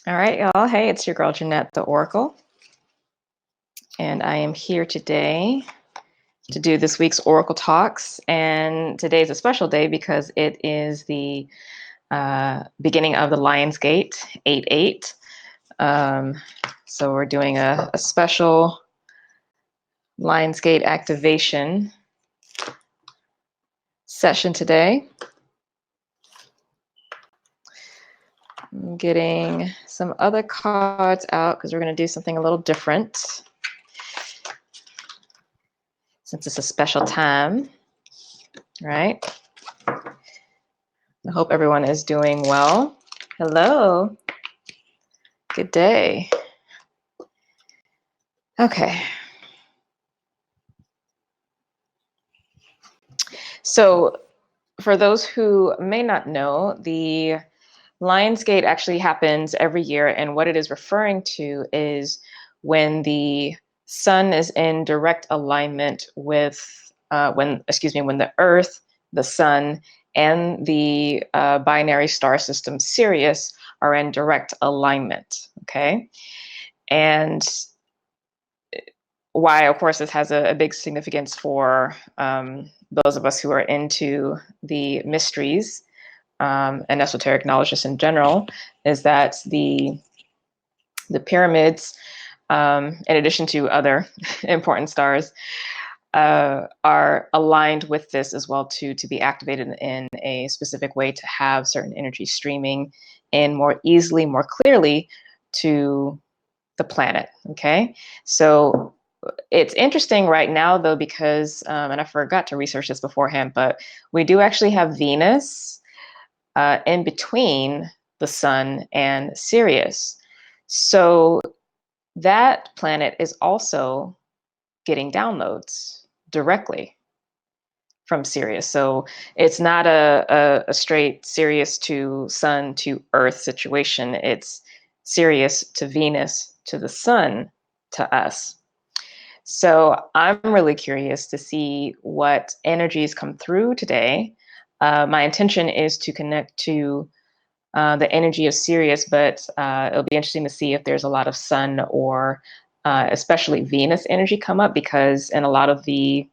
All right, y'all. Hey, it's your girl, Jynnette the Oracle. And I am here today to do this week's Oracle Talks. And today's a special day because it is the beginning of the Lionsgate 8/8. So we're doing a special Lionsgate activation session today. I'm getting some other cards out because we're going to do something a little different since it's a special time, right? I hope everyone is doing well. Hello. Good day. Okay. So for those who may not know, the Lionsgate actually happens every year, and what it is referring to is when the sun is in direct alignment with when the Earth, the sun, and the binary star system Sirius are in direct alignment. Okay, and why, of course, this has a big significance for those of us who are into the mysteries and esoteric knowledge just in general, is that the pyramids, in addition to other important stars, are aligned with this as well to be activated in a specific way to have certain energy streaming in more easily, more clearly to the planet. Okay, so it's interesting right now though, because and I forgot to research this beforehand, but we do actually have Venus in between the sun and Sirius. So that planet is also getting downloads directly from Sirius. So it's not a straight Sirius to sun to Earth situation. It's Sirius to Venus to the sun to us. So I'm really curious to see what energies come through today. My intention is to connect to the energy of Sirius, but it'll be interesting to see if there's a lot of sun or especially Venus energy come up, because in a lot of the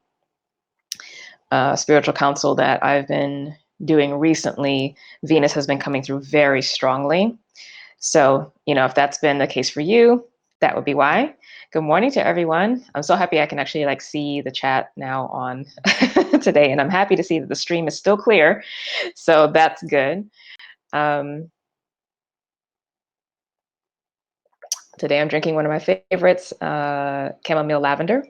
spiritual counsel that I've been doing recently, Venus has been coming through very strongly. So, if that's been the case for you, that would be why. Good morning to everyone. I'm so happy I can actually see the chat now on today, and I'm happy to see that the stream is still clear. So that's good. Today I'm drinking one of my favorites, chamomile lavender.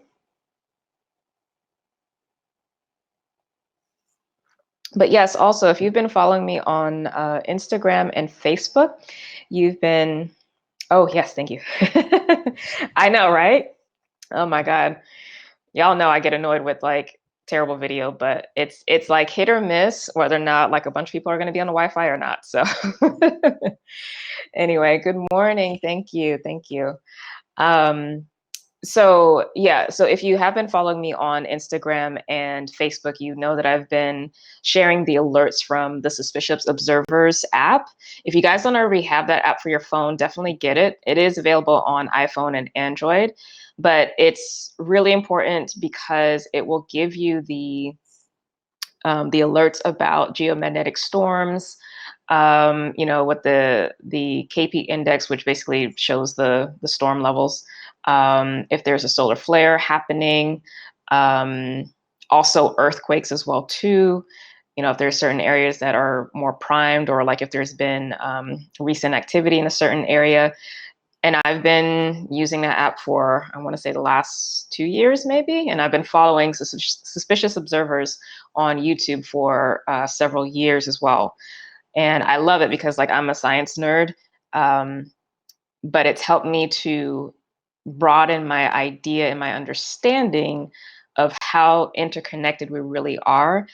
But yes, also, if you've been following me on Instagram and Facebook, you've been, oh yes, thank you. I know, right? Oh my God. Y'all know I get annoyed with terrible video, but it's like hit or miss whether or not a bunch of people are going to be on the Wi-Fi or not. So anyway, good morning. Thank you. So yeah, so if you have been following me on Instagram and Facebook, you know that I've been sharing the alerts from the Suspicious Observers app. If you guys don't already have that app for your phone, definitely get it. It is available on iPhone and Android, but it's really important because it will give you the alerts about geomagnetic storms, with the KP index, which basically shows the storm levels. If there's a solar flare happening, also earthquakes as well too. If there's certain areas that are more primed, or if there's been recent activity in a certain area. And I've been using that app for, I want to say, the last 2 years maybe. And I've been following Suspicious Observers on YouTube for several years as well. And I love it because I'm a science nerd, but it's helped me to broaden my idea and my understanding of how interconnected we really are,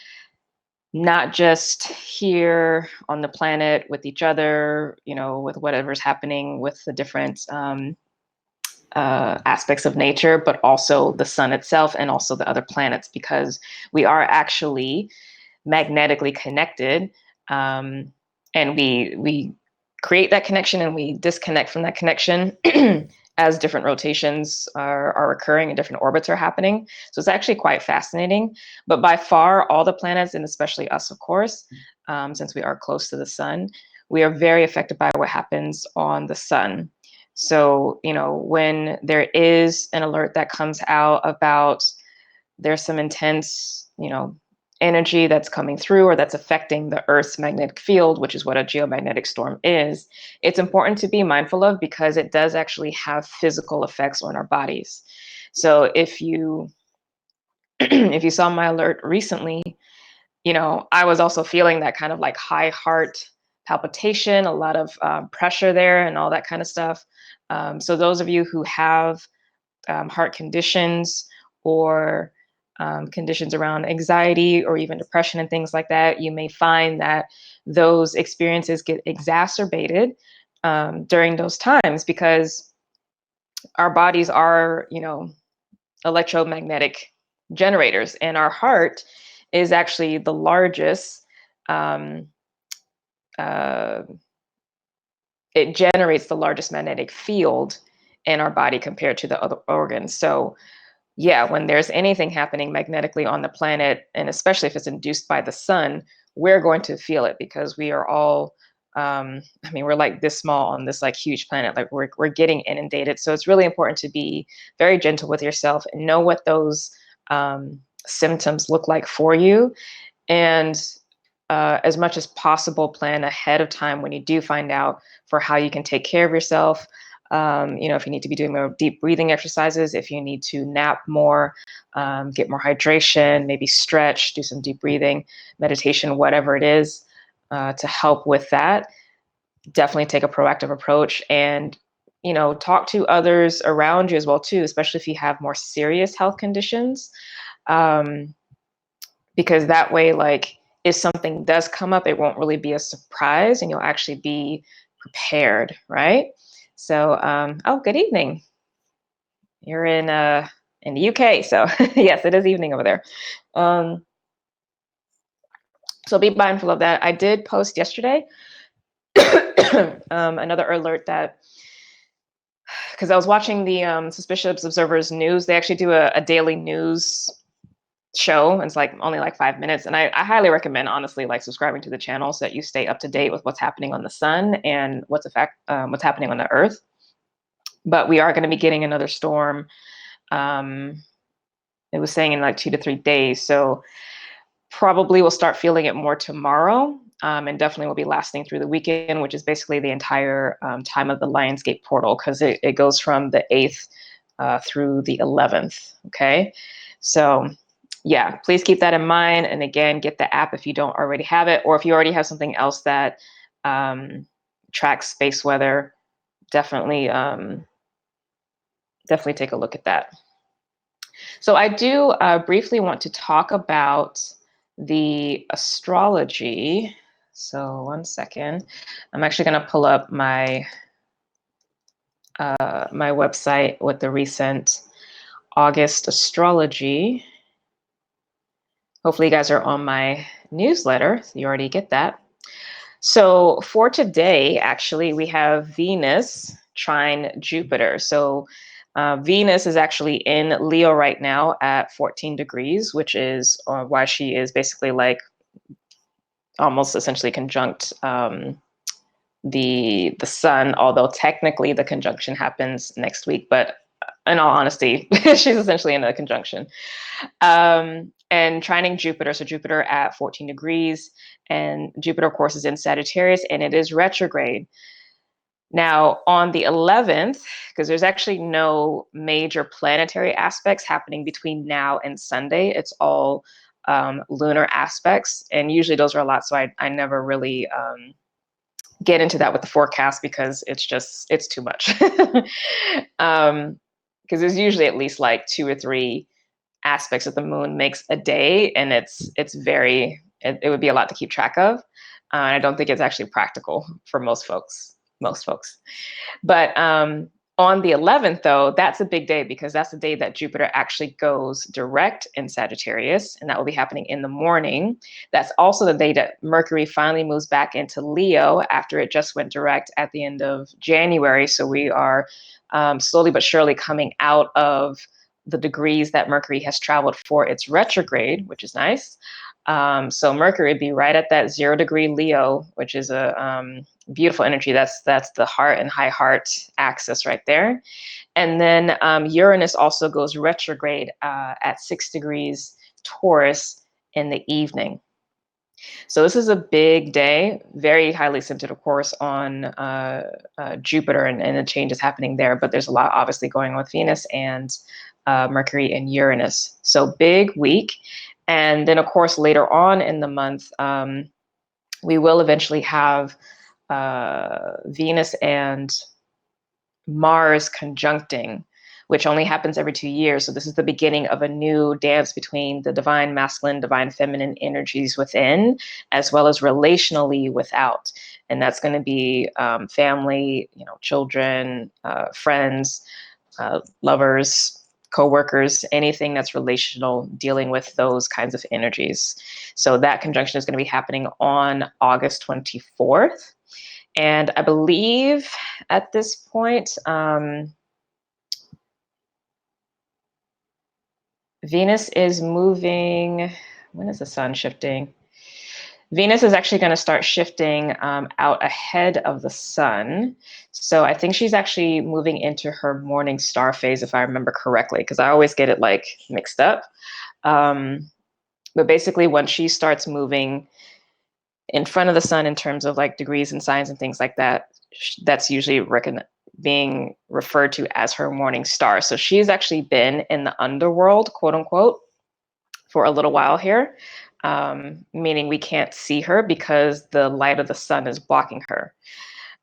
not just here on the planet with each other, with whatever's happening with the different aspects of nature, but also the sun itself and also the other planets, because we are actually magnetically connected. And we create that connection and we disconnect from that connection as different rotations are occurring and different orbits are happening. So it's actually quite fascinating. But by far, all the planets, and especially us, of course, since we are close to the sun, we are very affected by what happens on the sun. So, you know, when there is an alert that comes out about there's some intense, you know, energy that's coming through or that's affecting the Earth's magnetic field, which is what a geomagnetic storm is, it's important to be mindful of because it does actually have physical effects on our bodies. So if you if you saw my alert recently, you know, I was also feeling that kind of like high heart palpitation, a lot of pressure there and all that kind of stuff. So those of you who have heart conditions or conditions around anxiety or even depression and things like that, you may find that those experiences get exacerbated during those times because our bodies are, you know, electromagnetic generators, and our heart is actually the largest. Um, uh, it generates the largest magnetic field in our body compared to the other organs. So yeah, when there's anything happening magnetically on the planet, and especially if it's induced by the sun, we're going to feel it because we are all, I mean, we're like this small on this like huge planet, like we're getting inundated. So it's really important to be very gentle with yourself and know what those symptoms look like for you. And as much as possible, plan ahead of time when you do find out for how you can take care of yourself. You know, if you need to be doing more deep breathing exercises, if you need to nap more, get more hydration, maybe stretch, do some deep breathing, meditation, whatever it is, to help with that. Definitely take a proactive approach and, you know, talk to others around you as well too, especially if you have more serious health conditions, because that way, like, if something does come up, it won't really be a surprise and you'll actually be prepared, right? So, oh, good evening. You're in the UK, so yes, it is evening over there. So be mindful of that. I did post yesterday another alert that, because I was watching the Suspicious Observers news. They actually do a daily news show. It's like only like 5 minutes, and I highly recommend, honestly, like subscribing to the channel so that you stay up to date with what's happening on the sun and what's happening on the Earth. But we are going to be getting another storm. It was saying in like 2 to 3 days, so probably we'll start feeling it more tomorrow, and definitely will be lasting through the weekend, which is basically the entire time of the Lionsgate portal, because it goes from the 8th through the 11th. Okay, so yeah, please keep that in mind. And again, get the app if you don't already have it, or if you already have something else that tracks space weather, definitely take a look at that. So I do briefly want to talk about the astrology. So 1 second, I'm actually going to pull up my my website with the recent August astrology. Hopefully you guys are on my newsletter, so you already get that. So for today, actually, we have Venus trine Jupiter. So Venus is actually in Leo right now at 14 degrees, which is why she is basically like almost essentially conjunct the sun, although technically the conjunction happens next week. But in all honesty, she's essentially in a conjunction. And trining Jupiter, so Jupiter at 14 degrees, and Jupiter, of course, is in Sagittarius, and it is retrograde. Now, on the 11th, because there's actually no major planetary aspects happening between now and Sunday, it's all lunar aspects, and usually those are a lot, so I never really get into that with the forecast because it's too much. Because there's usually at least like 2 or 3 aspects that the moon makes a day, and it would be a lot to keep track of. And I don't think it's actually practical for most folks. But On the 11th, though, that's a big day because that's the day that Jupiter actually goes direct in Sagittarius, and that will be happening in the morning. That's also the day that Mercury finally moves back into Leo after it just went direct at the end of January. So we are slowly but surely coming out of the degrees that Mercury has traveled for its retrograde, which is nice. So Mercury would be right at that 0 degree Leo, which is a beautiful energy. That's the heart and high heart axis right there. And then Uranus also goes retrograde at 6 degrees Taurus in the evening. So this is a big day, very highly centered, of course, on Jupiter and the changes happening there. But there's a lot obviously going on with Venus and Mercury and Uranus. So big week. And then, of course, later on in the month, we will eventually have Venus and Mars conjuncting, which only happens every 2 years. So this is the beginning of a new dance between the divine masculine, divine feminine energies within, as well as relationally without. And that's going to be family, children, friends, lovers, co-workers, anything that's relational, dealing with those kinds of energies. So that conjunction is going to be happening on August 24th. And I believe at this point, Venus is moving. When is the sun shifting? Venus is actually going to start shifting out ahead of the sun. So I think she's actually moving into her morning star phase, if I remember correctly, because I always get it like mixed up. But basically, when she starts moving in front of the sun in terms of like degrees and signs and things like that, that's usually being referred to as her morning star. So she's actually been in the underworld, quote unquote, for a little while here. Meaning we can't see her because the light of the sun is blocking her.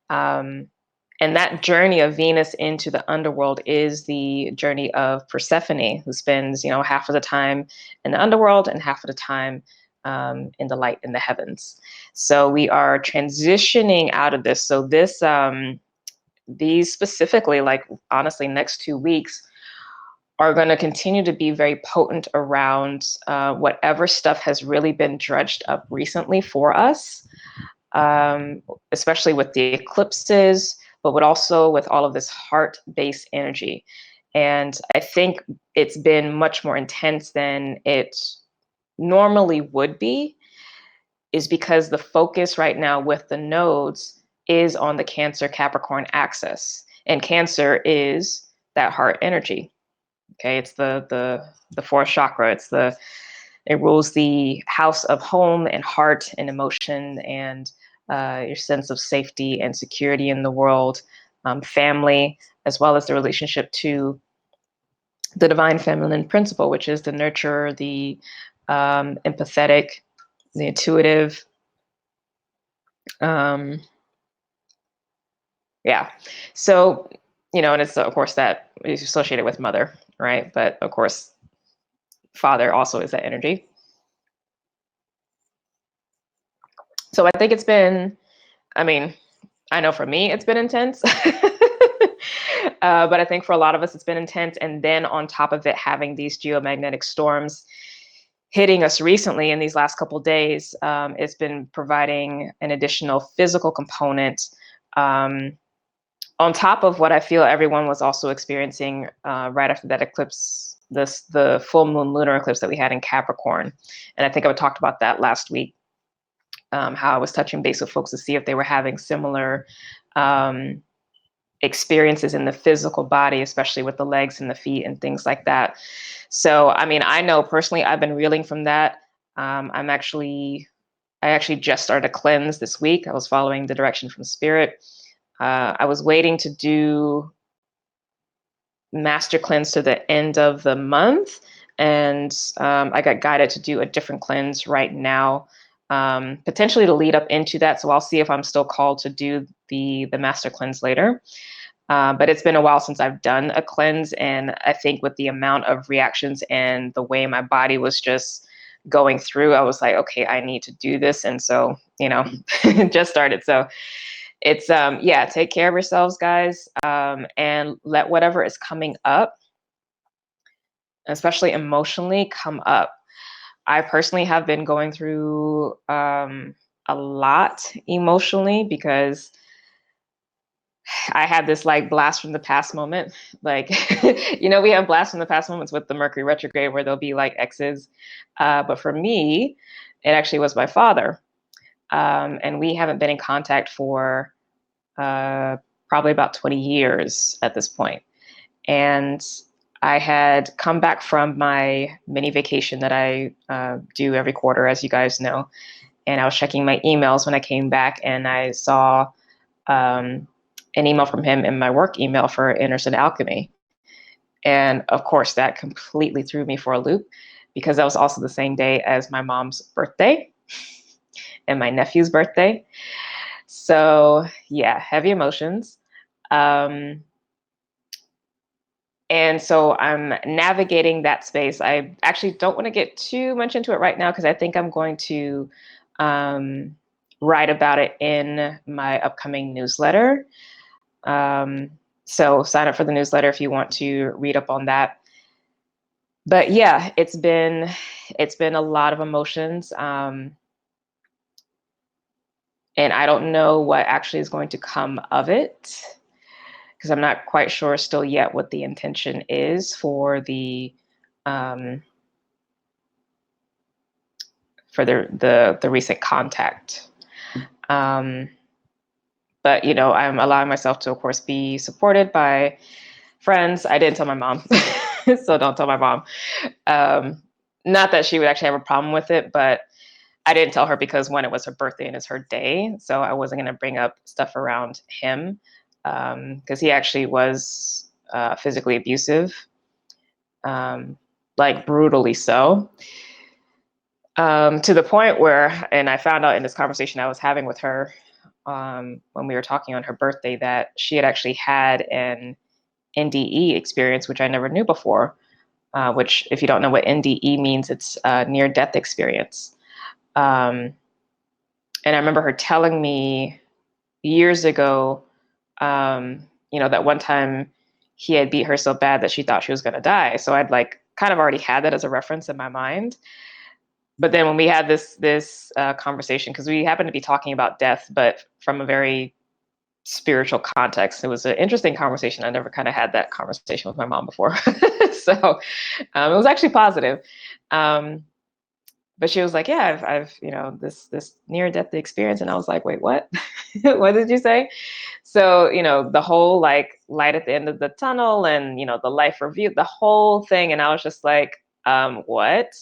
And that journey of Venus into the underworld is the journey of Persephone, who spends, half of the time in the underworld and half of the time in the light in the heavens. So we are transitioning out of this. So these specifically, like honestly, next 2 weeks are going to continue to be very potent around whatever stuff has really been dredged up recently for us, especially with the eclipses, but also with all of this heart-based energy. And I think it's been much more intense than it normally would be, is because the focus right now with the nodes is on the Cancer Capricorn axis. And Cancer is that heart energy. Okay, it's the fourth chakra. It rules the house of home and heart and emotion and your sense of safety and security in the world, family, as well as the relationship to the divine feminine principle, which is the nurturer, the empathetic, the intuitive. Yeah. So, and it's of course that is associated with mother, right? But of course, father also is that energy. So I think it's been, I know for me it's been intense, but I think for a lot of us it's been intense. And then on top of it, having these geomagnetic storms hitting us recently in these last couple of days, it's been providing an additional physical component on top of what I feel everyone was also experiencing right after that eclipse, the full moon lunar eclipse that we had in Capricorn. And I think I talked about that last week, how I was touching base with folks to see if they were having similar experiences in the physical body, especially with the legs and the feet and things like that. So, I know personally I've been reeling from that. I actually just started a cleanse this week. I was following the direction from Spirit. I was waiting to do master cleanse to the end of the month, and I got guided to do a different cleanse right now, potentially to lead up into that. So I'll see if I'm still called to do the master cleanse later. But it's been a while since I've done a cleanse, and I think with the amount of reactions and the way my body was just going through, I was like, okay, I need to do this. And so, just started. So It's yeah, take care of yourselves, guys, and let whatever is coming up, especially emotionally, come up. I personally have been going through a lot emotionally because I had this like blast from the past moment. Like, we have blast from the past moments with the Mercury retrograde where there'll be like exes. But for me, it actually was my father. And we haven't been in contact for probably about 20 years at this point. And I had come back from my mini vacation that I do every quarter, as you guys know. And I was checking my emails when I came back, and I saw an email from him in my work email for Innocent Alchemy. And of course, that completely threw me for a loop because that was also the same day as my mom's birthday and my nephew's birthday. So yeah, heavy emotions. And so I'm navigating that space. I actually don't want to get too much into it right now because I think I'm going to write about it in my upcoming newsletter. So sign up for the newsletter if you want to read up on that. But yeah, it's been a lot of emotions. And I don't know what actually is going to come of it because I'm not quite sure still yet what the intention is for the recent contact. But I'm allowing myself to, of course, be supported by friends. I didn't tell my mom, so don't tell my mom. Not that she would actually have a problem with it, but I didn't tell her because one, it was her birthday and it's her day, so I wasn't going to bring up stuff around him because he actually was physically abusive, like brutally so. To the point where, and I found out in this conversation I was having with her when we were talking on her birthday, that she had actually had an NDE experience, which I never knew before, which, if you don't know what NDE means, it's a near-death experience. And I remember her telling me years ago, that one time he had beat her so bad that she thought she was going to die. So I'd like kind of already had that as a reference in my mind. But then when we had this conversation, because we happened to be talking about death, but from a very spiritual context, it was an interesting conversation. I never kind of had that conversation with my mom before. So it was actually positive. But she was like, yeah, I've this near death experience. And I was like, wait, what? What did you say? So, the whole like light at the end of the tunnel and, the life review, the whole thing. And I was just like, what?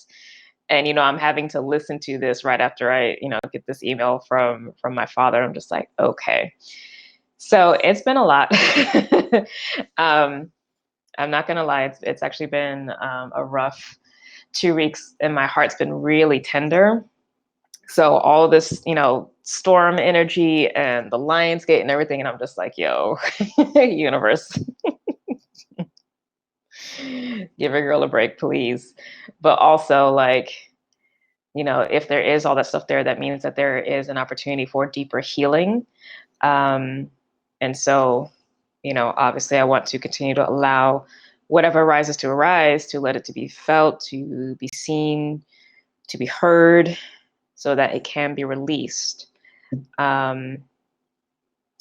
And, I'm having to listen to this right after I, get this email from my father. I'm just like, okay. So it's been a lot. I'm not going to lie. It's actually been a rough 2 weeks, and my heart's been really tender. So all this, storm energy and the Lionsgate and everything. And I'm just like, yo, universe, give a girl a break, please. But also like, if there is all that stuff there, that means that there is an opportunity for deeper healing. And so, obviously I want to continue to allow whatever arises to arise, to let it to be felt, to be seen, to be heard, so that it can be released. And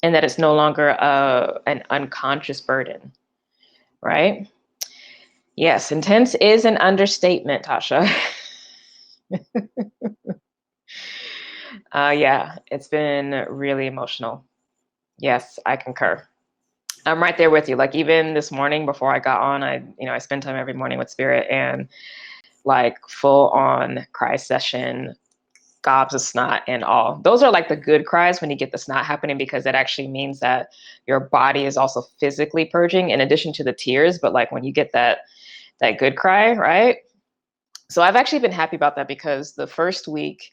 that it's no longer an unconscious burden, right? Yes, intense is an understatement, Tasha. Yeah, it's been really emotional. Yes, I concur. I'm right there with you. Like even this morning before I got on, I spend time every morning with Spirit, and like full on cry session, gobs of snot and all. Those are like the good cries when you get the snot happening, because it actually means that your body is also physically purging in addition to the tears. But like when you get that good cry, right? So I've actually been happy about that, because the first week,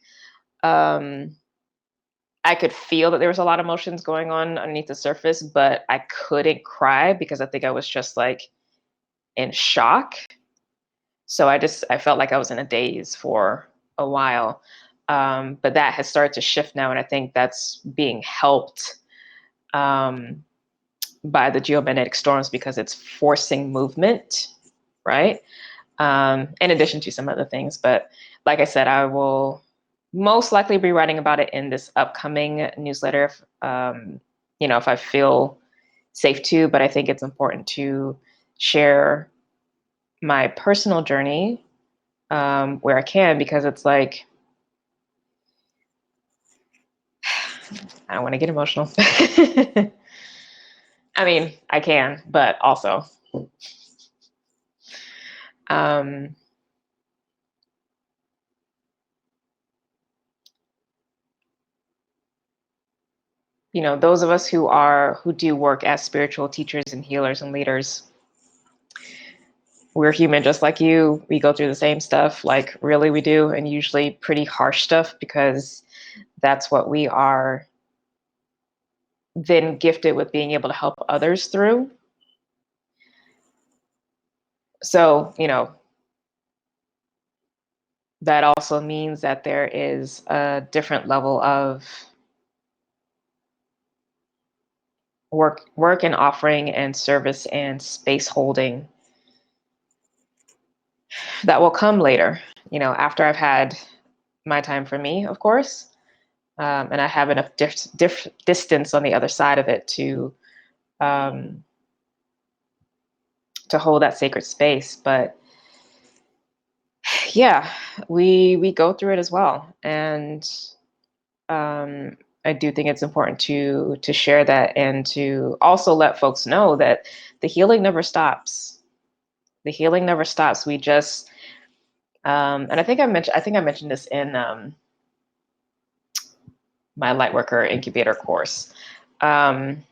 I could feel that there was a lot of emotions going on underneath the surface, but I couldn't cry because I think I was just like in shock. So I felt like I was in a daze for a while. But that has started to shift now. And I think that's being helped by the geomagnetic storms because it's forcing movement, right? In addition to some other things. But like I said, I will most likely be writing about it in this upcoming newsletter, if I feel safe to. But I think it's important to share my personal journey where I can, because it's like, I don't want to get emotional. I mean, I can, but also, those of us who do work as spiritual teachers and healers and leaders, we're human just like you. We go through the same stuff, like really we do, and usually pretty harsh stuff, because that's what we are then gifted with being able to help others through. So, that also means that there is a different level of work and offering and service and space holding that will come later, after I've had my time for me, of course. And I have enough distance on the other side of it to hold that sacred space. But yeah, we go through it as well. And I do think it's important to share that, and to also let folks know that the healing never stops. The healing never stops. We just, and I think I mentioned this in my Lightworker Incubator course, that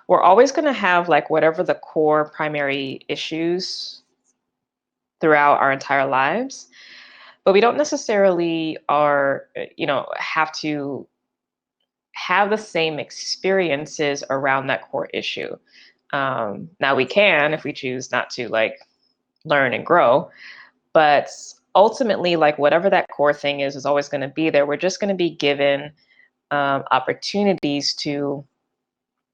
we're always going to have like whatever the core primary issues throughout our entire lives, but we don't necessarily have to have the same experiences around that core issue. Now we can, if we choose not to, like, learn and grow, but ultimately, like, whatever that core thing is always going to be there. We're just going to be given opportunities to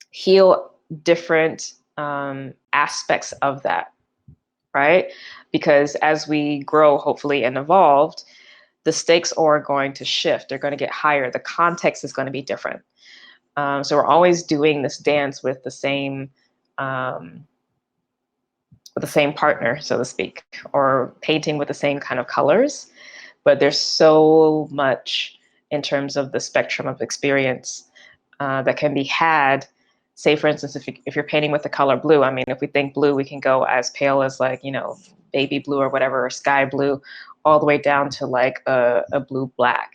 heal different aspects of that, right? Because as we grow, hopefully, and evolved, the stakes are going to shift. They're going to get higher. The context is going to be different. So we're always doing this dance with the same partner, so to speak, or painting with the same kind of colors. But there's so much in terms of the spectrum of experience that can be had. Say, for instance, if you're painting with the color blue, I mean, if we think blue, we can go as pale as, like, baby blue or whatever, or sky blue, all the way down to like a blue black.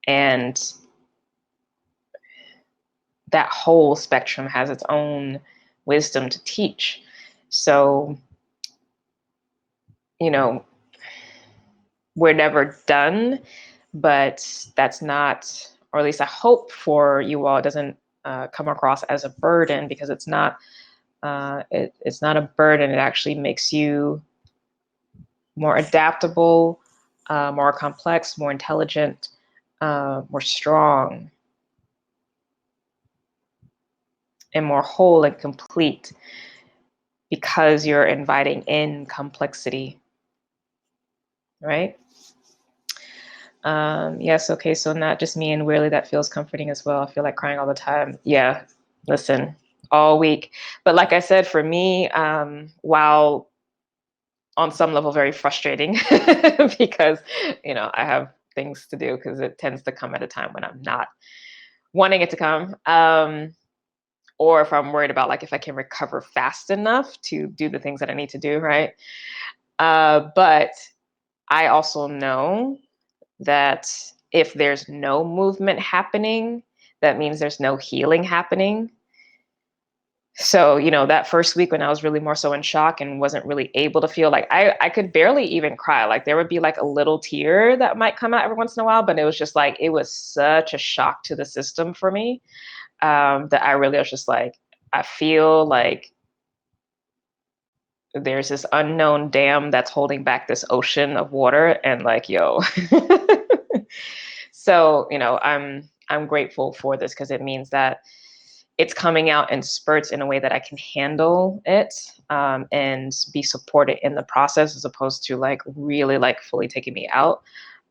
And that whole spectrum has its own wisdom to teach. So, we're never done, but that's not, or at least I hope for you all, it doesn't come across as a burden, because it's not. It's not a burden. It actually makes you more adaptable, more complex, more intelligent, more strong, and more whole and complete, because you're inviting in complexity, right? Yes, okay, so not just me and Weirdly, that feels comforting as well. I feel like crying all the time. Yeah, listen, all week. But like I said, for me, while on some level very frustrating, because, I have things to do, because it tends to come at a time when I'm not wanting it to come. Or if I'm worried about, like, if I can recover fast enough to do the things that I need to do, right? But I also know that if there's no movement happening, that means there's no healing happening. So, that first week when I was really more so in shock and wasn't really able to feel, like, I could barely even cry. Like, there would be like a little tear that might come out every once in a while, but it was just like, it was such a shock to the system for me, that I really was just like, I feel like there's this unknown dam that's holding back this ocean of water, and like, yo. So, I'm grateful for this because it means that it's coming out in spurts in a way that I can handle it, and be supported in the process, as opposed to like really like fully taking me out.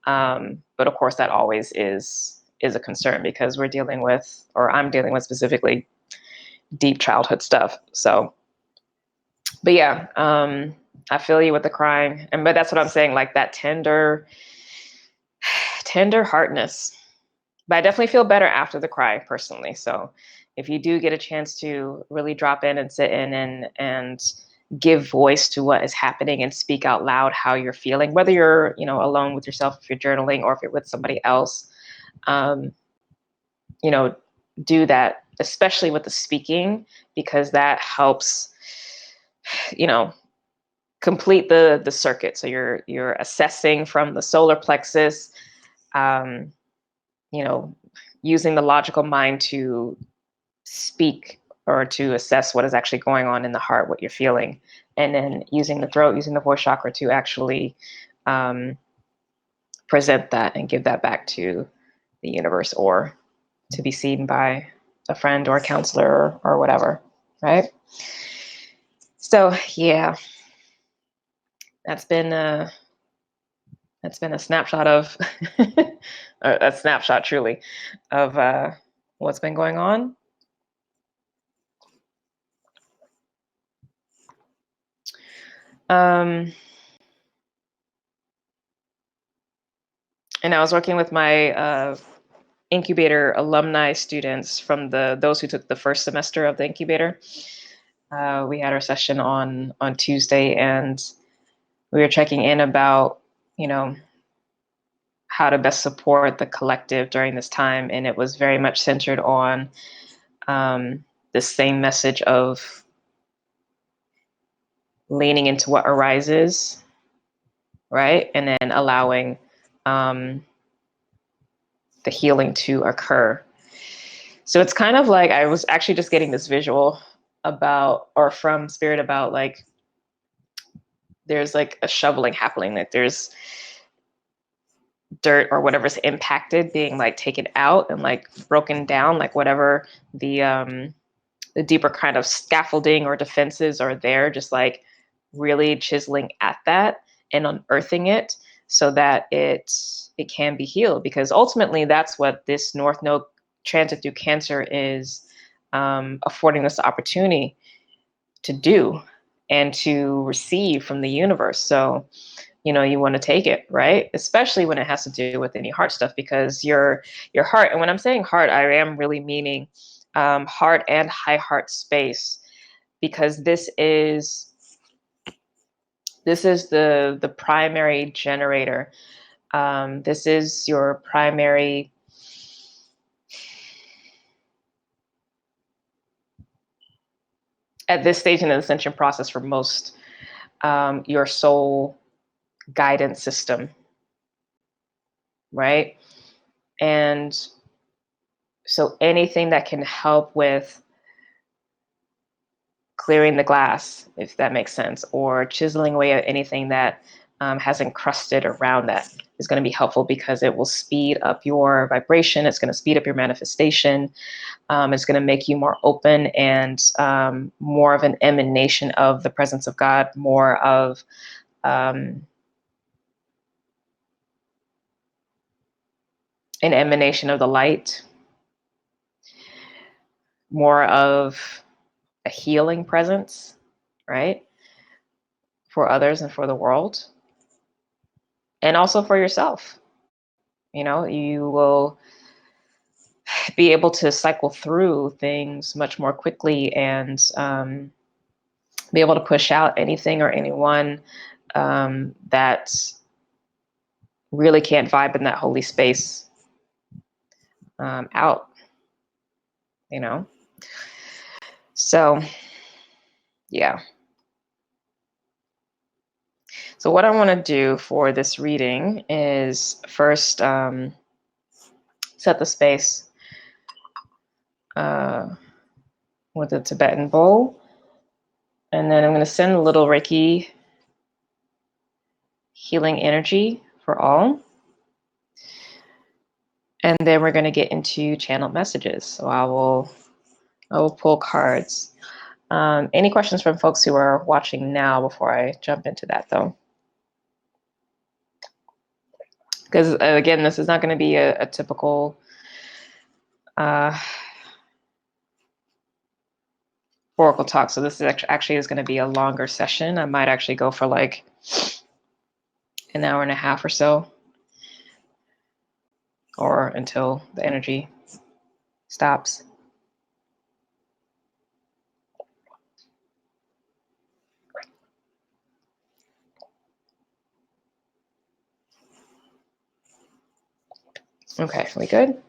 But of course, that always is a concern because we're dealing with, or I'm dealing with specifically, deep childhood stuff. So, but yeah, I feel you with the crying, but that's what I'm saying, like that tender heartness. But I definitely feel better after the cry personally. So if you do get a chance to really drop in and sit in and give voice to what is happening and speak out loud how you're feeling, whether you're, you know, alone with yourself, if you're journaling, or if you're with somebody else, you know, do that, especially with the speaking, because that helps, you know, complete the circuit. So you're assessing from the solar plexus, you know, using the logical mind to speak or to assess what is actually going on in the heart, what you're feeling, and then using the throat, using the voice chakra to actually present that and give that back to the universe, or to be seen by a friend or a counselor or whatever, right? So yeah, that's been a snapshot of a snapshot truly of what's been going on. And I was working with my Incubator alumni students from those who took the first semester of the Incubator. We had our session on Tuesday, and we were checking in about, you know, how to best support the collective during this time. And it was very much centered on the same message of leaning into what arises, right? And then allowing the healing to occur. So it's kind of like, I was actually just getting this visual about, or from spirit, about like, there's like a shoveling happening, like there's dirt or whatever's impacted being like taken out and like broken down, like whatever the deeper kind of scaffolding or defenses are there, just like really chiseling at that and unearthing it so that it can be healed. Because ultimately that's what this North Node transit through Cancer is affording us the opportunity to do and to receive from the universe. So, you know, you want to take it, right? Especially when it has to do with any heart stuff, because your heart, and when I'm saying heart, I am really meaning heart and high heart space, because this is the primary generator. This is your primary at this stage in the ascension process for most, your soul guidance system, right? And so anything that can help with clearing the glass, if that makes sense, or chiseling away at anything that has encrusted around that, is going to be helpful, because it will speed up your vibration. It's going to speed up your manifestation. It's going to make you more open and more of an emanation of the presence of God, more of an emanation of the light, more of a healing presence, right? For others and for the world, and also for yourself. You know, you will be able to cycle through things much more quickly, and be able to push out anything or anyone that really can't vibe in that holy space out, you know? So, yeah. So what I want to do for this reading is first set the space with a Tibetan bowl. And then I'm going to send a little Reiki healing energy for all. And then we're going to get into channeled messages. So I will pull cards. Any questions from folks who are watching now before I jump into that, though? Because again, this is not going to be a typical Oracle talk. So this is actually is going to be a longer session. I might actually go for like an hour and a half or so, or until the energy stops. Okay, we good?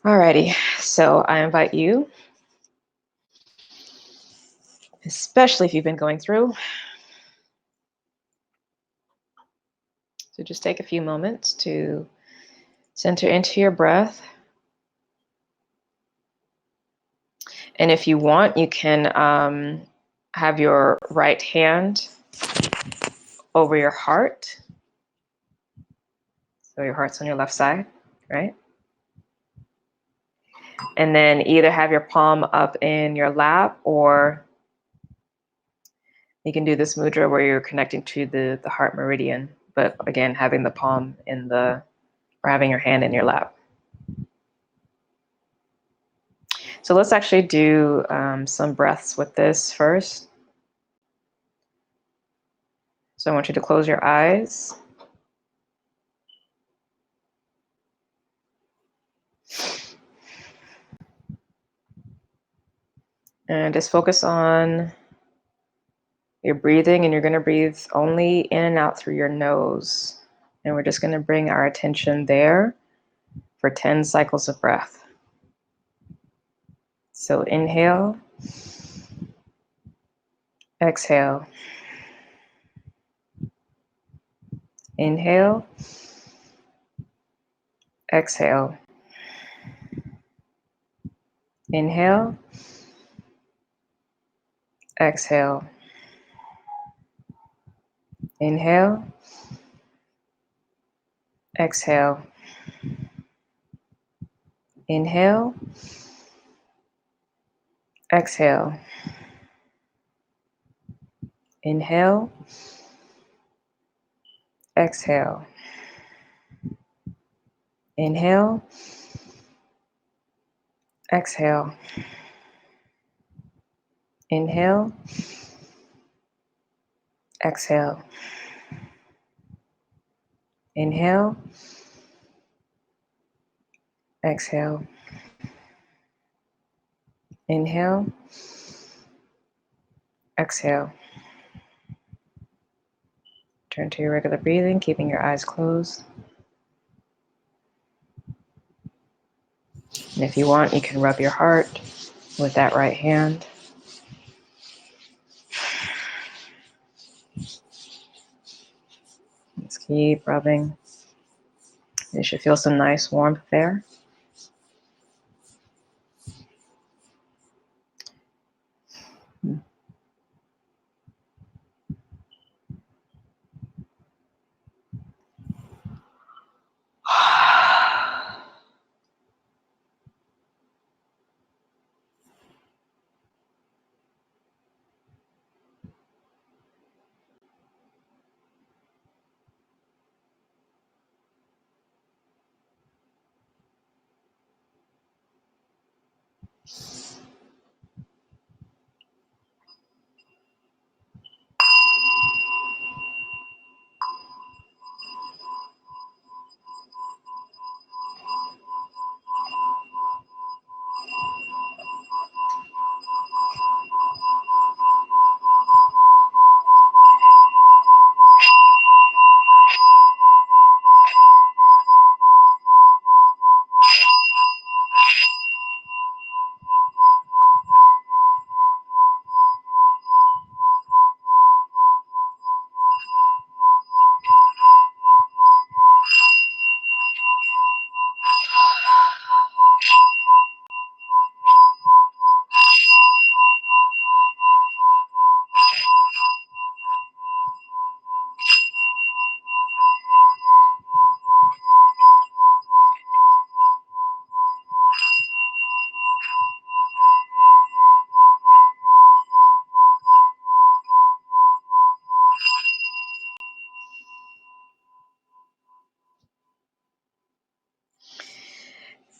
Alrighty, so I invite you, especially if you've been going through, to just take a few moments to center into your breath. And if you want, you can have your right hand over your heart. So your heart's on your left side, right? And then either have your palm up in your lap, or you can do this mudra where you're connecting to the heart meridian, but again, having the palm in or having your hand in your lap. So let's actually do some breaths with this first. So I want you to close your eyes. And just focus on your breathing, and you're going to breathe only in and out through your nose. And we're just going to bring our attention there for 10 cycles of breath. So inhale, exhale, inhale, exhale, inhale, exhale, inhale, exhale, inhale, exhale, inhale, exhale, inhale, exhale, inhale, exhale, inhale, exhale, inhale, exhale. Turn to your regular breathing, keeping your eyes closed. And if you want, you can rub your heart with that right hand. Just keep rubbing. You should feel some nice warmth there.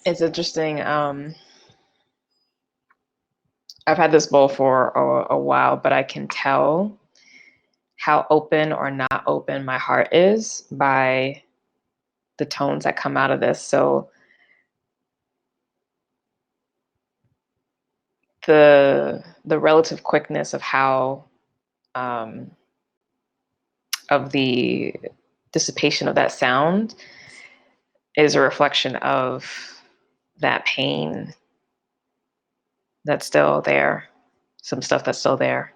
It's interesting. I've had this bowl for a while, but I can tell how open or not open my heart is by the tones that come out of this. So the relative quickness of how of the dissipation of that sound is a reflection of that pain that's still there, some stuff that's still there.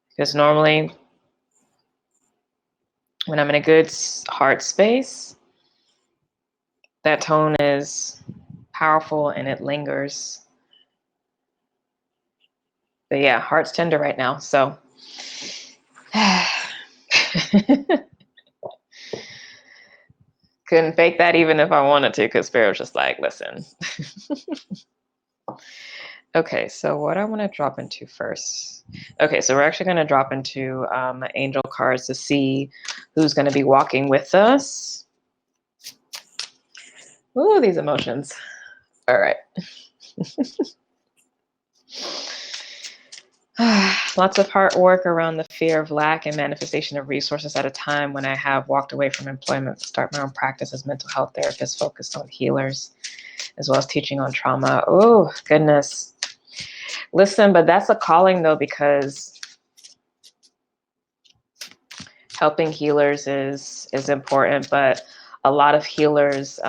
Because normally when I'm in a good heart space, that tone is powerful and it lingers. But yeah, heart's tender right now, so couldn't fake that even if I wanted to, because Spirit was just like, listen. Okay, so what I want to drop into first. Okay, so we're actually going to drop into angel cards to see who's going to be walking with us. Ooh, these emotions. All right. Lots of hard work around the fear of lack and manifestation of resources at a time when I have walked away from employment to start my own practice as mental health therapist focused on healers, as well as teaching on trauma. Oh, goodness. Listen, but that's a calling though, because helping healers is important, but a lot of healers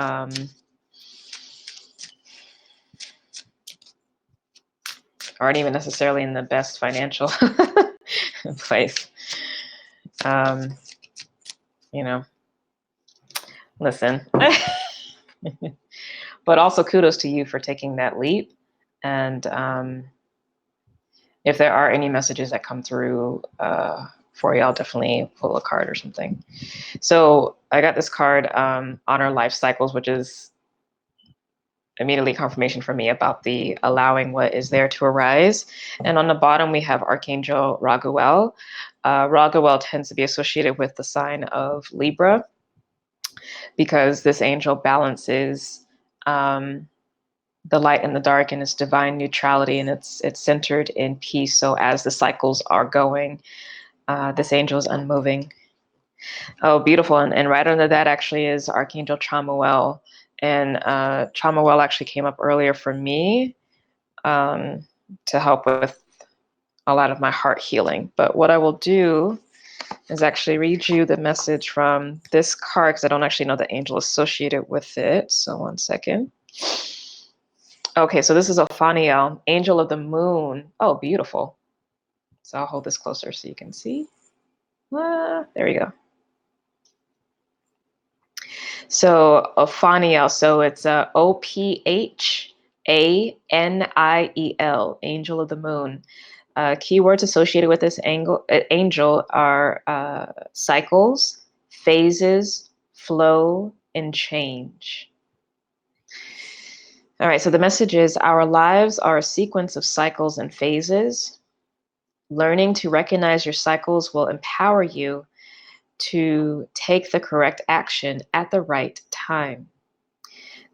aren't even necessarily in the best financial place. You know, listen. But also kudos to you for taking that leap. And if there are any messages that come through for you, I'll definitely pull a card or something. So I got this card, Honor Life Cycles, which is immediately confirmation for me about the allowing what is there to arise. And on the bottom, we have Archangel Raguel. Raguel tends to be associated with the sign of Libra because this angel balances the light and the dark and its divine neutrality, and it's centered in peace. So as the cycles are going, this angel is unmoving. Oh, beautiful. And right under that actually is Archangel Chamuel. And Chamuel actually came up earlier for me to help with a lot of my heart healing. But what I will do is actually read you the message from this card, because I don't actually know the angel associated with it. So 1 second. Okay, so this is Ophaniel, Angel of the Moon. Oh, beautiful. So I'll hold this closer so you can see. There we go. So Ophaniel, so it's Ophaniel, Angel of the Moon. Keywords associated with this angel are cycles, phases, flow, and change. All right, so the message is our lives are a sequence of cycles and phases. Learning to recognize your cycles will empower you to take the correct action at the right time.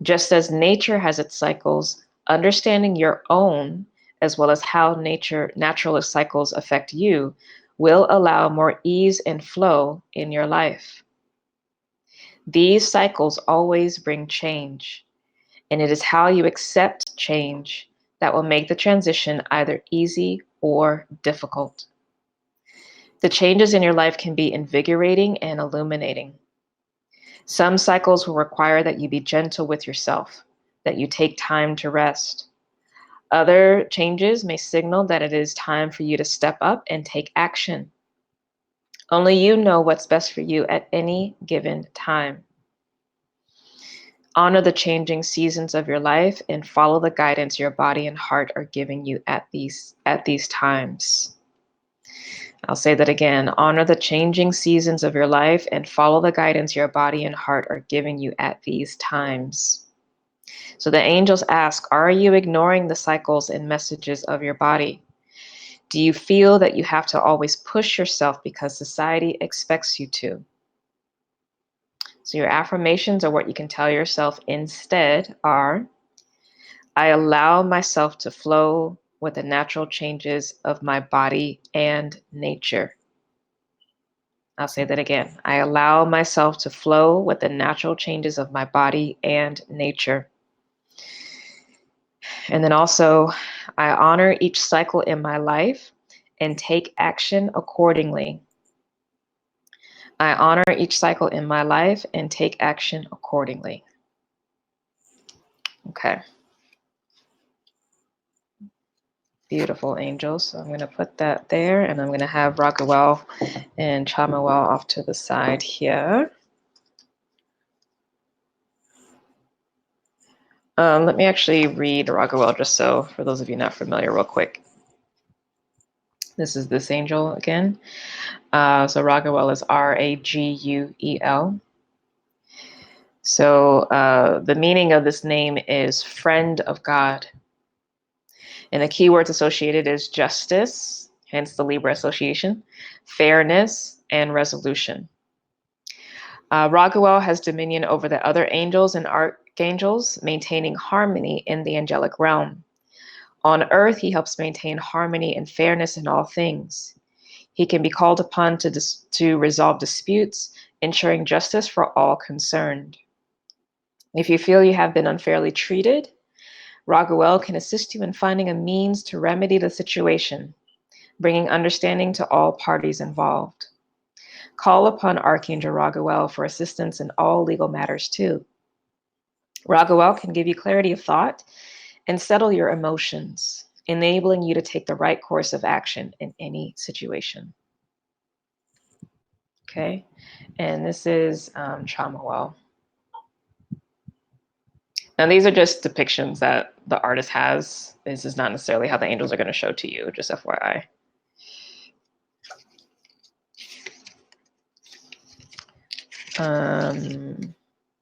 Just as nature has its cycles, understanding your own, as well as how natural cycles affect you, will allow more ease and flow in your life. These cycles always bring change, and it is how you accept change that will make the transition either easy or difficult. The changes in your life can be invigorating and illuminating. Some cycles will require that you be gentle with yourself, that you take time to rest. Other changes may signal that it is time for you to step up and take action. Only you know what's best for you at any given time. Honor the changing seasons of your life and follow the guidance your body and heart are giving you at these times. I'll say that again. Honor the changing seasons of your life and follow the guidance your body and heart are giving you at these times. So the angels ask, are you ignoring the cycles and messages of your body? Do you feel that you have to always push yourself because society expects you to? So your affirmations, or what you can tell yourself instead, are: I allow myself to flow with the natural changes of my body and nature. I'll say that again. I allow myself to flow with the natural changes of my body and nature. And then also, I honor each cycle in my life and take action accordingly. I honor each cycle in my life and take action accordingly. Okay. Beautiful, angels. So I'm going to put that there, and I'm going to have Raguel and Chamael off to the side here. Let me actually read Raguel just so, for those of you not familiar, real quick. This is this angel again. So Raguel is Raguel. So the meaning of this name is friend of God. And the keywords associated is justice, hence the Libra association, fairness, and resolution. Raguel has dominion over the other angels and archangels, maintaining harmony in the angelic realm. On earth, he helps maintain harmony and fairness in all things. He can be called upon to resolve disputes, ensuring justice for all concerned. If you feel you have been unfairly treated, Raguel can assist you in finding a means to remedy the situation, bringing understanding to all parties involved. Call upon Archangel Raguel for assistance in all legal matters too. Raguel can give you clarity of thought and settle your emotions, enabling you to take the right course of action in any situation. Okay, and this is Chamael. Now, these are just depictions that the artist has. This is not necessarily how the angels are going to show to you, just FYI.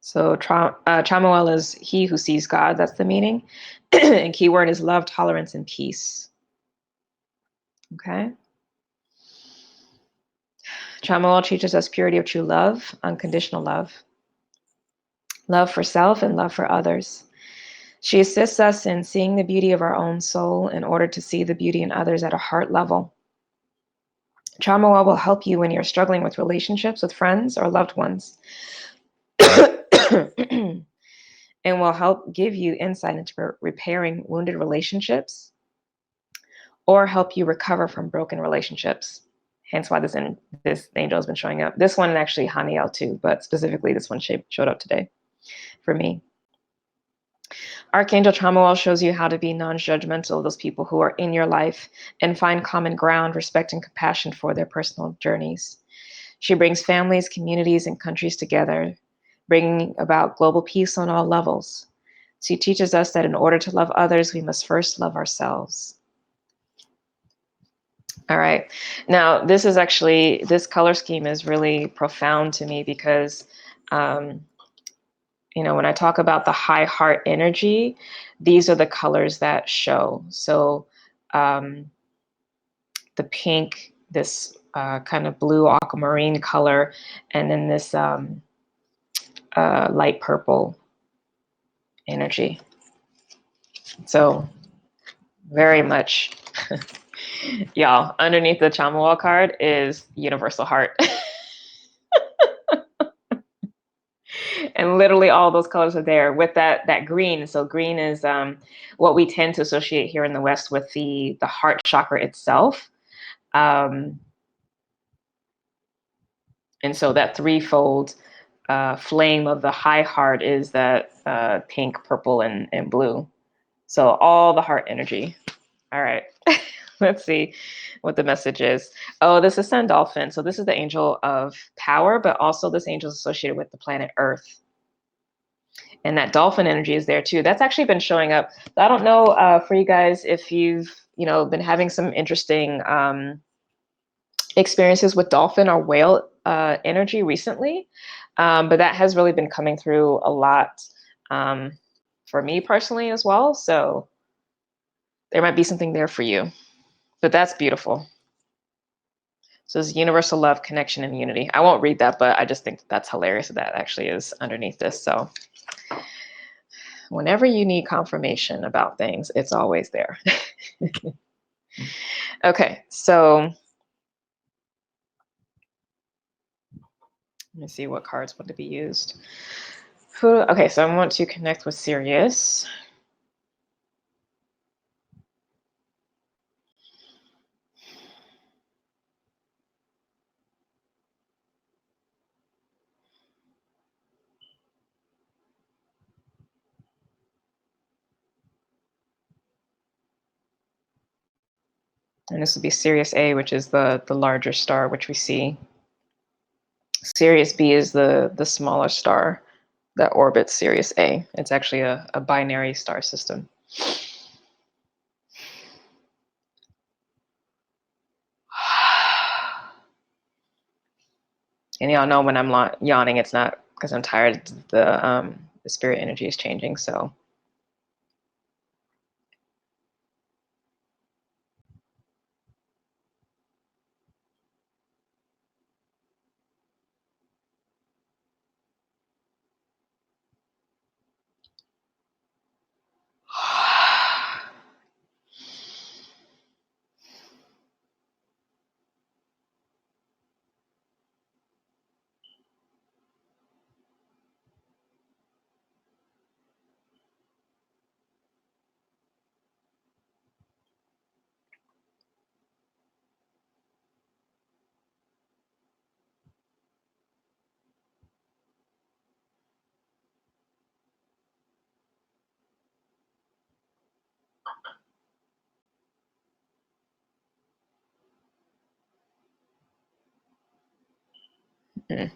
So Chamael is he who sees God. That's the meaning. And keyword is love, tolerance, and peace. Okay. Chamael teaches us purity of true love, unconditional love, love for self, and love for others. She assists us in seeing the beauty of our own soul in order to see the beauty in others at a heart level. Chamael will help you when you're struggling with relationships with friends or loved ones. And will help give you insight into repairing wounded relationships or help you recover from broken relationships. Hence why this angel has been showing up. This one actually Haniel too, but specifically this one showed up today for me. Archangel Chamael shows you how to be non-judgmental of those people who are in your life and find common ground, respect, and compassion for their personal journeys. She brings families, communities, and countries together, bringing about global peace on all levels. She teaches us that in order to love others, we must first love ourselves. All right. Now, this color scheme is really profound to me because, when I talk about the high heart energy, these are the colors that show. So the pink, this kind of blue aquamarine color, and then this light purple energy. So very much, y'all, underneath the Chamael card is universal heart. And literally all those colors are there with that green. So green is what we tend to associate here in the West with the heart chakra itself. And so that threefold flame of the high heart is that pink, purple, and blue. So all the heart energy. All right. Let's see what the message is. Oh, this is Sandalphon. So this is the angel of power, but also this angel is associated with the planet Earth. And that dolphin energy is there too. That's actually been showing up. I don't know for you guys if you've been having some interesting experiences with dolphin or whale energy recently, but that has really been coming through a lot for me personally as well. So there might be something there for you, but that's beautiful. So it's universal love, connection, and unity. I won't read that, but I just think that's hilarious that actually is underneath this. So whenever you need confirmation about things, it's always there. Okay, so let me see what cards want to be used. Okay, so I want to connect with Sirius. And this would be Sirius A, which is the larger star, which we see. Sirius B is the smaller star that orbits Sirius A. It's actually a binary star system. And y'all know when I'm yawning, it's not because I'm tired. The spirit energy is changing. So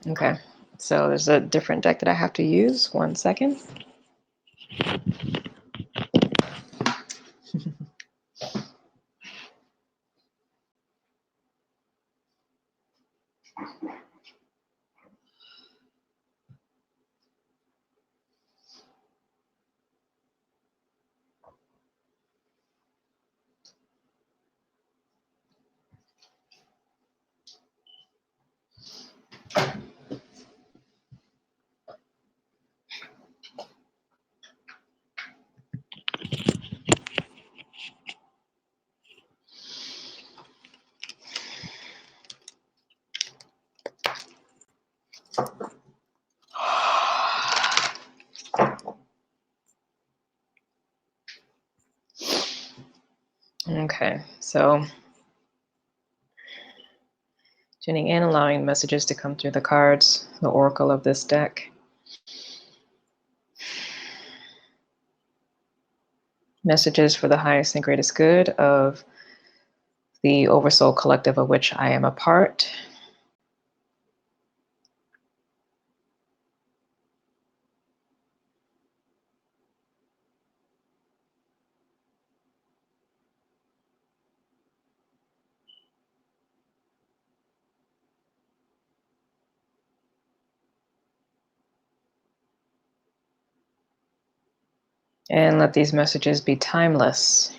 okay. So there's a different deck that I have to use. 1 second. Okay, so tuning in, allowing messages to come through the cards, the oracle of this deck. Messages for the highest and greatest good of the Oversoul collective of which I am a part. And let these messages be timeless.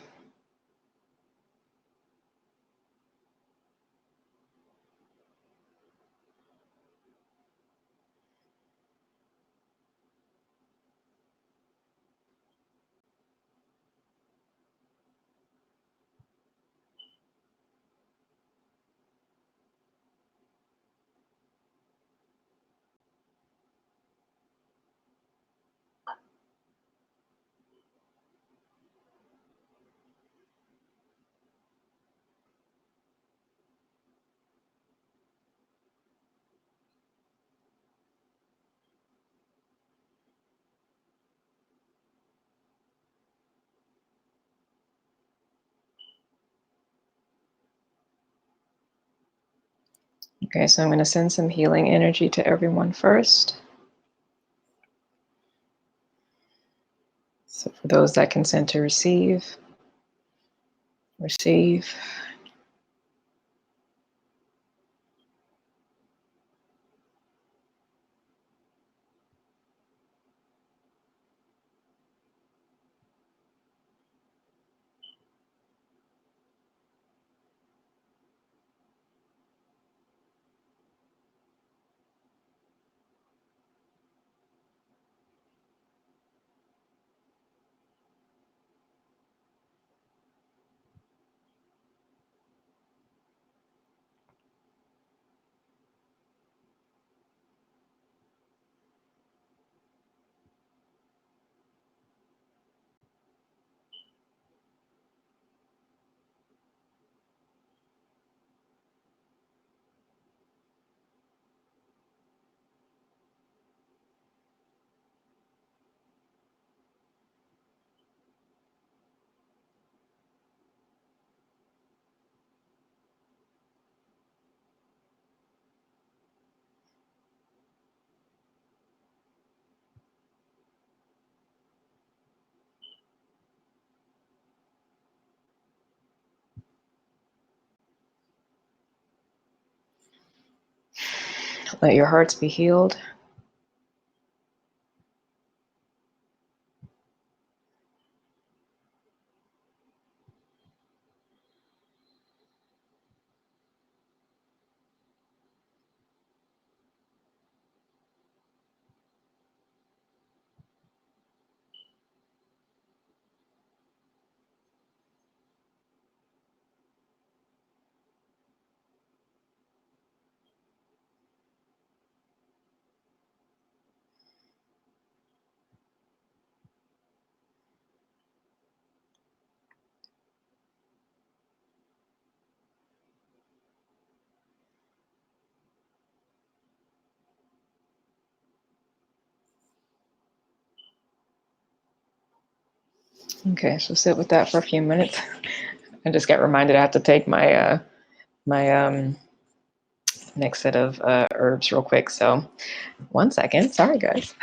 Okay, so I'm going to send some healing energy to everyone first. So for those that consent to receive, receive. Let your hearts be healed. Okay, so sit with that for a few minutes. I just got reminded I have to take my my next set of herbs real quick. So 1 second. Sorry, guys.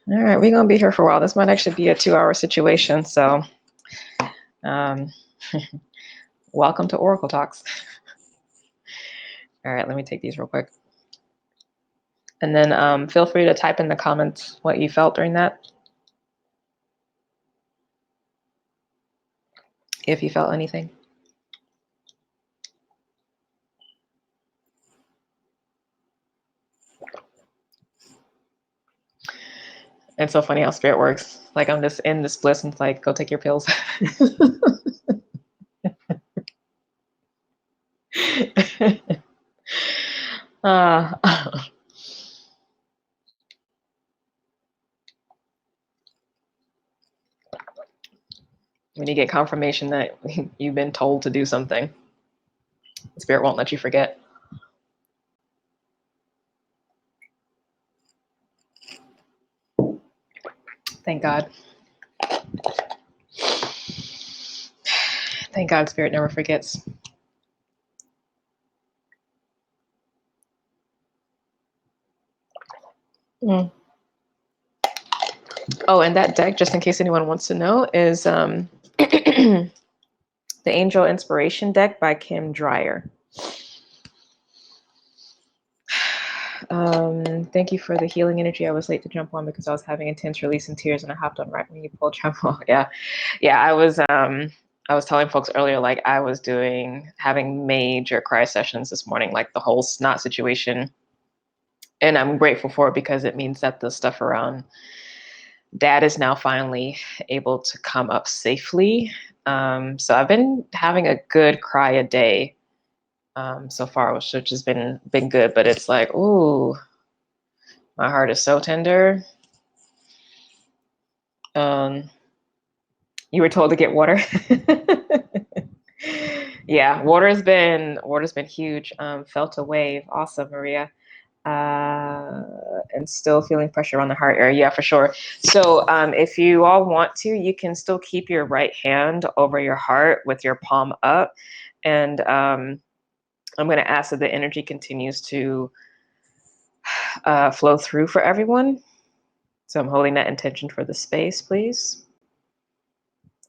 All right, we're gonna be here for a while. This might actually be a 2-hour situation. So welcome to Oracle Talks. All right, let me take these real quick. And then feel free to type in the comments what you felt during that. If you felt anything. It's so funny how spirit works. Like I'm just in this bliss and it's like, go take your pills. When you get confirmation that you've been told to do something, spirit won't let you forget. Thank God. Thank God spirit never forgets. Mm. Oh, and that deck, just in case anyone wants to know, is the Angel Inspiration deck by Kim Dreyer. Thank you for the healing energy. I was late to jump on because I was having intense release and tears, and I hopped on right when you pulled trouble. Yeah, I was telling folks earlier, like I was having major cry sessions this morning, like the whole snot situation, and I'm grateful for it because it means that the stuff around Dad is now finally able to come up safely. So I've been having a good cry a day so far, which has been good. But it's like, ooh, my heart is so tender. You were told to get water. Yeah, water's been huge. Felt a wave. Awesome, Maria. And still feeling pressure on the heart area. Yeah, for sure. So if you all want to, you can still keep your right hand over your heart with your palm up. And I'm going to ask that the energy continues to flow through for everyone. So I'm holding that intention for the space, please.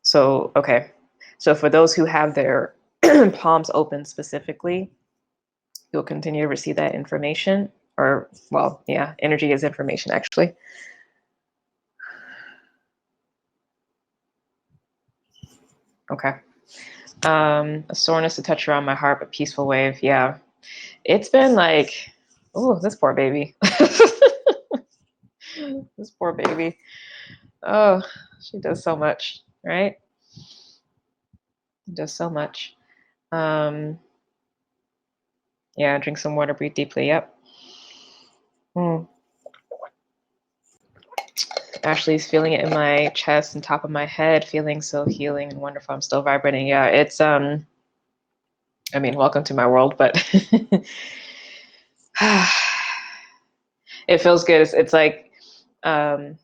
So, okay. So for those who have their palms open specifically, you'll continue to receive that information. Or, well, yeah, energy is information, actually. Okay. A soreness to touch around my heart, but peaceful wave. Yeah. It's been like, oh, this poor baby. This poor baby. Oh, she does so much, right? Does so much. Yeah, drink some water, breathe deeply. Yep. Ashley's feeling it in my chest and top of my head, feeling so healing and wonderful. I'm still vibrating. Yeah, it's I mean, welcome to my world, but it feels good. It's like I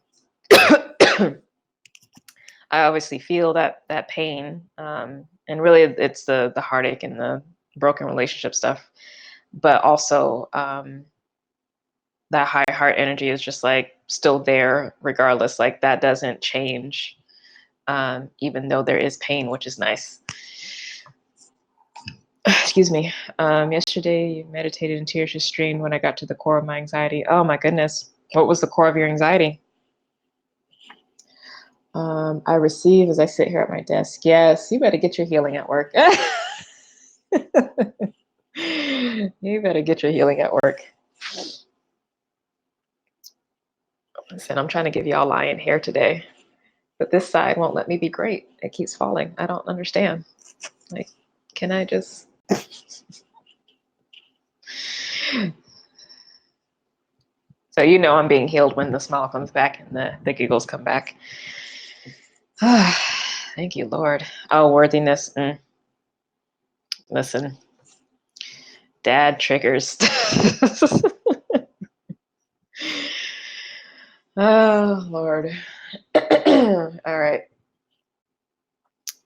obviously feel that pain, and and really it's the heartache and the broken relationship stuff, but also that high heart energy is just like still there regardless. Like that doesn't change, even though there is pain, which is nice. Excuse me. Yesterday you meditated and tears just streamed when I got to the core of my anxiety. Oh my goodness. What was the core of your anxiety? I receive as I sit here at my desk. Yes, you better get your healing at work. You better get your healing at work. Listen, I'm trying to give y'all lion hair today, but this side won't let me be great. It keeps falling. I don't understand. Like, can I just... So you know I'm being healed when the smile comes back and the giggles come back. Thank you, Lord. Oh, worthiness. Listen, dad triggers. Oh, Lord. All right.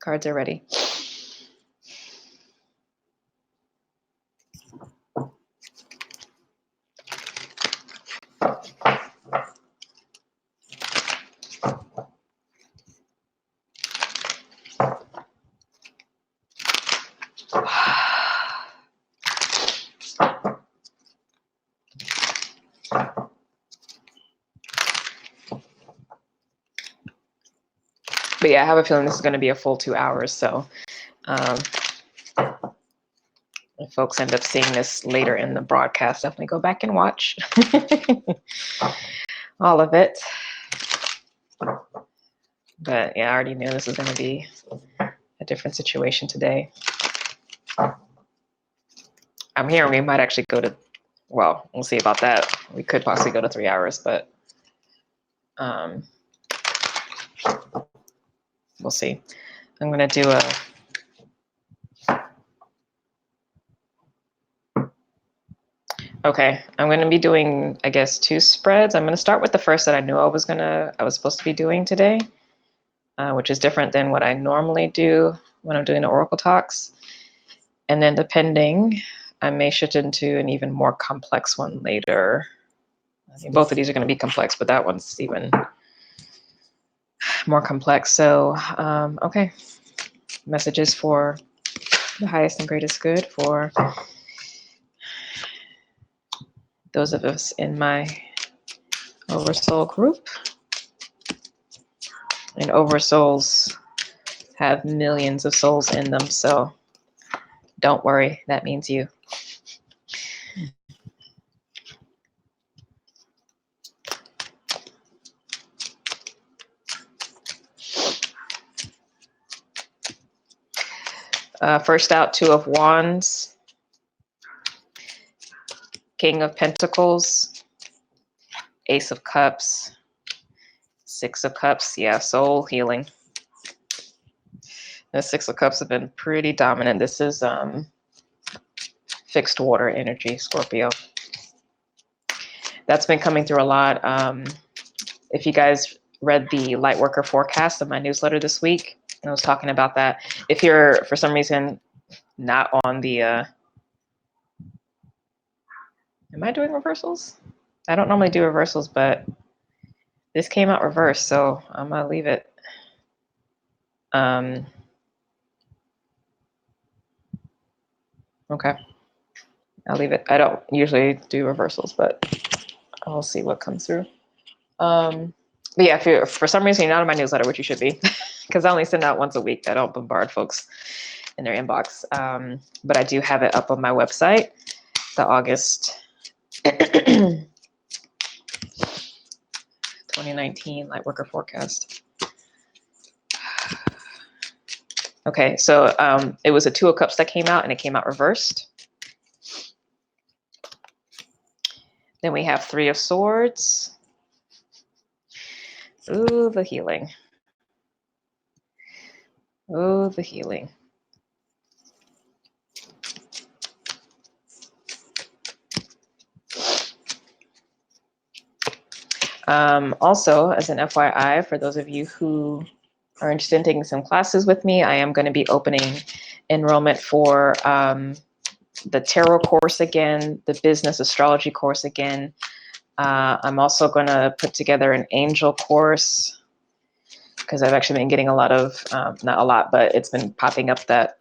Cards are ready. But yeah, I have a feeling this is going to be a full 2 hours. So if folks end up seeing this later in the broadcast, definitely go back and watch all of it. But yeah, I already knew this was going to be a different situation today. I'm hearing we might actually go to, well, we'll see about that. We could possibly go to 3 hours, but we'll see. I'm going to do okay, I'm going to be doing, I guess, 2 spreads. I'm going to start with the first that I knew I was supposed to be doing today, which is different than what I normally do when I'm doing the Oracle talks. And then depending, I may shift into an even more complex one later. I think both of these are going to be complex, but that one's even more complex. So, okay. Messages for the highest and greatest good for those of us in my Oversoul group. And Oversouls have millions of souls in them, so don't worry, that means you. First out, 2 of Wands, King of Pentacles, Ace of Cups, 6 of Cups. Yeah, soul healing. The 6 of Cups have been pretty dominant. This is fixed water energy, Scorpio. That's been coming through a lot. If you guys read the Lightworker forecast of my newsletter this week, I was talking about that. If you're, for some reason, not on the... am I doing reversals? I don't normally do reversals, but this came out reversed, so I'm going to leave it. Okay. I'll leave it. I don't usually do reversals, but I'll see what comes through. But yeah, if you're, for some reason you're not in my newsletter, which you should be, because I only send out once a week. I don't bombard folks in their inbox. But I do have it up on my website, the August 2019 Lightworker forecast. Okay, so it was a 2 of Cups that came out, and it came out reversed. Then we have 3 of Swords. Ooh, the healing. Oh, the healing. Also, as an FYI, for those of you who are interested in taking some classes with me, I am going to be opening enrollment for the tarot course again, the business astrology course again. I'm also going to put together an angel course because I've actually been getting a lot of, not a lot, but it's been popping up that,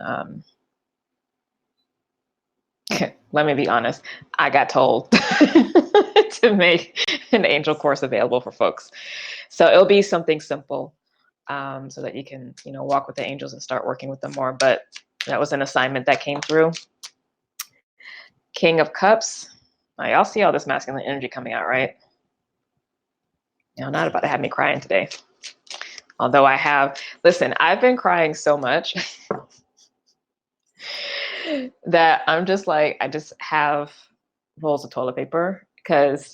let me be honest, I got told to make an angel course available for folks. So it'll be something simple so that you can, walk with the angels and start working with them more. But that was an assignment that came through. King of Cups. Now, y'all see all this masculine energy coming out, right? Not about to have me crying today. Although listen, I've been crying so much that I'm just like, I just have rolls of toilet paper because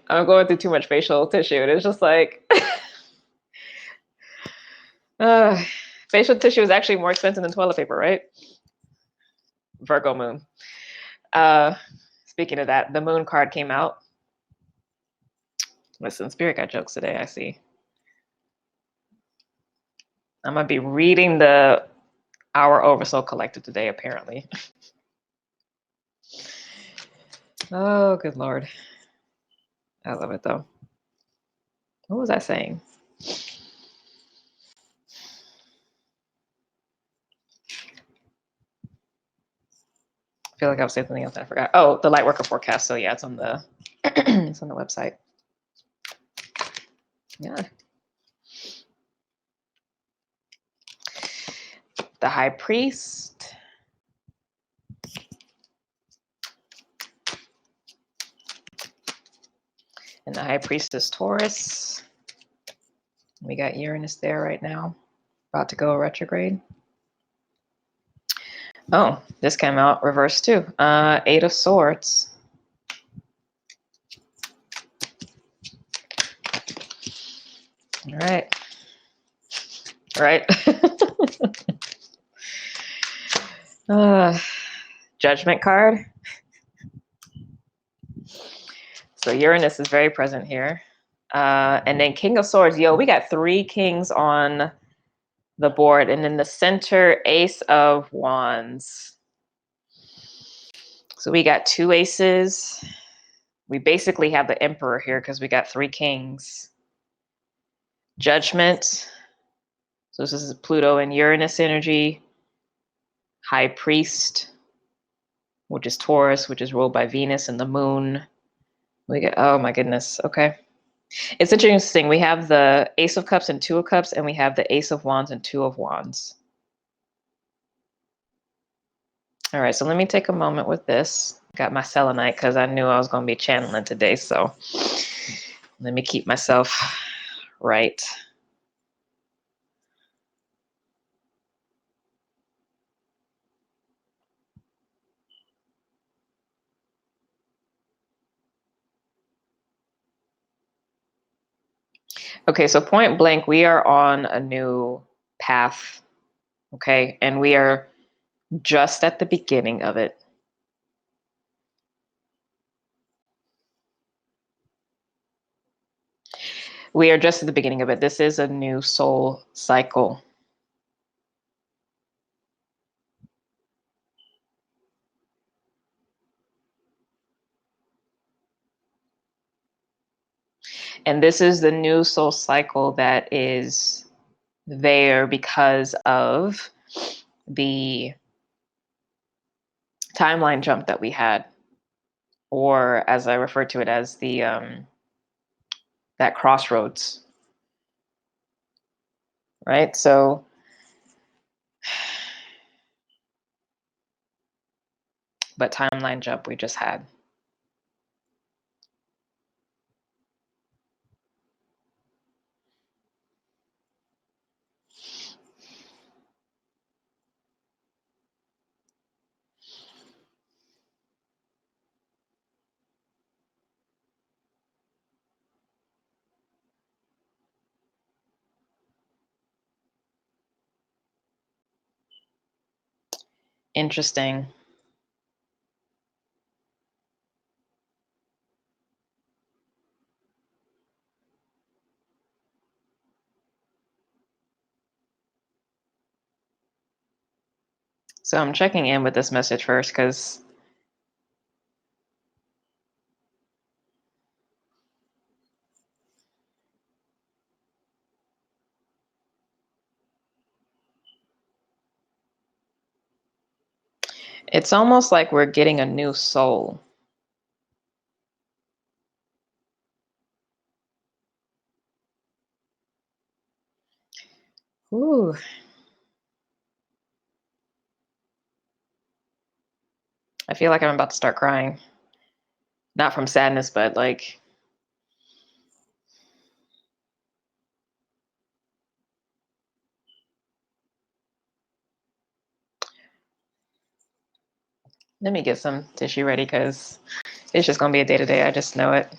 I'm going through too much facial tissue. And it's just like, facial tissue is actually more expensive than toilet paper, right? Virgo moon. Speaking of that, the moon card came out. Listen, Spirit got jokes today, I see. I'm going to be reading our Oversoul Collective today, apparently. Oh, good Lord. I love it, though. What was I saying? I feel like I was saying something else and I forgot. Oh, the Lightworker forecast. So yeah, it's on the it's on the website. Yeah. The High Priest. And the High Priest is Taurus. We got Uranus there right now, about to go retrograde. Oh, this came out reversed too. Eight of Swords. All right. Right. Judgment card. So Uranus is very present here. And then King of Swords. Yo, we got 3 kings on the board. And in the center, Ace of Wands. So we got 2 aces. We basically have the Emperor here because we got 3 kings. Judgment. So this is Pluto and Uranus energy. High Priest, which is Taurus, which is ruled by Venus and the moon. We get, oh my goodness. Okay. It's interesting. We have the Ace of Cups and 2 of Cups, and we have the Ace of Wands and 2 of Wands. All right, so let me take a moment with this. Got my selenite because I knew I was going to be channeling today. So let me keep myself right. Okay, so point blank, we are on a new path. Okay, and we are just at the beginning of it. We are just at the beginning of it. This is a new soul cycle. And this is the new soul cycle that is there because of the timeline jump that we had, or as I refer to it as the that crossroads, right? So but timeline jump we just had. Interesting. So I'm checking in with this message first because it's almost like we're getting a new soul. Ooh. I feel like I'm about to start crying. Not from sadness, but like, let me get some tissue ready because it's just going to be a day to day. I just know it.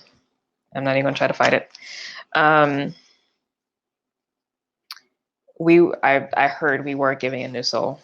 I'm not even going to try to fight it. I heard we were giving a new soul.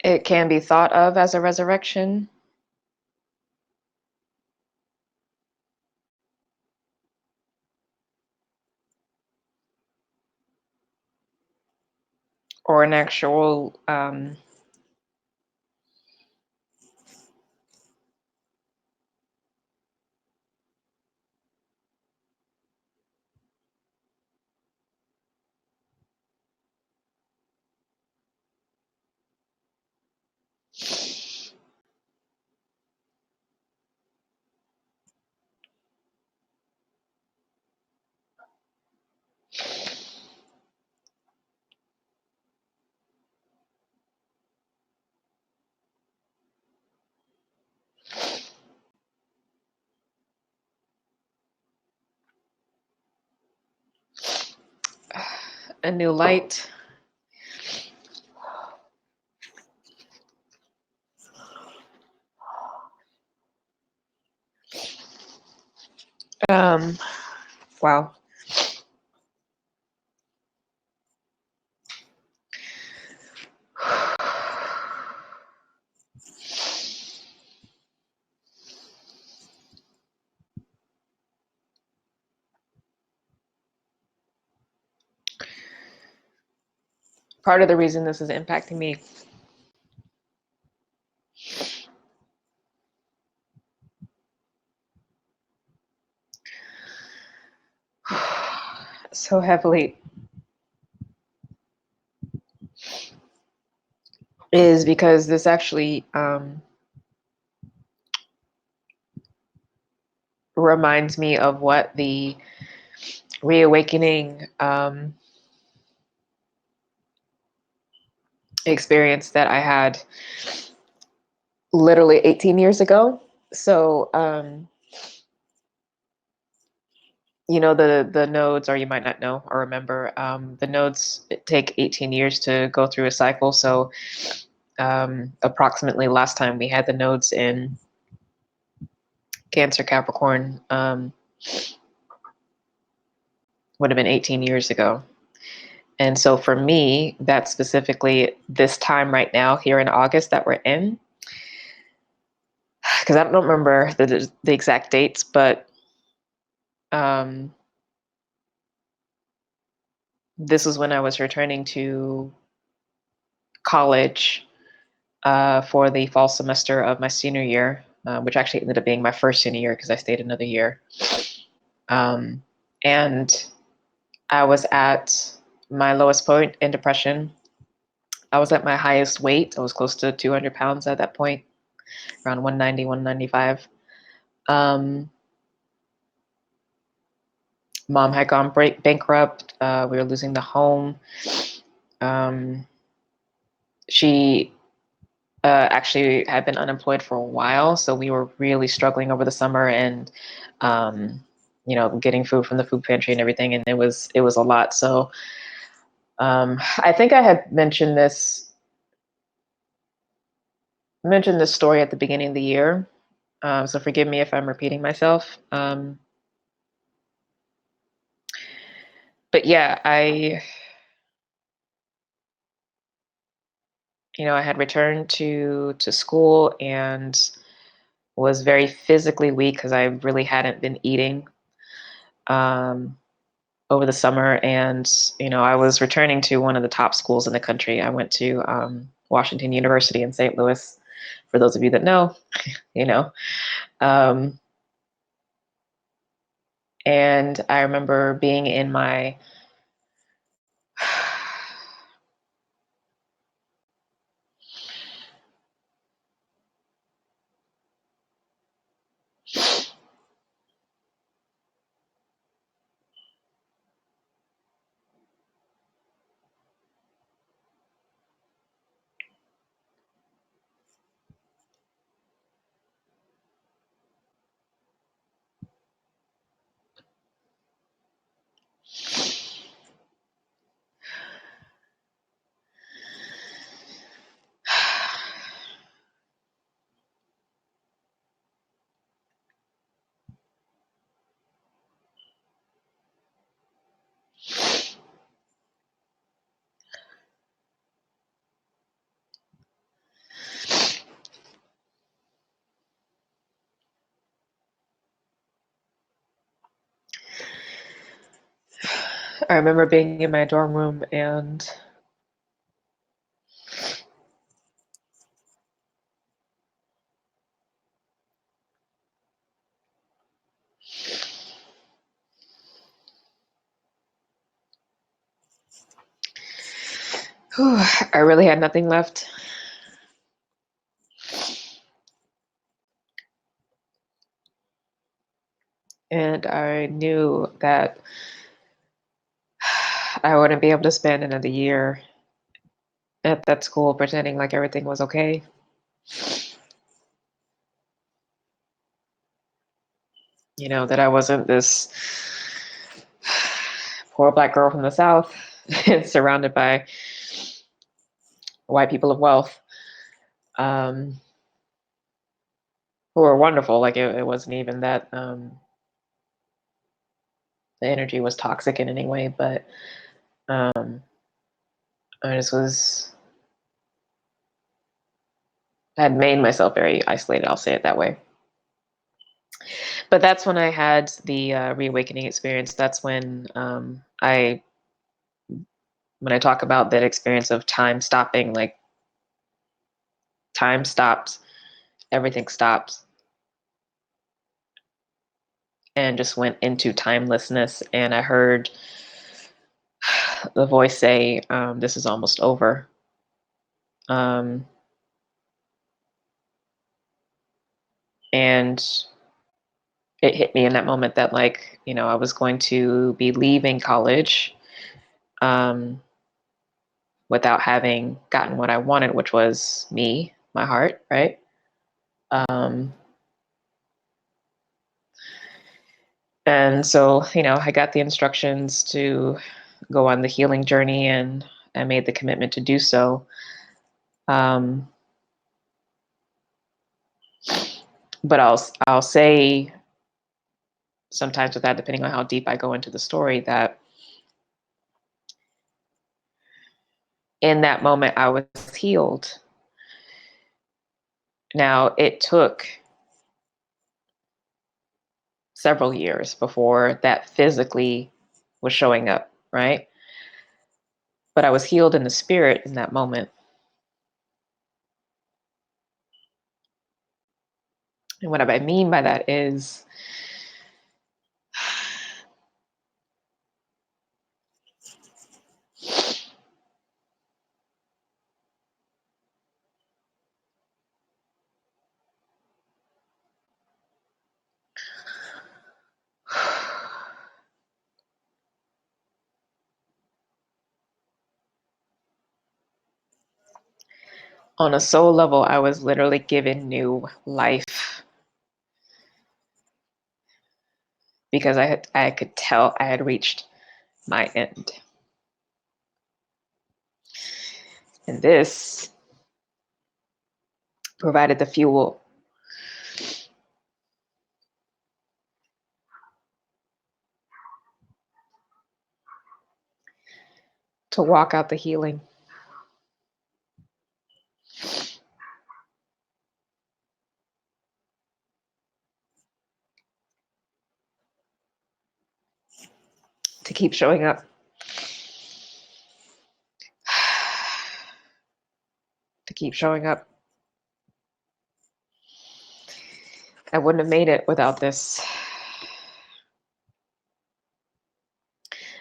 It can be thought of as a resurrection. Or an actual a new light. Wow. Part of the reason this is impacting me so heavily is because this actually reminds me of what the reawakening experience that I had literally 18 years ago. So, you know, the nodes, or you might not know or remember, the nodes take 18 years to go through a cycle. So, approximately last time we had the nodes in Cancer, Capricorn, would have been 18 years ago. And so for me, that's specifically this time right now here in August that we're in, because I don't remember the exact dates, but this was when I was returning to college for the fall semester of my senior year, which actually ended up being my first senior year because I stayed another year. And I was at my lowest point in depression. I was at my highest weight. I was close to 200 pounds at that point, around 190, 195. Mom had gone bankrupt. We were losing the home. She actually had been unemployed for a while, so we were really struggling over the summer, and getting food from the food pantry and everything, and it was a lot. So I think I had mentioned this story at the beginning of the year. So forgive me if I'm repeating myself. But yeah, I had returned to school and was very physically weak because I really hadn't been eating over the summer. And, I was returning to one of the top schools in the country. I went to Washington University in St. Louis, for those of you that know, you know. And I remember being in my I remember being in my dorm room, and I really had nothing left. And I knew that I wouldn't be able to spend another year at that school pretending like everything was okay. That I wasn't this poor Black girl from the South surrounded by white people of wealth, who were wonderful. Like it wasn't even that the energy was toxic in any way, but I just had made myself very isolated. I'll say it that way. But that's when I had the reawakening experience. That's when when I talk about that experience of time stopping, like time stopped, everything stopped, and just went into timelessness. And I heard the voice say, "This is almost over." And it hit me in that moment that, like, I was going to be leaving college without having gotten what I wanted, which was me, my heart, right? And so, I got the instructions to go on the healing journey, and I made the commitment to do so. But I'll say sometimes with that, depending on how deep I go into the story, that in that moment I was healed. Now, it took several years before that physically was showing up, right? But I was healed in the spirit in that moment. And what I mean by that is On a soul level, I was literally given new life because I could tell I had reached my end. And this provided the fuel to walk out the healing. To keep showing up. To keep showing up. I wouldn't have made it without this.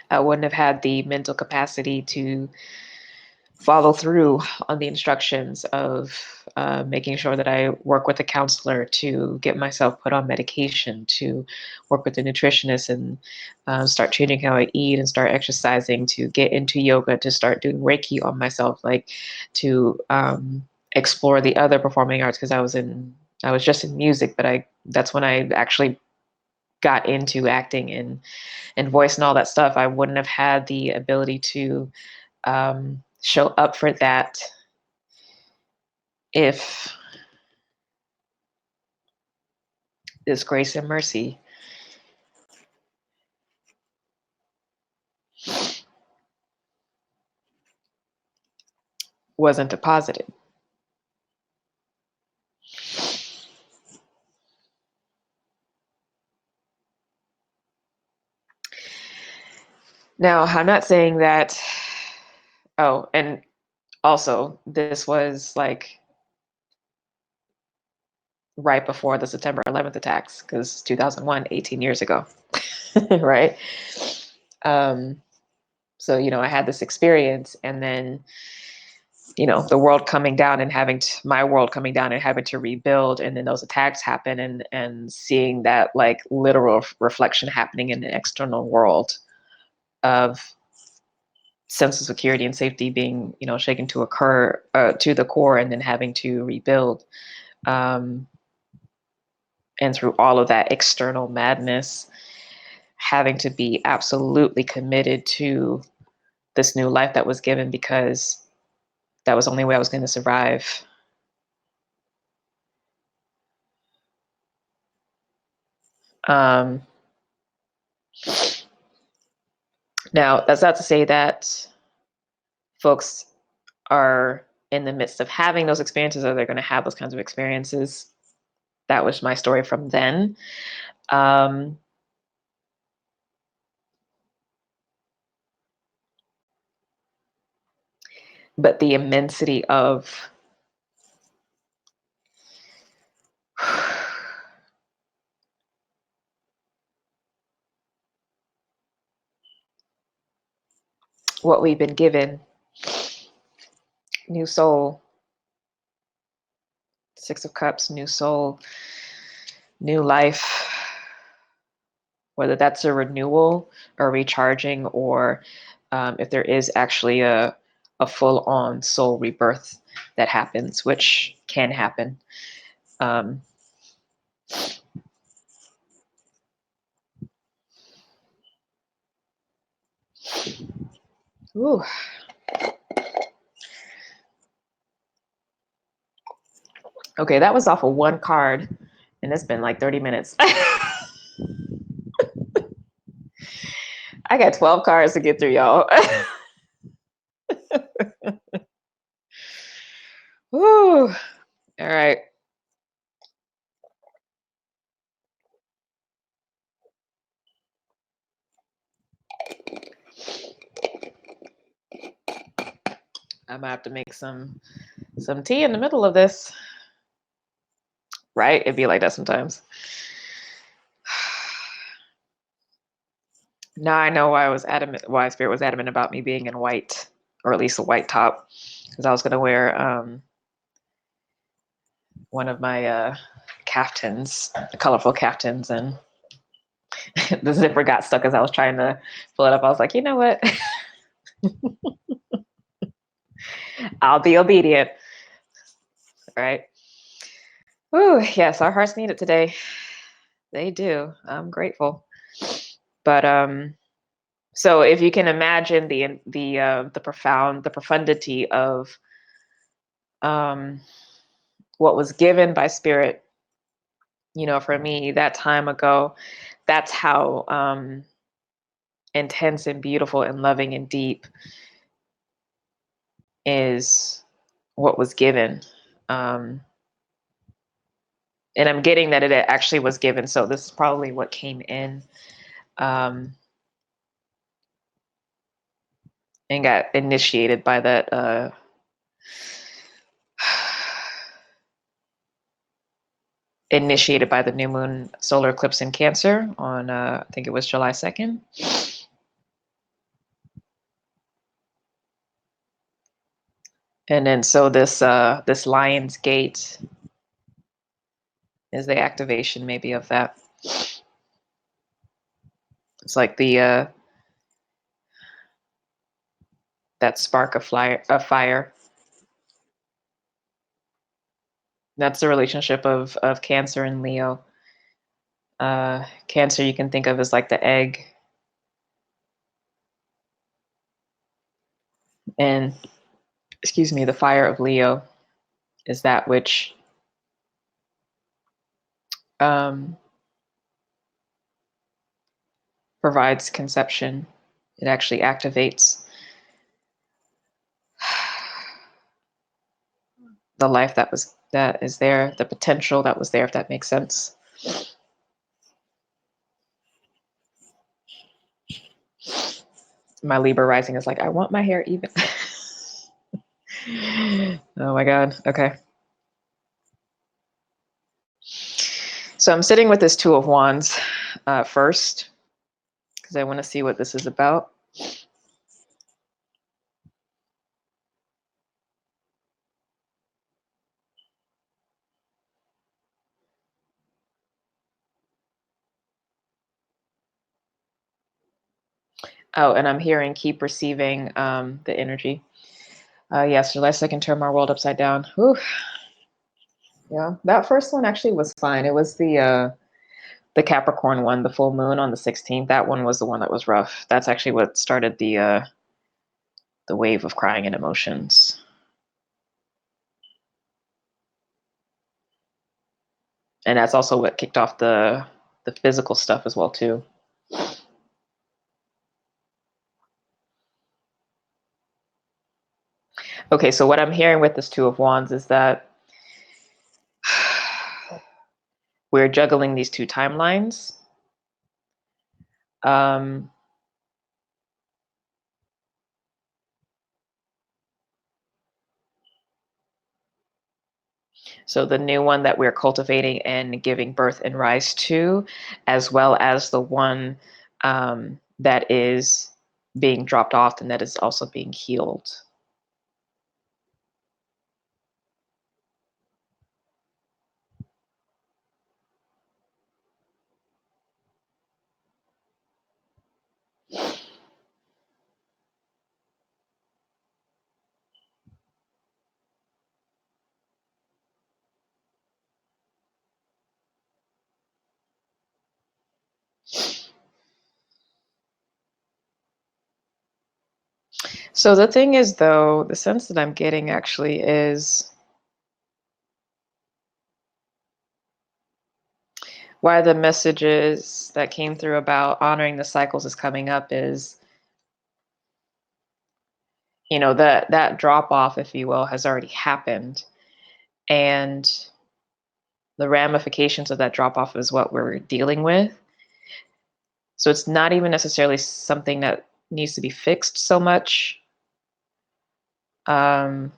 I wouldn't have had the mental capacity to follow through on the instructions of making sure that I work with a counselor to get myself put on medication, to work with a nutritionist and start changing how I eat and start exercising, to get into yoga, to start doing Reiki on myself, like to explore the other performing arts, because I was just in music, but that's when I actually got into acting and voice and all that stuff. I wouldn't have had the ability to show up for that if this grace and mercy wasn't deposited. Now, I'm not saying that, oh, and also this was like right before the September 11th attacks, because 2001, 18 years ago, right? So, I had this experience, and then, the world coming down and my world coming down and having to rebuild. And then those attacks happen and seeing that like literal reflection happening in the external world of sense of security and safety being, shaken to occur to the core, and then having to rebuild. And through all of that external madness, having to be absolutely committed to this new life that was given, because that was the only way I was going to survive. Now, that's not to say that folks are in the midst of having those experiences or they're going to have those kinds of experiences. That was my story from then. But the immensity of what we've been given, new soul, Six of Cups, new soul, new life, whether that's a renewal or recharging, or if there is actually a full-on soul rebirth that happens, which can happen. Ooh. Okay, that was off of one card, and it's been like 30 minutes. I got 12 cards to get through, y'all. Woo. All right. I'm gonna have to make some tea in the middle of this. Right? It'd be like that sometimes. Now I know why Spirit was adamant about me being in white, or at least a white top, because I was gonna wear one of my caftans, the colorful caftans, and the zipper got stuck as I was trying to pull it up. I was like, you know what? I'll be obedient. right? Ooh, yes, our hearts need it today. They do. I'm grateful. But so if you can imagine the profundity of um what was given by spirit, for me that time ago, that's how intense and beautiful and loving and deep is what was given. Um and I'm getting that it actually was given, so this is probably what came in um and got initiated by that initiated by the new moon solar eclipse in Cancer on I think it was July 2nd. And then so this Lion's Gate is the activation maybe of that. It's like the that spark of fire. That's the relationship of Cancer and Leo. Cancer you can think of as like the egg, and excuse me, the fire of Leo is that which um, provides conception. It actually activates the life that is there, the potential that was there, if that makes sense. My Libra rising is like, I want my hair even. Oh my God. Okay. So I'm sitting with this Two of Wands first, because I want to see what this is about. Oh, and I'm hearing keep receiving the energy. Yes, July 2nd, turn my world upside down. Whew. Yeah, that first one actually was fine. It was the Capricorn one, the full moon on the 16th. That one was the one that was rough. That's actually what started the wave of crying and emotions. And that's also what kicked off the physical stuff as well too. Okay, so what I'm hearing with this Two of Wands is that we're juggling these two timelines. So the new one that we're cultivating and giving birth and rise to, as well as the one that is being dropped off and that is also being healed. So the thing is, though, the sense that I'm getting actually is why the messages that came through about honoring the cycles is coming up is, that drop off, if you will, has already happened. And the ramifications of that drop off is what we're dealing with. So it's not even necessarily something that needs to be fixed so much. But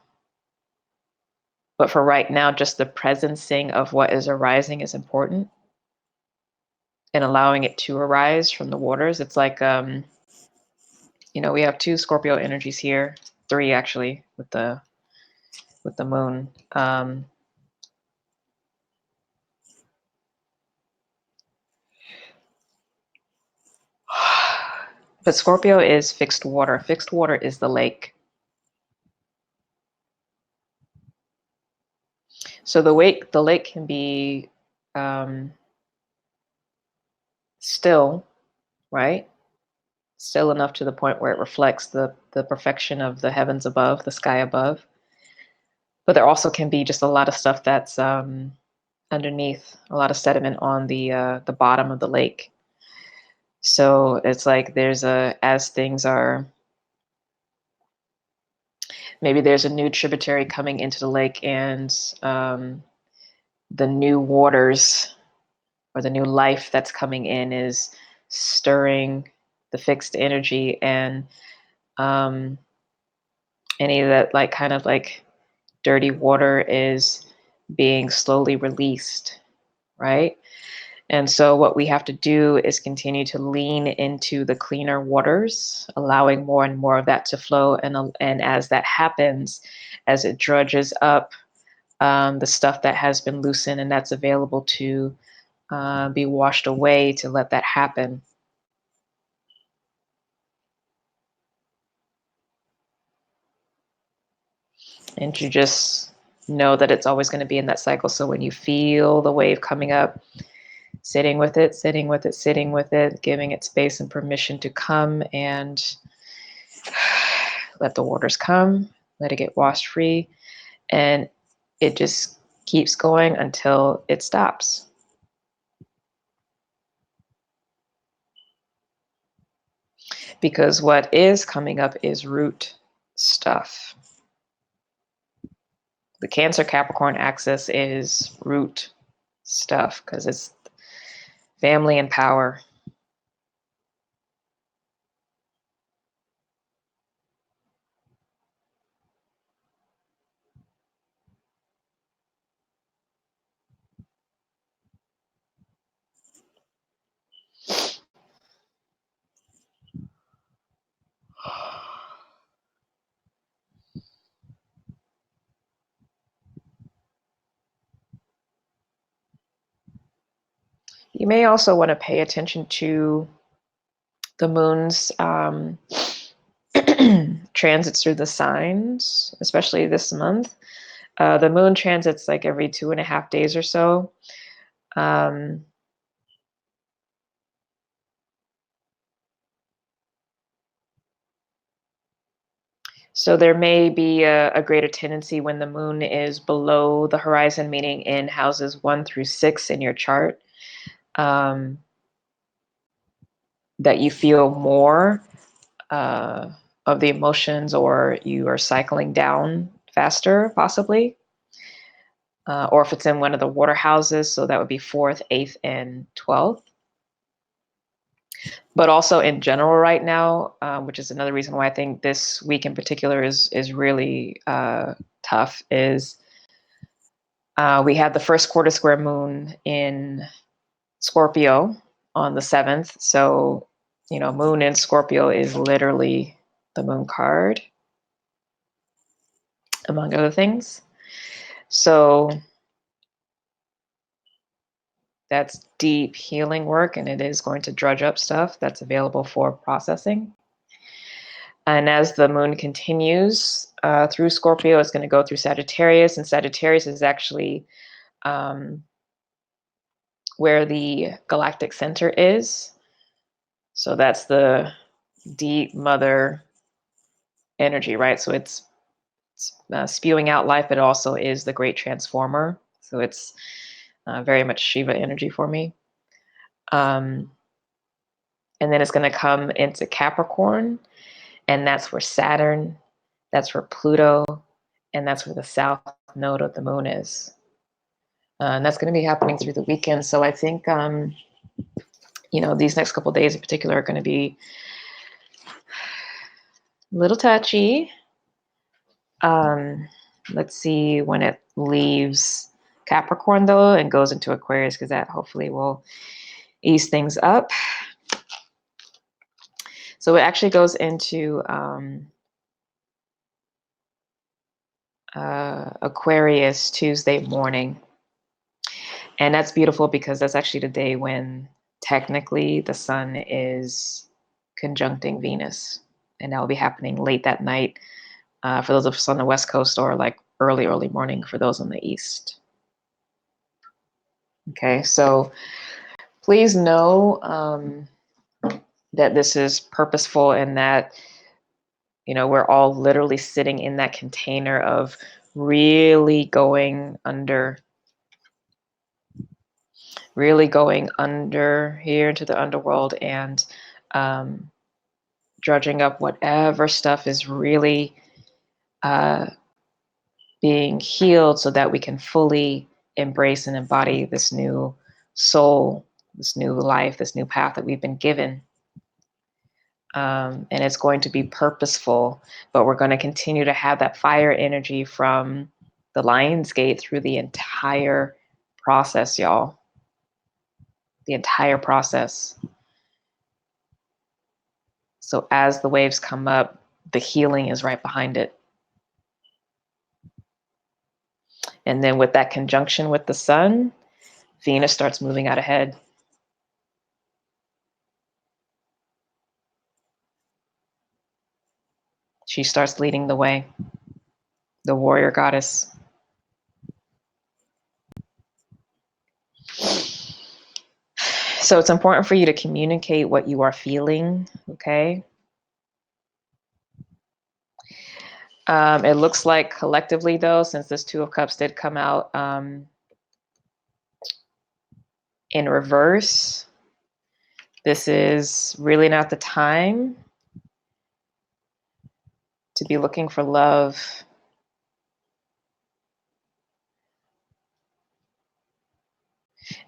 for right now, just the presencing of what is arising is important, and allowing it to arise from the waters. It's like, we have two Scorpio energies here, three actually, with the moon. But Scorpio is fixed water. Fixed water is the lake. So the lake can be still, right? Still enough to the point where it reflects the perfection of the heavens above, the sky above. But there also can be just a lot of stuff that's underneath, a lot of sediment on the bottom of the lake. So it's like as things are, maybe there's a new tributary coming into the lake, and the new waters or the new life that's coming in is stirring the fixed energy, and any of that like kind of like dirty water is being slowly released, right? And so what we have to do is continue to lean into the cleaner waters, allowing more and more of that to flow. And as that happens, as it drudges up the stuff that has been loosened and that's available to be washed away, to let that happen. And to just know that it's always going to be in that cycle. So when you feel the wave coming up, sitting with it, sitting with it, sitting with it, giving it space and permission to come, and let the waters come, let it get washed free, and it just keeps going until it stops. Because what is coming up is root stuff. The Cancer Capricorn axis is root stuff because it's family and power. You may also want to pay attention to the moon's transits through the signs, especially this month. The moon transits like every 2.5 days or so. So there may be a greater tendency when the moon is below the horizon, meaning in houses 1 through 6 in your chart, that you feel more of the emotions, or you are cycling down faster, possibly. Or if it's in one of the water houses, so that would be 4th, 8th, and 12th. But also in general right now, which is another reason why I think this week in particular is really tough, is we had the first quarter square moon in Scorpio on the 7th. So, moon in Scorpio is literally the moon card, among other things. So that's deep healing work, and it is going to drudge up stuff that's available for processing. And as the moon continues through Scorpio, it's going to go through Sagittarius, and Sagittarius is actually where the galactic center is. So that's the deep mother energy, right? So it's spewing out life, but it also is the great transformer. So it's very much Shiva energy for me. And then it's going to come into Capricorn, and that's where Saturn, that's where Pluto, and that's where the south node of the moon is. And that's going to be happening through the weekend. So I think, these next couple of days in particular are going to be a little touchy. Let's see when it leaves Capricorn, though, and goes into Aquarius, because that hopefully will ease things up. So it actually goes into Aquarius Tuesday morning. And that's beautiful because that's actually the day when technically the sun is conjuncting Venus. And that will be happening late that night for those of us on the West Coast, or like early morning for those on the East. Okay, so please know that this is purposeful and that, you know, we're all literally sitting in that container of really going under here into the underworld and drudging up whatever stuff is really being healed so that we can fully embrace and embody this new soul, this new life, this new path that we've been given. And it's going to be purposeful, but we're going to continue to have that fire energy from the Lion's Gate through the entire process, y'all. The entire process. So as the waves come up, the healing is right behind it. And then with that conjunction with the sun, Venus starts moving out ahead. She starts leading the way, the warrior goddess. So it's important for you to communicate what you are feeling, okay? It looks like collectively, though, since this Two of Cups did come out in reverse, this is really not the time to be looking for love.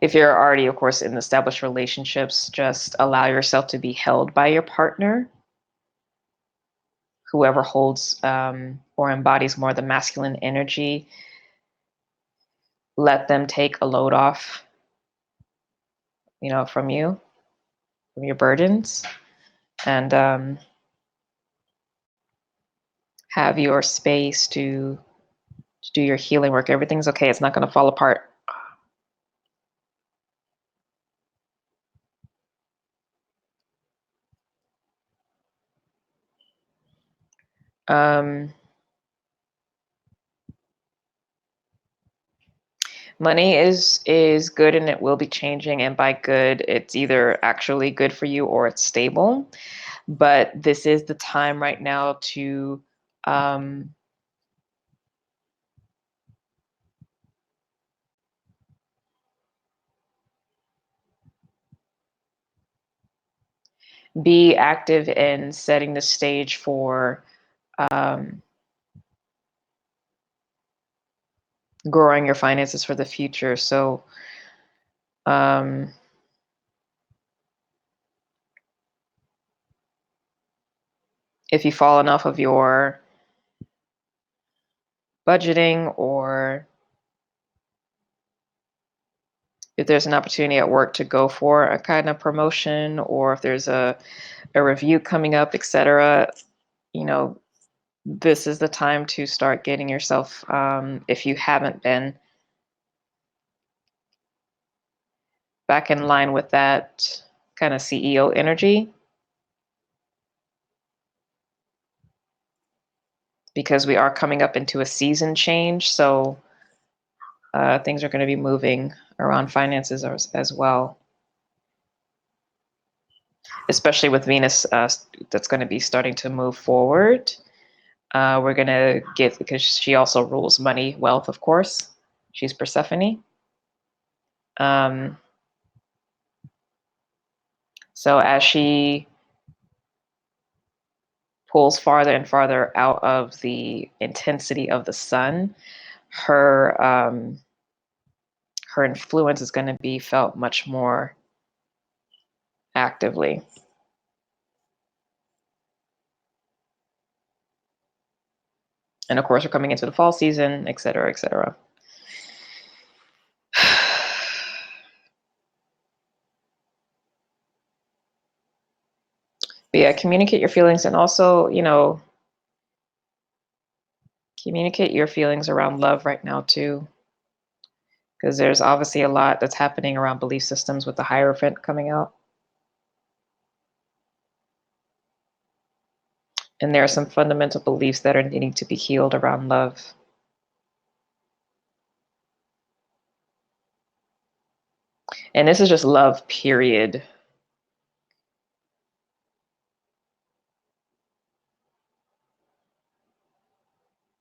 If you're already, of course, in established relationships, just allow yourself to be held by your partner, whoever holds or embodies more the masculine energy. Let them take a load off, you know, from you, from your burdens, and have your space to do your healing work. Everything's okay. It's not going to fall apart. Money is good and it will be changing. And by good, it's either actually good for you or it's stable. But this is the time right now to be active in setting the stage for growing your finances for the future. So if you've fallen off of your budgeting, or if there's an opportunity at work to go for a kind of promotion, or if there's a review coming up, etc., you know, this is the time to start getting yourself, if you haven't been, back in line with that kind of CEO energy, because we are coming up into a season change. So things are going to be moving around finances as well, especially with Venus that's going to be starting to move forward. We're going to get, because she also rules money, wealth, of course. She's Persephone. So as she pulls farther and farther out of the intensity of the sun, her her influence is going to be felt much more actively. And of course, we're coming into the fall season, et cetera, et cetera. But yeah, communicate your feelings, and also, you know, communicate your feelings around love right now too, because there's obviously a lot that's happening around belief systems with the Hierophant coming out. And there are some fundamental beliefs that are needing to be healed around love. And this is just love, period.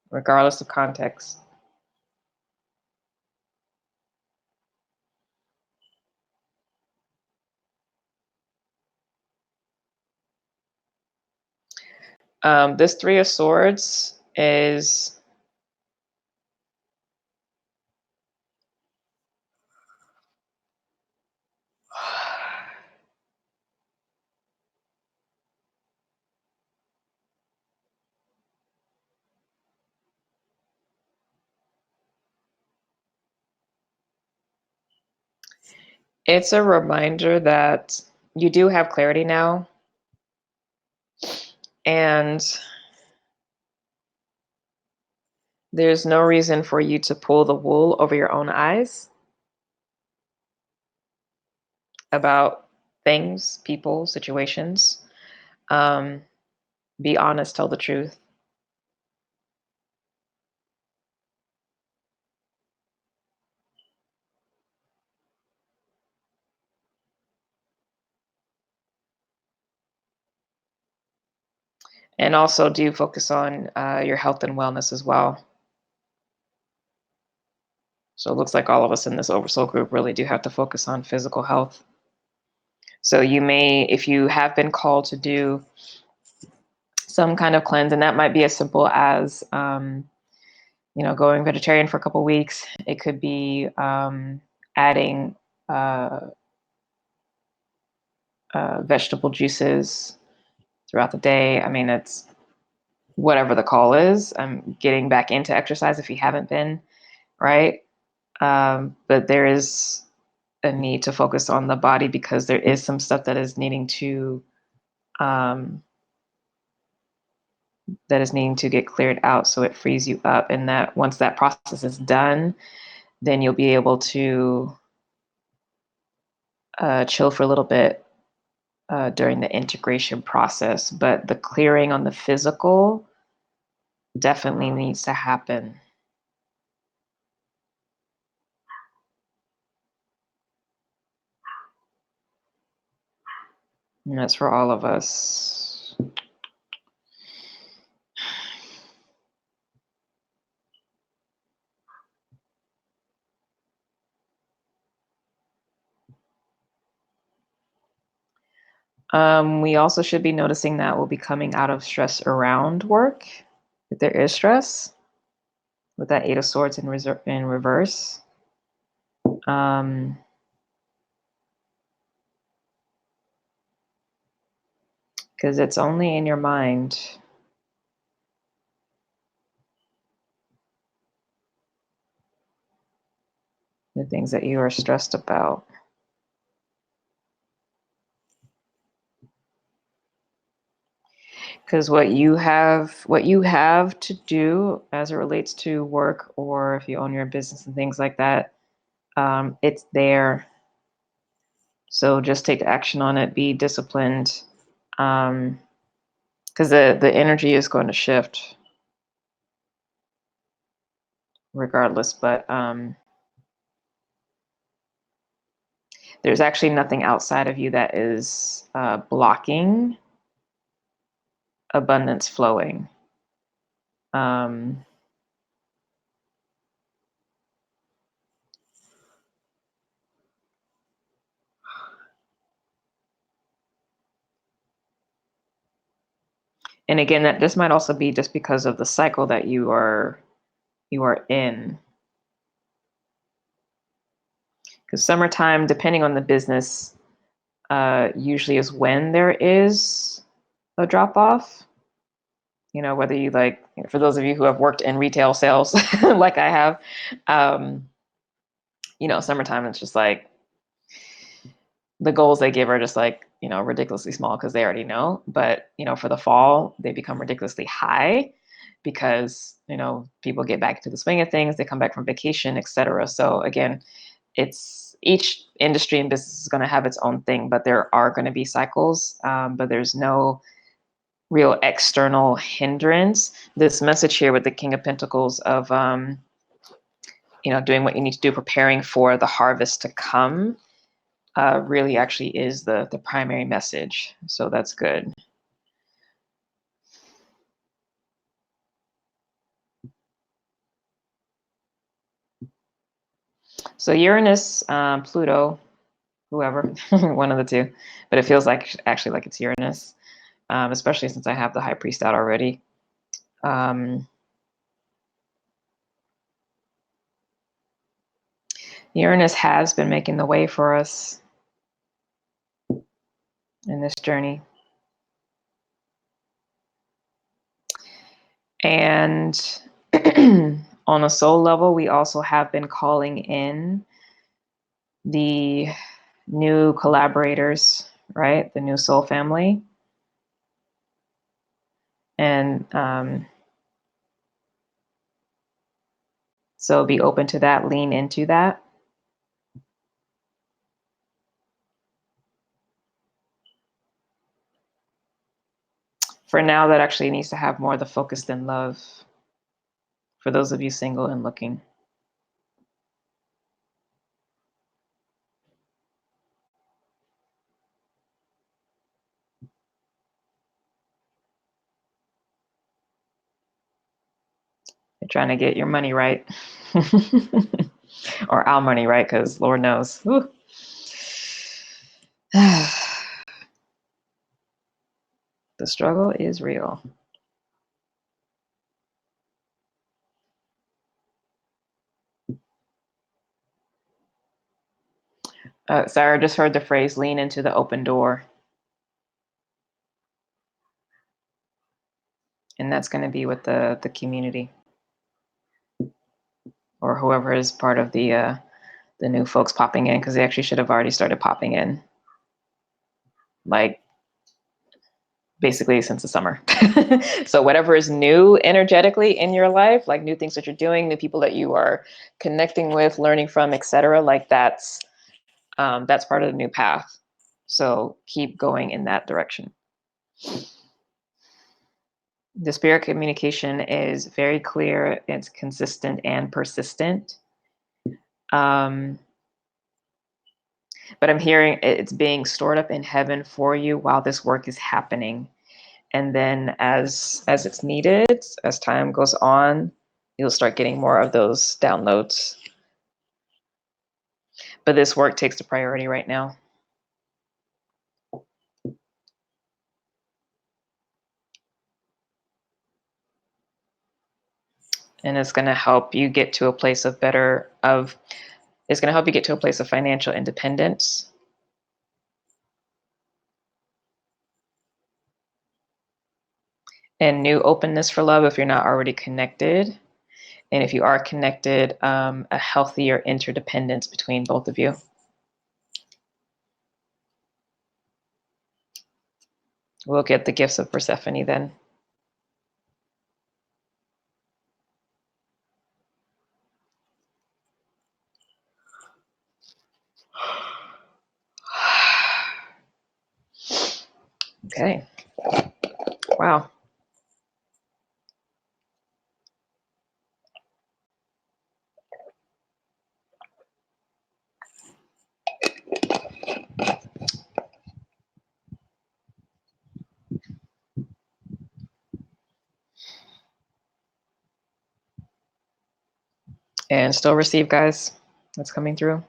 Regardless of context. This Three of Swords is it's a reminder that you do have clarity now, and there's no reason for you to pull the wool over your own eyes about things, people, situations. Be honest, tell the truth. And also do focus on your health and wellness as well. So it looks like all of us in this Oversoul group really do have to focus on physical health. So you may, if you have been called to do some kind of cleanse, and that might be as simple as, going vegetarian for a couple of weeks. It could be adding vegetable juices throughout the day. I mean, it's whatever the call is. I'm getting back into exercise if you haven't been, right? But there is a need to focus on the body because there is some stuff that is needing to get cleared out, so it frees you up. And that once that process is done, then you'll be able to chill for a little bit during the integration process. But the clearing on the physical definitely needs to happen. And that's for all of us. We also should be noticing that we'll be coming out of stress around work, if there is stress, with that Eight of Swords in reverse. Because it's only in your mind. The things that you are stressed about. Because what you have to do as it relates to work, or if you own your business and things like that, it's there. So just take action on it. Be disciplined, because the energy is going to shift regardless. But there's actually nothing outside of you that is blocking abundance flowing. And again, that this might also be just because of the cycle that you are in. Because summertime, depending on the business, usually is when there is a drop off. Whether you for those of you who have worked in retail sales, like I have, summertime, it's just like the goals they give are just ridiculously small because they already know. But, for the fall, they become ridiculously high because, people get back to the swing of things, they come back from vacation, etc. So again, it's each industry and business is going to have its own thing, but there are going to be cycles, but there's no real external hindrance. This message here with the King of Pentacles of, doing what you need to do, preparing for the harvest to come. really actually is the primary message. So that's good. So Uranus, Pluto, whoever, one of the two, but it feels like actually like it's Uranus, especially since I have the High Priest out already. Uranus has been making the way for us in this journey. And on a soul level, we also have been calling in the new collaborators, right? The new soul family. And so be open to that, lean into that. For now, that actually needs to have more of the focus than love for those of you single and looking. You're trying to get your money right. Or our money right, because Lord knows. The struggle is real. Sarah just heard the phrase lean into the open door. And that's going to be with the community or whoever is part of the new folks popping in, because they actually should have already started popping in, like basically since the summer. So whatever is new energetically in your life, like new things that you're doing, new people that you are connecting with, learning from, etc., like that's part of the new path. So keep going in that direction. The spirit communication is very clear, it's consistent and persistent. But I'm hearing it's being stored up in heaven for you while this work is happening. And then as it's needed, as time goes on, you'll start getting more of those downloads. But this work takes the priority right now. And it's going to help you get to a place of it's going to help you get to a place of financial independence. And new openness for love if you're not already connected. And if you are connected, a healthier interdependence between both of you. We'll get the gifts of Persephone then. Okay. Wow. And still receive, guys. That's coming through.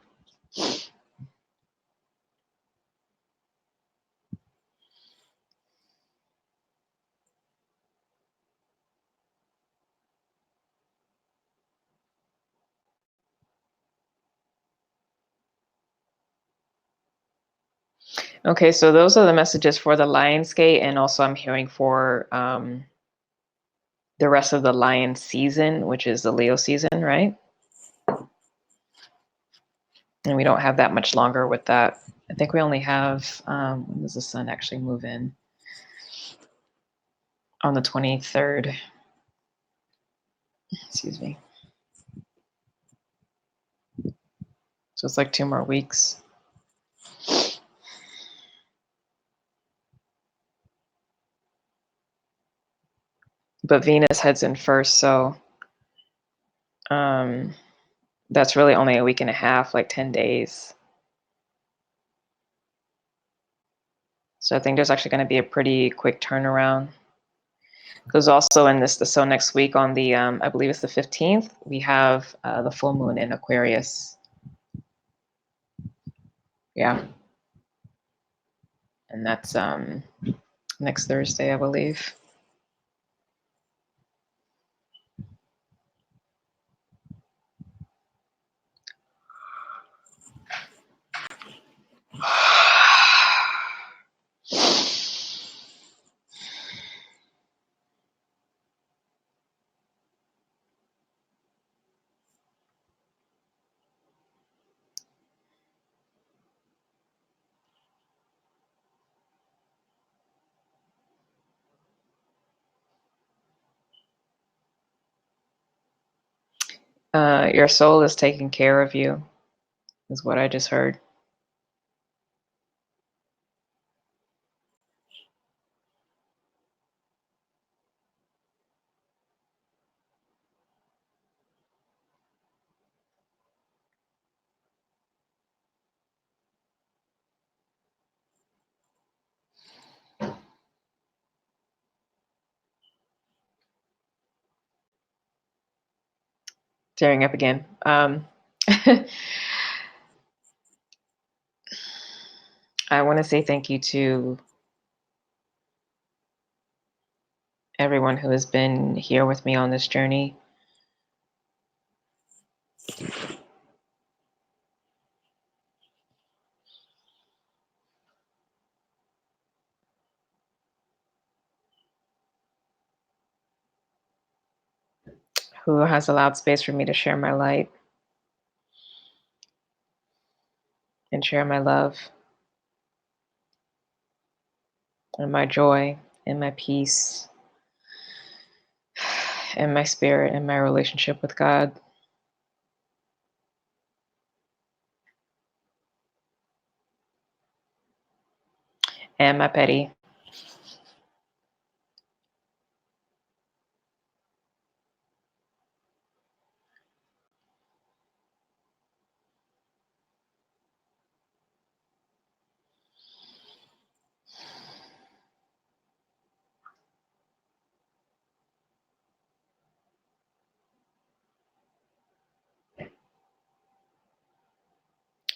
Okay, so those are the messages for the Lionsgate, and also I'm hearing for the rest of the Lion season, which is the Leo season, right? And we don't have that much longer with that. I think we only have, when does the sun actually move in? On the 23rd. Excuse me. So it's like 2 more weeks. But Venus heads in first, so that's really only a week and a half, like 10 days. So I think there's actually going to be a pretty quick turnaround. Because also in this, so next week on the, I believe it's the 15th, we have the full moon in Aquarius. Yeah. And that's next Thursday, I believe. Your soul is taking care of you, is what I just heard. Tearing up again. I want to say thank you to everyone who has been here with me on this journey. Who has allowed space for me to share my light and share my love and my joy and my peace and my spirit and my relationship with God. And my petty.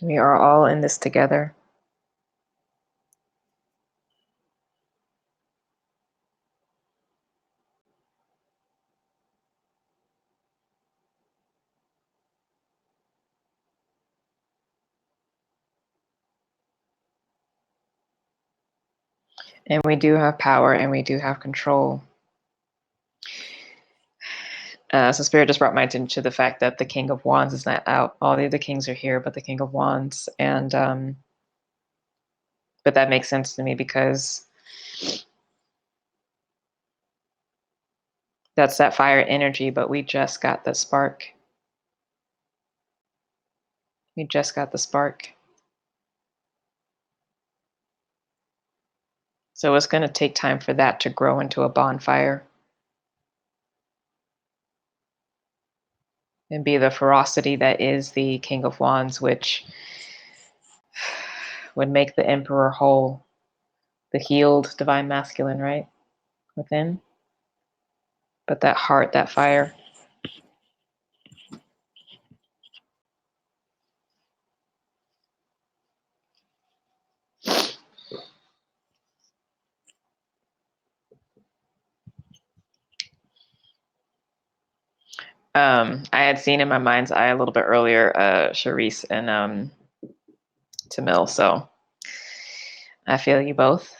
We are all in this together. And we do have power and we do have control. So Spirit just brought my attention to the fact that the King of Wands is not out. All the other kings are here, but the King of Wands. And but that makes sense to me because that's that fire energy, but we just got the spark. We just got the spark. So it's going to take time for that to grow into a bonfire and be the ferocity that is the King of Wands, which would make the Emperor whole, the healed divine masculine, right? Within. But that heart, that fire. I had seen in my mind's eye a little bit earlier, Charisse and Tamil. So I feel you both.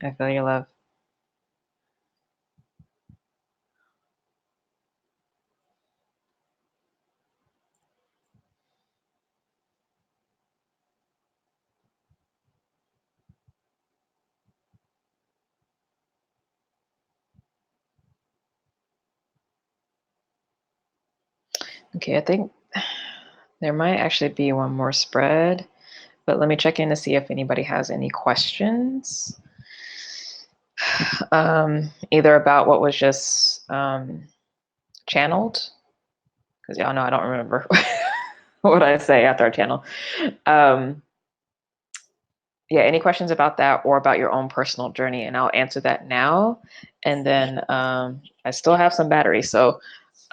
I feel your love. Okay, I think there might actually be one more spread, but let me check in to see if anybody has any questions. Either about what was just channeled, because y'all know I don't remember what I say after I channel. yeah, any questions about that or about your own personal journey? And I'll answer that now. And then I still have some battery, so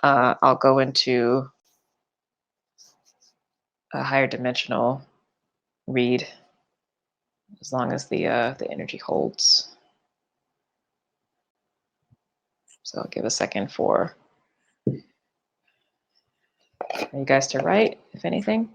I'll go into a higher dimensional read as long as the energy holds. So I'll give a second for you guys to write, if anything.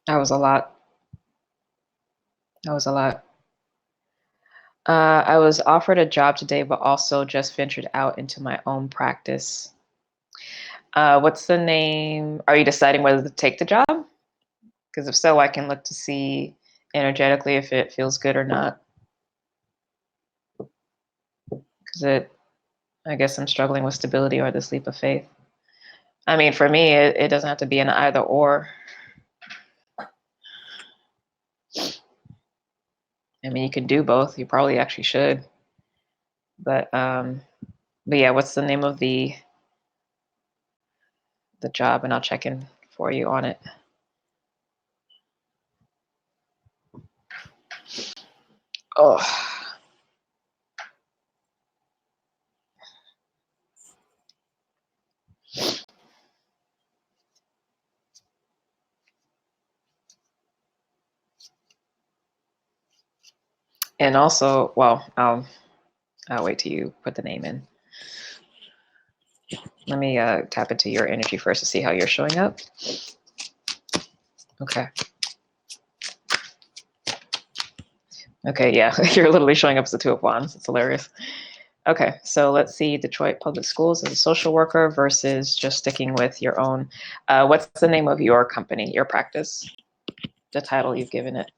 That was a lot. That was a lot. I was offered a job today, but also just ventured out into my own practice. What's the name? Are you deciding whether to take the job? Because if so, I can look to see energetically if it feels good or not. Because I guess I'm struggling with stability or this leap of faith. I mean, for me, it doesn't have to be an either or. I mean, you can do both. You probably actually should. But yeah, what's the name of the job? And I'll check in for you on it. Oh. And also, well, I'll wait till you put the name in. Let me tap into your energy first to see how you're showing up. Okay. Okay, yeah, you're literally showing up as the Two of Wands. It's hilarious. Okay, so let's see Detroit Public Schools as a social worker versus just sticking with your own. What's the name of your company, your practice? The title you've given it.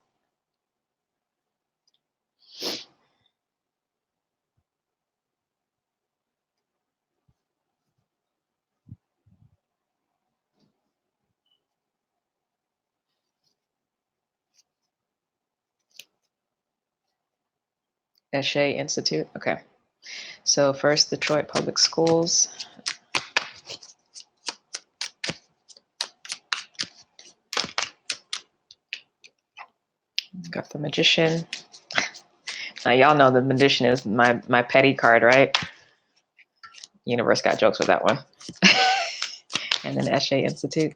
Eshe Institute. Okay. So first, Detroit Public Schools. Got the Magician. Now y'all know the Magician is my petty card, right? Universe got jokes with that one. And then Eshe Institute.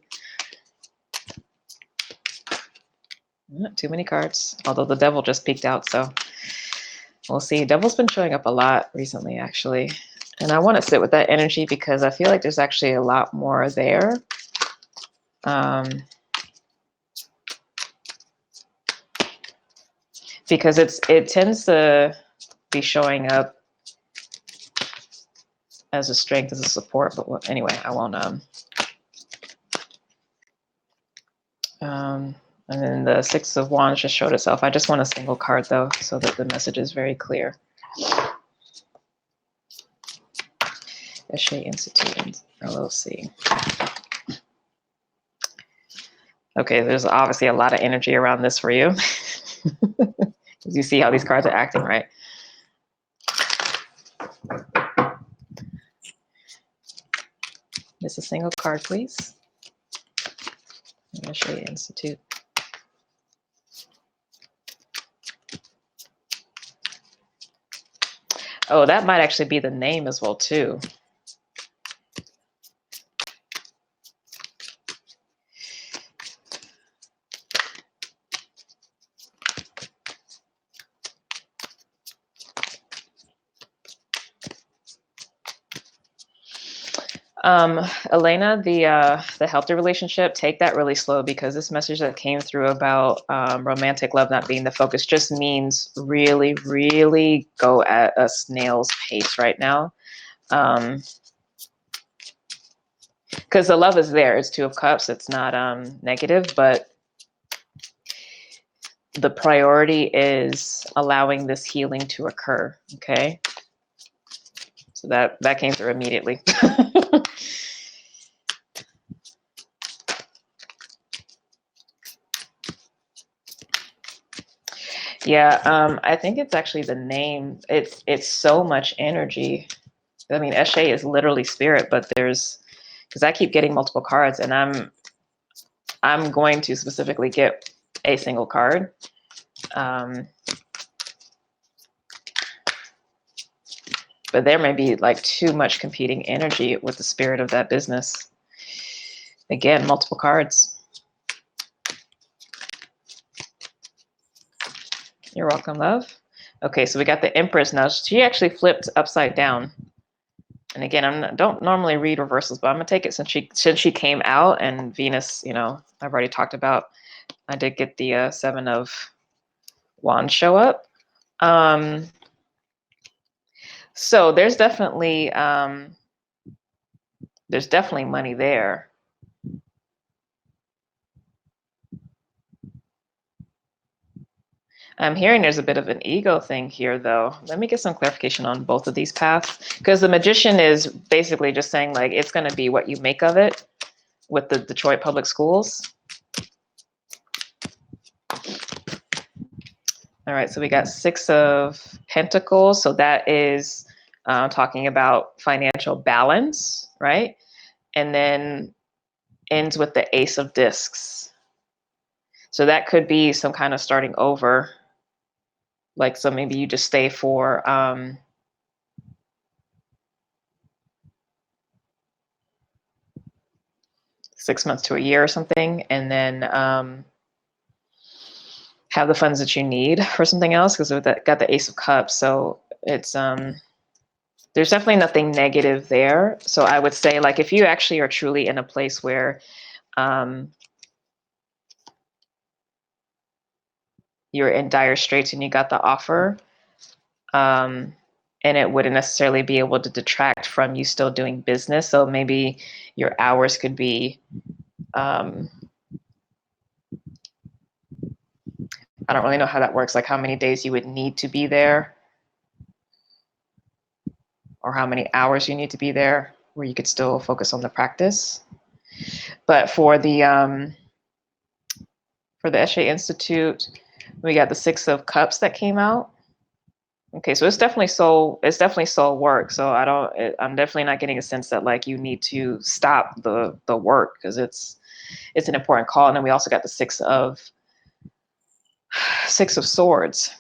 Not too many cards, although the Devil just peeked out, so we'll see. Devil's been showing up a lot recently, actually. And I want to sit with that energy because I feel like there's actually a lot more there. Because it tends to be showing up as a strength, as a support. But anyway, I won't. And then the Six of Wands just showed itself. I just want a single card though, so that the message is very clear. Eshe Institute LLC. Okay, there's obviously a lot of energy around this for you. You see how these cards are acting, right? Just a single card, please. Eshe Institute. Oh, that might actually be the name as well, too. Elena, the healthy relationship, take that really slow because this message that came through about romantic love not being the focus just means really, really go at a snail's pace right now. Because the love is there. It's Two of Cups. It's not negative, but the priority is allowing this healing to occur, okay? So that came through immediately. Yeah, I think it's actually the name. It's so much energy. I mean, Eshe is literally spirit, but there's, because I keep getting multiple cards, and I'm going to specifically get a single card. But there may be like too much competing energy with the spirit of that business. Again, multiple cards. You're welcome, love. Okay, so we got the Empress now. She actually flipped upside down. And again, don't normally read reversals, but I'm gonna take it since she came out, and Venus, you know, I've already talked about. I did get the 7 of Wands show up. So there's definitely money there. I'm hearing there's a bit of an ego thing here, though. Let me get some clarification on both of these paths, because the Magician is basically just saying, like, it's going to be what you make of it with the Detroit Public Schools. All right, so we got 6 of Pentacles. So that is talking about financial balance, right? And then ends with the Ace of Discs. So that could be some kind of starting over. Like, so maybe you just stay for 6 months to a year or something, and then have the funds that you need for something else, because that got the Ace of Cups. So it's there's definitely nothing negative there. So I would say, like, if you actually are truly in a place where you're in dire straits and you got the offer, and it wouldn't necessarily be able to detract from you still doing business. So maybe your hours could be I don't really know how that works, like how many days you would need to be there, or how many hours you need to be there, where you could still focus on the practice. But for the Eshe Institute, we got the 6 of Cups that came out. Okay, so it's definitely soul work. So I'm definitely not getting a sense that, like, you need to stop the work, because it's an important call. And then we also got the 6 of Swords.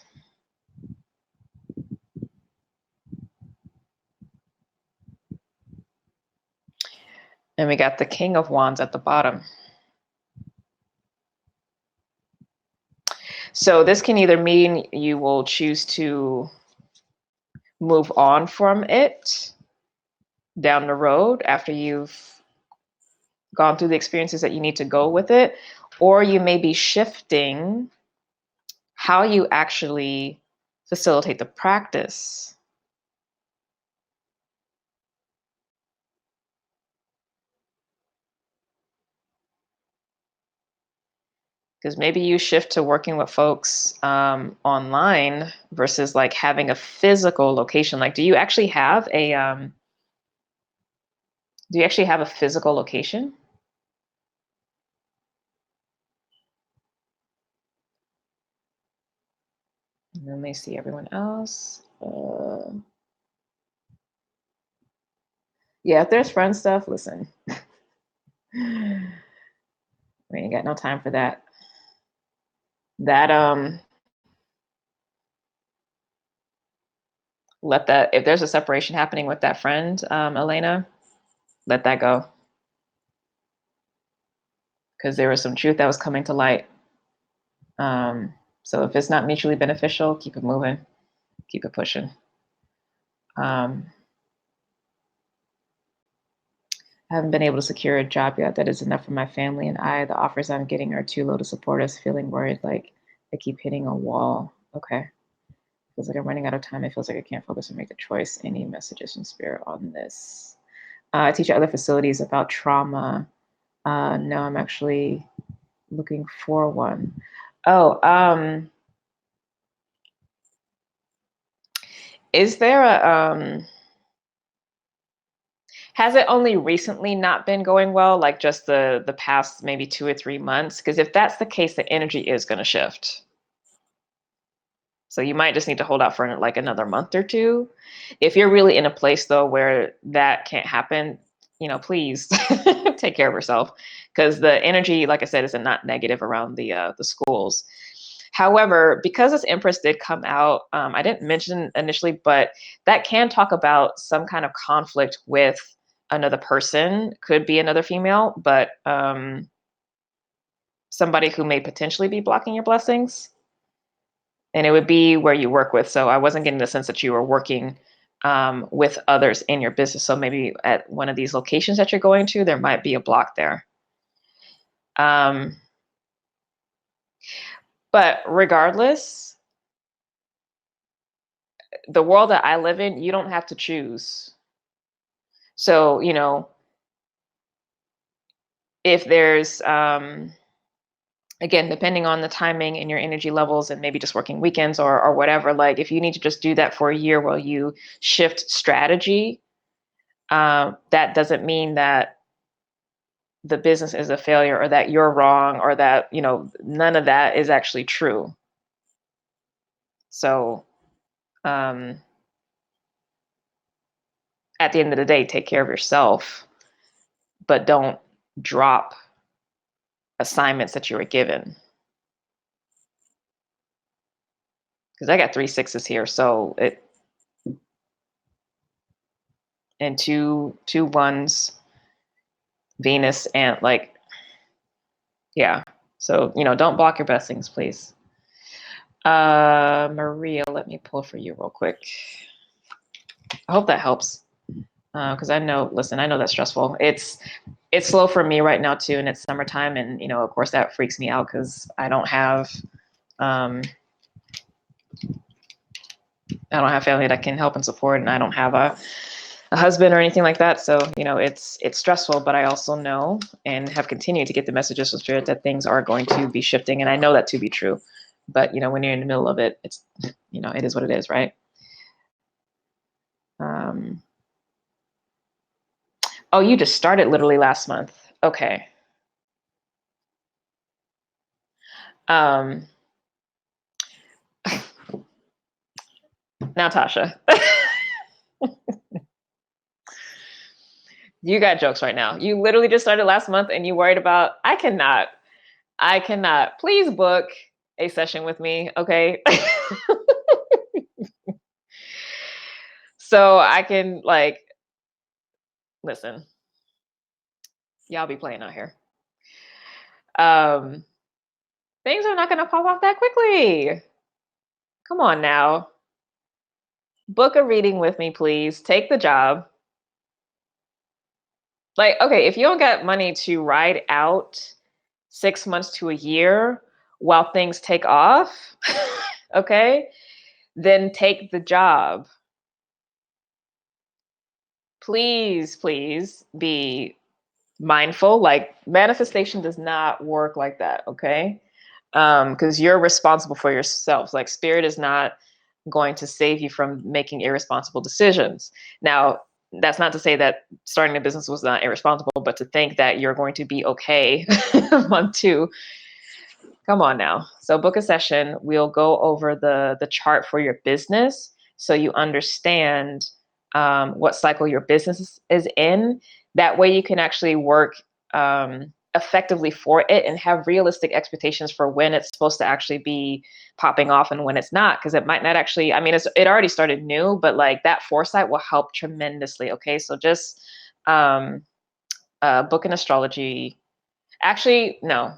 And we got the King of Wands at the bottom. So this can either mean you will choose to move on from it down the road after you've gone through the experiences that you need to go with it, or you may be shifting how you actually facilitate the practice. Because maybe you shift to working with folks online versus, like, having a physical location. Like, do you actually have a physical location? Let me see everyone else. Yeah, if there's friend stuff, listen. We ain't got no time for that. Let that, if there's a separation happening with that friend, Elena, let that go. Because there was some truth that was coming to light. So if it's not mutually beneficial, keep it moving, keep it pushing. I haven't been able to secure a job yet that is enough for my family and I. The offers I'm getting are too low to support us, feeling worried like I keep hitting a wall. Okay. Feels like I'm running out of time. It feels like I can't focus or make a choice. Any messages from spirit on this? I teach at other facilities about trauma. No, I'm actually looking for one. Oh, is there a Has it only recently not been going well, like just the past maybe 2 or 3 months? Because if that's the case, the energy is going to shift. So you might just need to hold out for like another month or two. If you're really in a place though where that can't happen, please take care of yourself, because the energy, like I said, is not negative around the schools. However, because this Empress did come out, I didn't mention initially, but that can talk about some kind of conflict with another person. Could be another female, but somebody who may potentially be blocking your blessings. And it would be where you work with. So I wasn't getting the sense that you were working with others in your business. So maybe at one of these locations that you're going to, there might be a block there. But regardless, the world that I live in, you don't have to choose. So, if there's, again, depending on the timing and your energy levels and maybe just working weekends or whatever, like if you need to just do that for a year while you shift strategy, that doesn't mean that the business is a failure or that you're wrong or that, none of that is actually true. So, at the end of the day, take care of yourself, but don't drop assignments that you were given. Because I got 3 6s here, so and two 1s, Venus, and like, yeah. So, don't block your blessings, please. Maria, let me pull for you real quick. I hope that helps. Because I know that's stressful. It's slow for me right now too, and it's summertime, and of course that freaks me out because I don't have family that can help and support, and I don't have a husband or anything like that. So it's stressful, but I also know and have continued to get the messages from Spirit that things are going to be shifting, and I know that to be true. But when you're in the middle of it, it's it is what it is, right? Oh, you just started literally last month. Okay. Now, Tasha, you got jokes right now. You literally just started last month and you worried about, I cannot. Please book a session with me, okay? So I can listen, y'all be playing out here. Things are not going to pop off that quickly. Come on now. Book a reading with me, please. Take the job. Okay, if you don't got money to ride out 6 months to a year while things take off, okay, then take the job. Please be mindful. Manifestation does not work like that, okay? Because you're responsible for yourself. Spirit is not going to save you from making irresponsible decisions. Now, that's not to say that starting a business was not irresponsible, but to think that you're going to be okay month 2. Come on now. So book a session. We'll go over the chart for your business so you understand what cycle your business is in. That way you can actually work effectively for it and have realistic expectations for when it's supposed to actually be popping off and when it's not, because it might not actually, it already started new, but that foresight will help tremendously. Okay, so just book an astrology. Actually, no.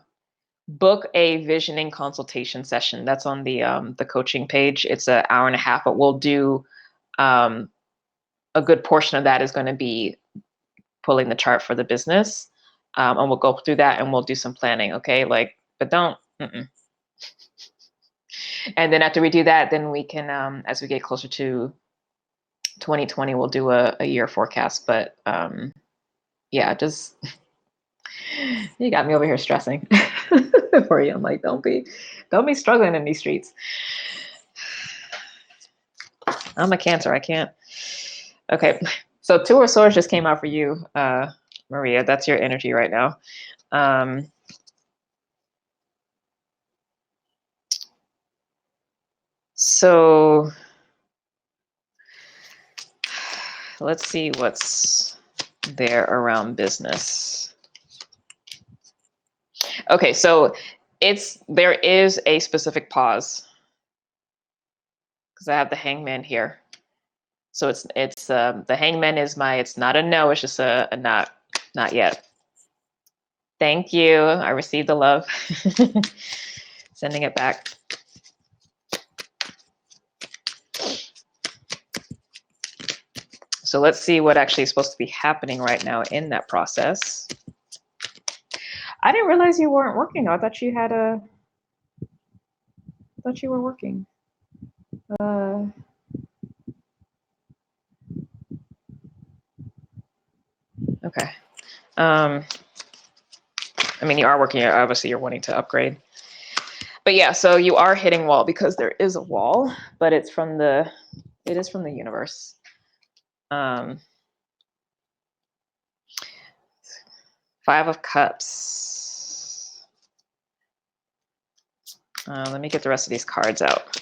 Book a visioning consultation session. That's on the coaching page. It's an hour and a half, but we'll do a good portion of that is going to be pulling the chart for the business. And we'll go through that and we'll do some planning. Okay. But don't. And then after we do that, then we can, as we get closer to 2020, we'll do a year forecast. But yeah, just, you got me over here stressing for you. I'm like, don't be struggling in these streets. I'm a Cancer. I can't. Okay. So So Two of Swords just came out for you, Maria. That's your energy right now. So let's see what's there around business. Okay, so there is a specific pause because I have the Hangman here. So it's the Hangman is it's not a no, it's just a not yet. Thank you. I received the love. Sending it back. So let's see what actually is supposed to be happening right now in that process. I didn't realize you weren't working. I thought you had I thought you were working. Okay. I mean, you are working. Obviously, you're wanting to upgrade. But yeah, so you are hitting wall because there is a wall, but it is from the universe. 5 of Cups. Let me get the rest of these cards out.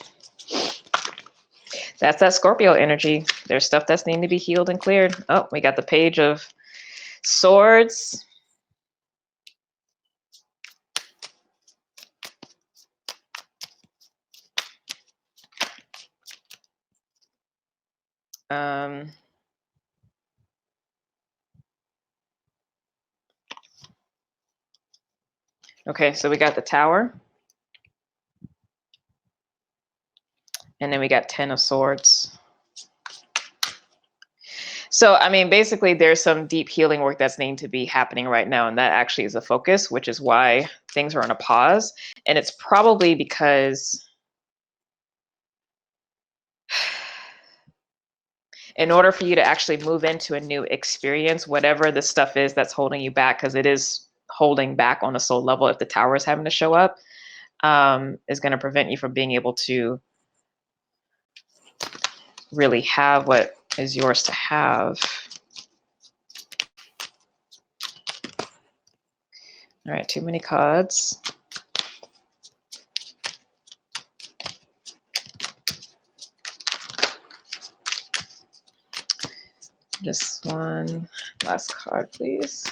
That's that Scorpio energy. There's stuff that's needing to be healed and cleared. Oh, we got the Page of Swords. Okay, so we got the Tower. And then we got 10 of Swords. So, I mean, basically there's some deep healing work that's needing to be happening right now. And that actually is a focus, which is why things are on a pause. And it's probably because in order for you to actually move into a new experience, whatever the stuff is that's holding you back, because it is holding back on a soul level if the Tower is having to show up, is going to prevent you from being able to really have what is yours to have. All right, too many cards. Just one last card, please.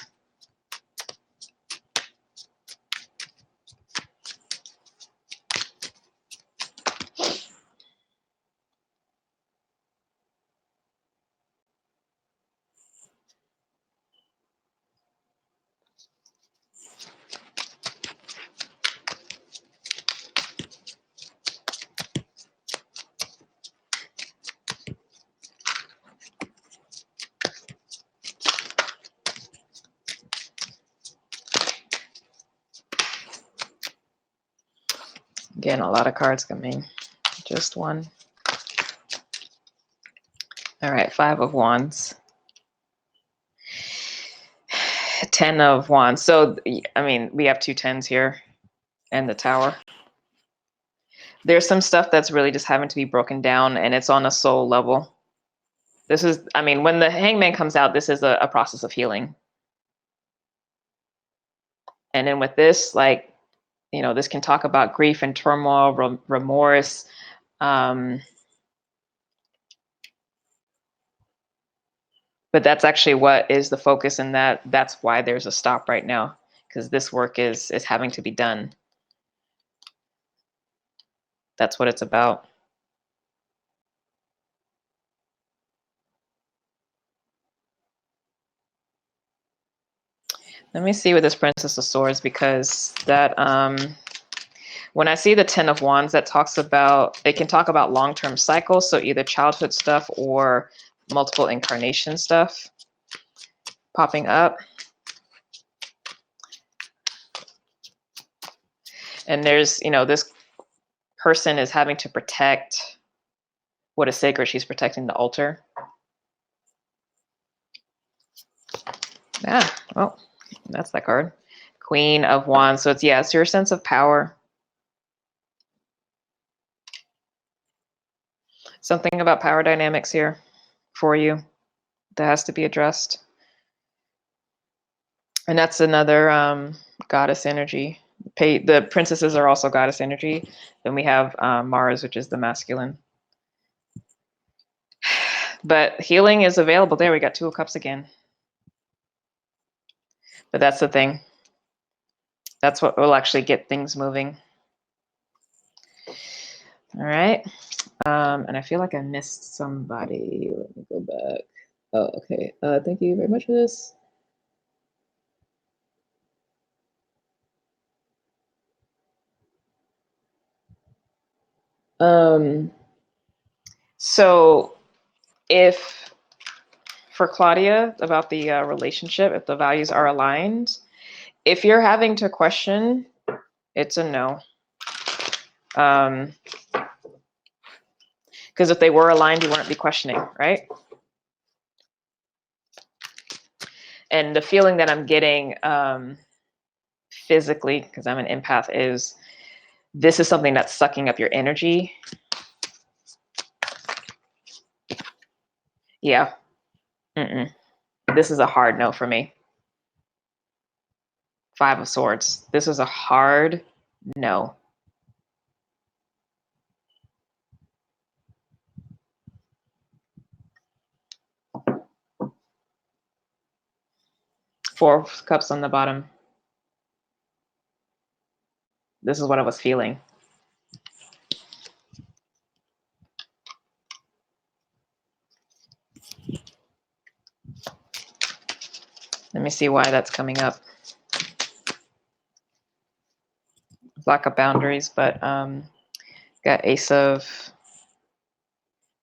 Again, a lot of cards coming. Just one. All right, 5 of Wands. 10 of Wands. So, I mean, we have 2 10s here and the Tower. There's some stuff that's really just having to be broken down, and it's on a soul level. This is, I mean, when the Hangman comes out, this is a process of healing. And then with this, like, you know, this can talk about grief and turmoil, remorse. But that's actually what is the focus, and that's why there's a stop right now, because this work is having to be done. That's what it's about. Let me see with this Princess of Swords, because that when I see the 10 of Wands, that talks about, it can talk about long-term cycles, so either childhood stuff or multiple incarnation stuff popping up. And there's, you know, this person is having to protect what is sacred. She's protecting the altar. Yeah, well, that's that card. Queen of Wands. So it's, yeah, it's your sense of power. Something about power dynamics here for you that has to be addressed. And that's another goddess energy. The princesses are also goddess energy. Then we have Mars, which is the masculine. But healing is available. There, we got Two of Cups again. But that's the thing. That's what will actually get things moving. All right. And I feel like I missed somebody. Let me go back. Oh, okay. Thank you very much for this. So if for Claudia about the relationship, if the values are aligned, if you're having to question, it's a no. Because if they were aligned, you wouldn't be questioning, right? And the feeling that I'm getting physically, because I'm an empath, is this is something that's sucking up your energy. Yeah. This is a hard no for me. Five of Swords. This is a hard no. Four of Cups on the bottom. This is what I was feeling. Let me see why that's coming up. Lack of boundaries, but got Ace of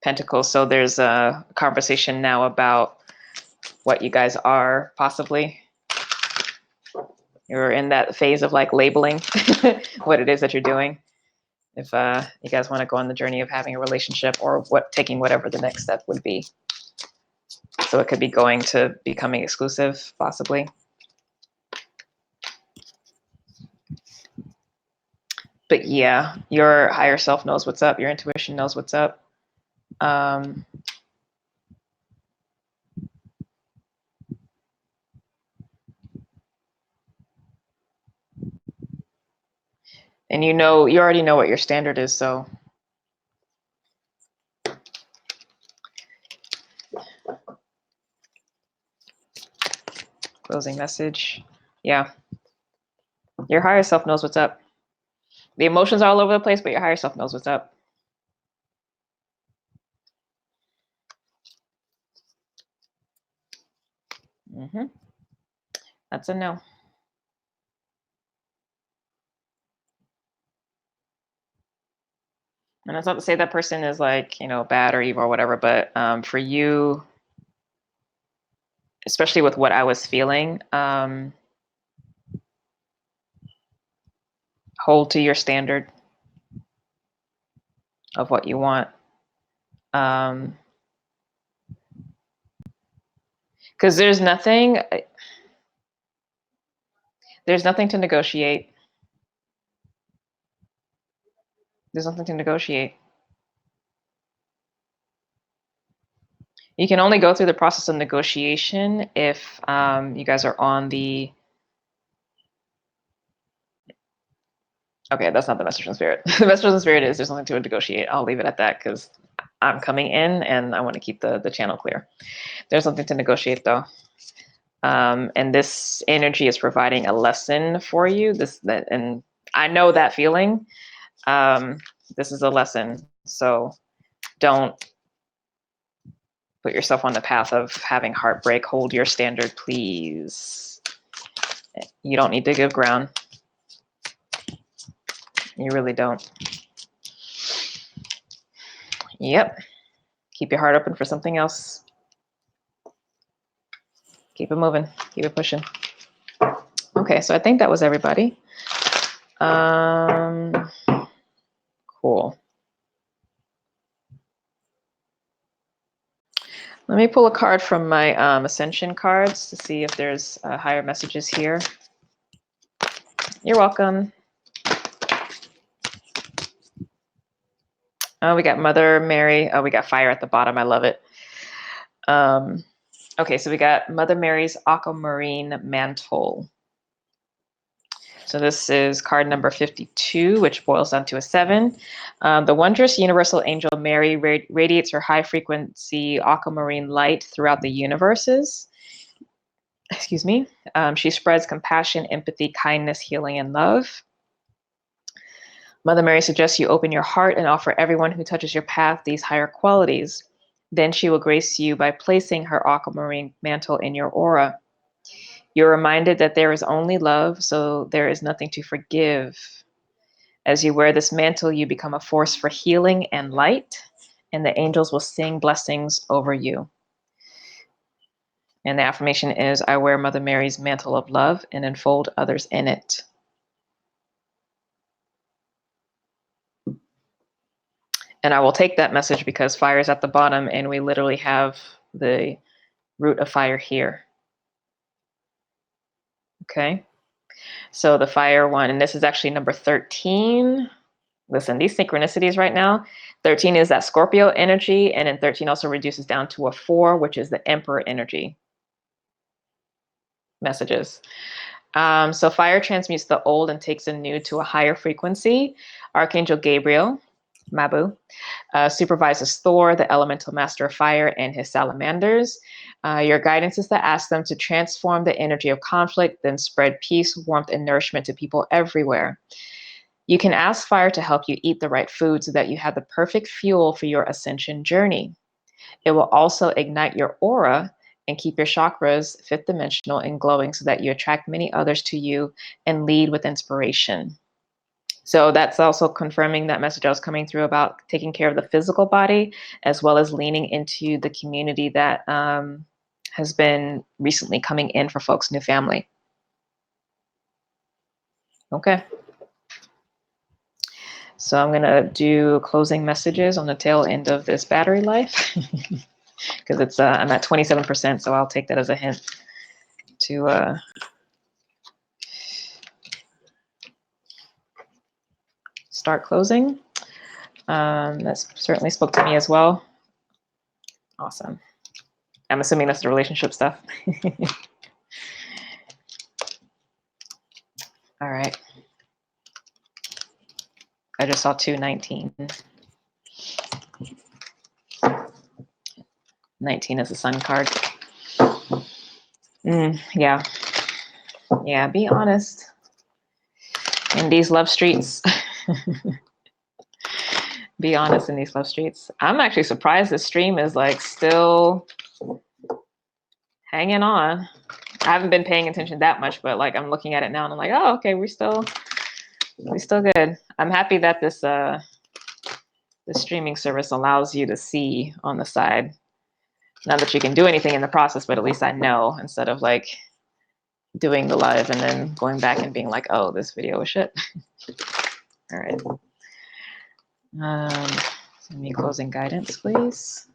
Pentacles. So there's a conversation now about what you guys are possibly. You're in that phase of like labeling what it is that you're doing. If you guys want to go on the journey of having a relationship or taking whatever the next step would be. So it could be going to becoming exclusive, possibly. But yeah, your higher self knows what's up. Your intuition knows what's up. And you already know what your standard is, so. Closing message. Yeah. Your higher self knows what's up. The emotions are all over the place, but your higher self knows what's up. That's a no. And that's not to say that person is like, bad or evil or whatever, but for you, especially with what I was feeling, hold to your standard of what you want. Because there's nothing to negotiate. There's nothing to negotiate. You can only go through the process of negotiation if you guys are on the. Okay, that's not the message from Spirit. The message from Spirit is there's nothing to negotiate. I'll leave it at that because I'm coming in and I want to keep the channel clear. There's something to negotiate though. And this energy is providing a lesson for you. And I know that feeling. This is a lesson. So don't put yourself on the path of having heartbreak. Hold your standard, please. You don't need to give ground. You really don't. Yep. Keep your heart open for something else. Keep it moving. Keep it pushing. Okay, so I think that was everybody. Cool. Let me pull a card from my Ascension cards to see if there's higher messages here. You're welcome. Oh, we got Mother Mary. Oh, we got fire at the bottom. I love it. Okay, so we got Mother Mary's Aquamarine Mantle. So this is card number 52, which boils down to a 7. The wondrous universal angel Mary radiates her high frequency aquamarine light throughout the universes. Excuse me. She spreads compassion, empathy, kindness, healing, and love. Mother Mary suggests you open your heart and offer everyone who touches your path these higher qualities. Then she will grace you by placing her aquamarine mantle in your aura. You're reminded that there is only love, so there is nothing to forgive. As you wear this mantle, you become a force for healing and light, and the angels will sing blessings over you. And the affirmation is, I wear Mother Mary's mantle of love and enfold others in it. And I will take that message because fire is at the bottom, and we literally have the root of fire here. Okay. So the fire one, and this is actually number 13. Listen, these synchronicities right now, 13 is that Scorpio energy, and then 13 also reduces down to a 4, which is the Emperor energy messages. So fire transmutes the old and takes the new to a higher frequency. Archangel Gabriel, Mabu, supervises Thor, the elemental master of fire, and his salamanders. Your guidance is to ask them to transform the energy of conflict, then spread peace, warmth, and nourishment to people everywhere. You can ask fire to help you eat the right food so that you have the perfect fuel for your ascension journey. It will also ignite your aura and keep your chakras fifth dimensional and glowing so that you attract many others to you and lead with inspiration. So that's also confirming that message I was coming through about taking care of the physical body, as well as leaning into the community that has been recently coming in for folks, new family. Okay. So I'm gonna do closing messages on the tail end of this battery life because it's I'm at 27%, so I'll take that as a hint to start closing. That certainly spoke to me as well. Awesome. I'm assuming that's the relationship stuff. All right. I just saw 219. 19 is the sun card. Yeah. Yeah, be honest. In these love streets. Be honest in these love streets. I'm actually surprised this stream is like still hanging on. I haven't been paying attention that much, but like I'm looking at it now and I'm like, oh, okay, we're still good. I'm happy that this streaming service allows you to see on the side. Not that you can do anything in the process, but at least I know instead of like doing the live and then going back and being like, oh, this video was shit. All right. Send me closing guidance, please.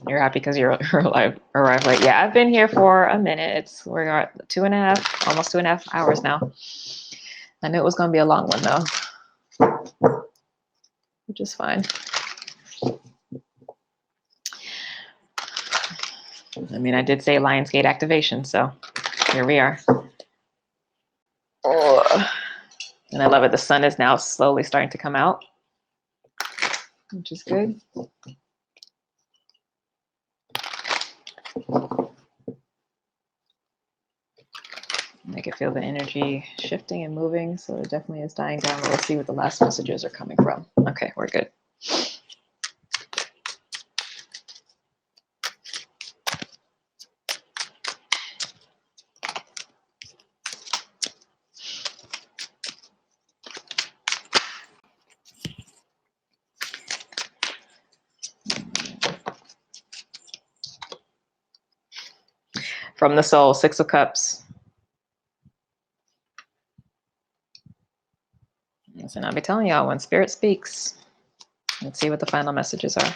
You're happy because you're arrived late. Yeah, I've been here for a minute. We're at 2.5, almost 2.5 hours now. I knew it was going to be a long one though, which is fine. I mean, I did say Lionsgate activation, so here we are. Oh. And I love it. The sun is now slowly starting to come out, which is good. I can feel the energy shifting and moving, so it definitely is dying down. We'll see what the last messages are coming from. Okay, we're good. From the soul, 6 of Cups. Listen, I'll be telling y'all when Spirit speaks. Let's see what the final messages are.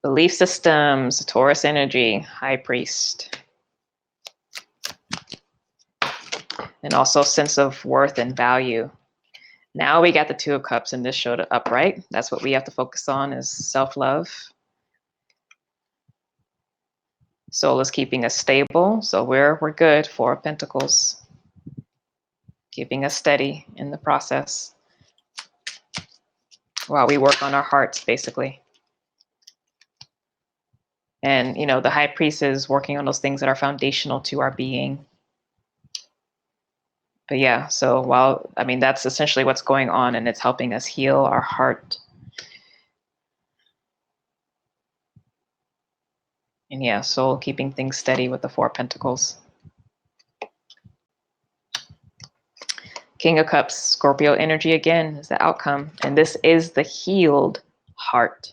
Belief systems, Taurus energy, High Priest. and also sense of worth and value. Now we got the Two of Cups, and this showed it upright. That's what we have to focus on, is self-love. Soul is keeping us stable, so we're good. Four of Pentacles, keeping us steady in the process while we work on our hearts, basically. And, you know, the High Priest is working on those things that are foundational to our being. But yeah, so while, I mean, that's essentially what's going on, and it's helping us heal our heart. And yeah, Soul keeping things steady with the Four of Pentacles. King of Cups, Scorpio energy again is the outcome. And this is the healed heart.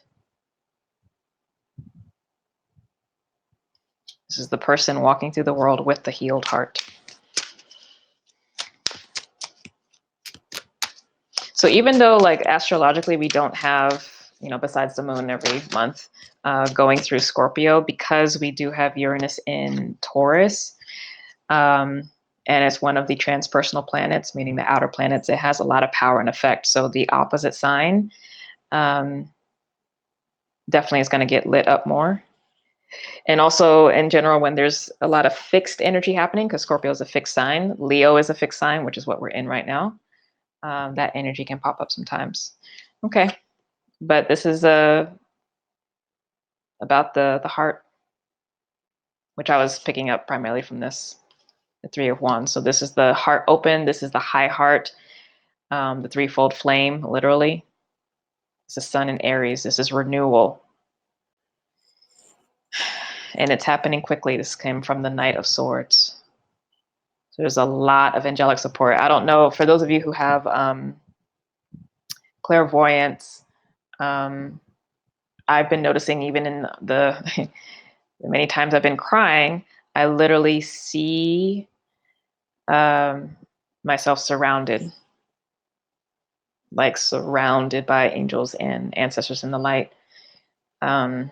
This is the person walking through the world with the healed heart. So even though, like, astrologically we don't have, you know, besides the moon every month going through Scorpio, because we do have Uranus in Taurus, and it's one of the transpersonal planets, meaning the outer planets, it has a lot of power and effect. So the opposite sign definitely is going to get lit up more. And also in general, when there's a lot of fixed energy happening, because Scorpio is a fixed sign, Leo is a fixed sign, which is what we're in right now, that energy can pop up sometimes. Okay, but this is about the heart, which I was picking up primarily from this, the Three of Wands. So this is the heart open. This is the high heart, the threefold flame, literally. This is Sun in Aries. This is renewal. And it's happening quickly. This came from the Knight of Swords. So there's a lot of angelic support. I don't know, for those of you who have clairvoyance, I've been noticing, even in the many times I've been crying, I literally see myself surrounded, like surrounded by angels and ancestors in the light. Who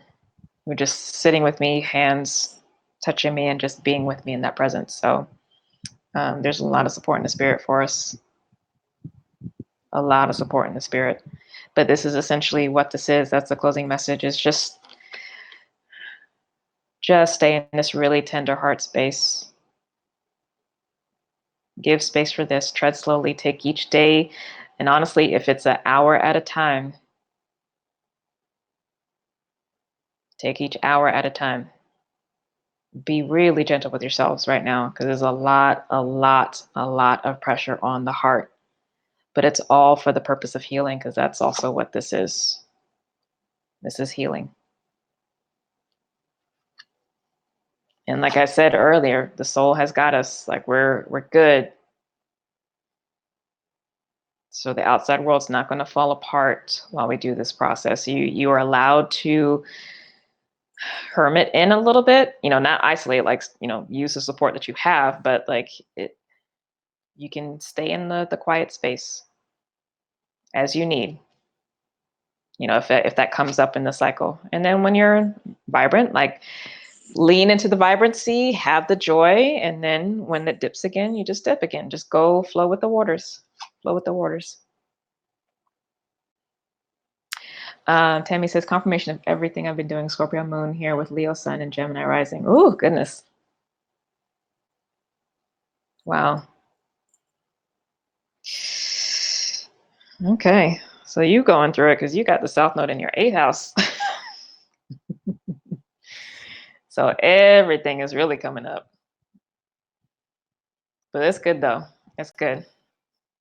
are just sitting with me, hands touching me, and just being with me in that presence. So there's a lot of support in the spirit for us. A lot of support in the spirit. But this is essentially what this is. That's the closing message, is just stay in this really tender heart space. Give space for this. Tread slowly. Take each day. And honestly, if it's an hour at a time, take each hour at a time. Be really gentle with yourselves right now, because there's a lot of pressure on the heart. But it's all for the purpose of healing, because that's also what this is. This is healing. And like I said earlier, the soul has got us. Like, we're good. So the outside world's not going to fall apart while we do this process. You are allowed to hermit in a little bit, you know, not isolate, like, you know, use the support that you have, but like you can stay in the quiet space as you need, you know, if that comes up in the cycle. And then when you're vibrant, like, lean into the vibrancy, have the joy, and then when it dips again, you just dip again. Just go flow with the waters. Flow with the waters. Tammy says, confirmation of everything I've been doing. Scorpio moon here with Leo sun and Gemini rising. Oh, goodness. Wow. Okay. So you going through it because you got the South Node in your 8th house. So everything is really coming up. But it's good, though. It's good.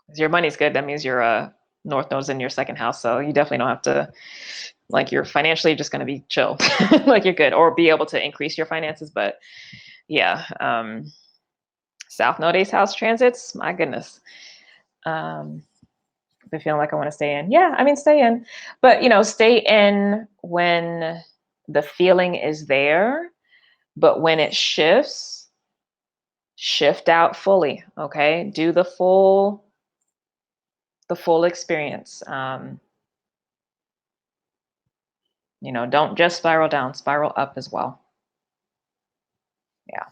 If your money's good, that means your North Node's in your 2nd house. So you definitely don't have to, like, you're financially just going to be chill. Like, you're good. Or be able to increase your finances. But yeah, South Node 8th house transits, my goodness. I've been feeling like I want to stay in. Yeah, I mean, stay in. But, you know, stay in when the feeling is there. But when it shifts, shift out fully. Okay, do the full experience. You know, don't just spiral down, spiral up as well. Yeah.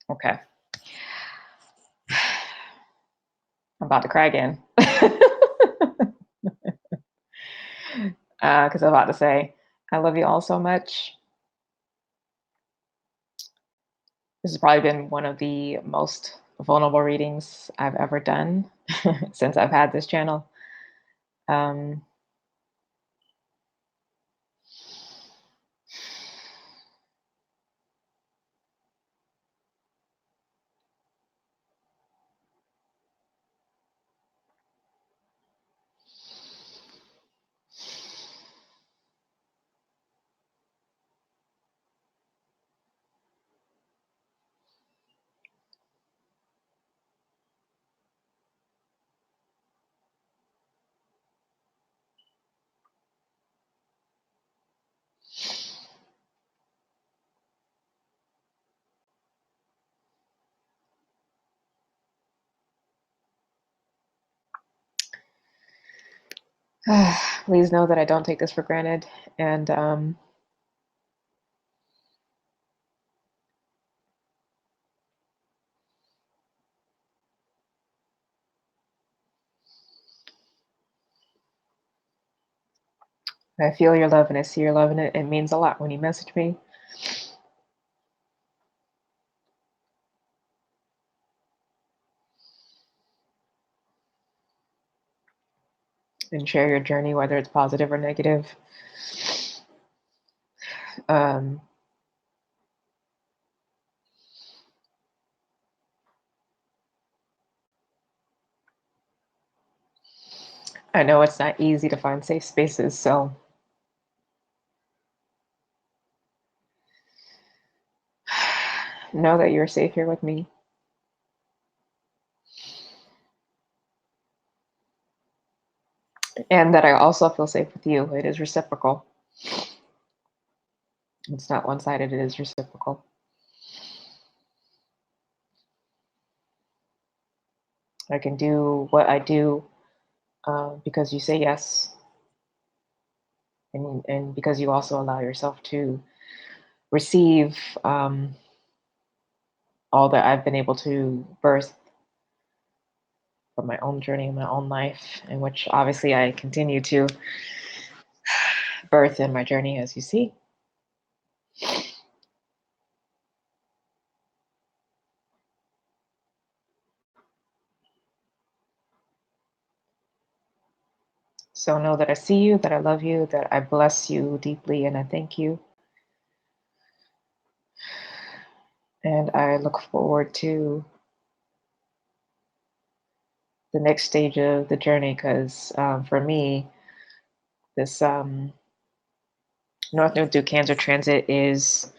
Okay. I'm about to cry again. Because I'm about to say, I love you all so much. This has probably been one of the most vulnerable readings I've ever done since I've had this channel. Um, please know that I don't take this for granted. And I feel your love and I see your love, and it means a lot when you message me. And share your journey, whether it's positive or negative. Um, I know it's not easy to find safe spaces, so know that you're safe here with me. And that I also feel safe with you. It is reciprocal. It's not one-sided, it is reciprocal. I can do what I do because you say yes, and because you also allow yourself to receive all that I've been able to birth from my own journey in my own life, in which obviously I continue to birth in my journey, as you see. So know that I see you, that I love you, that I bless you deeply, and I thank you. And I look forward to the next stage of the journey, because for me, this North Node through Cancer transit is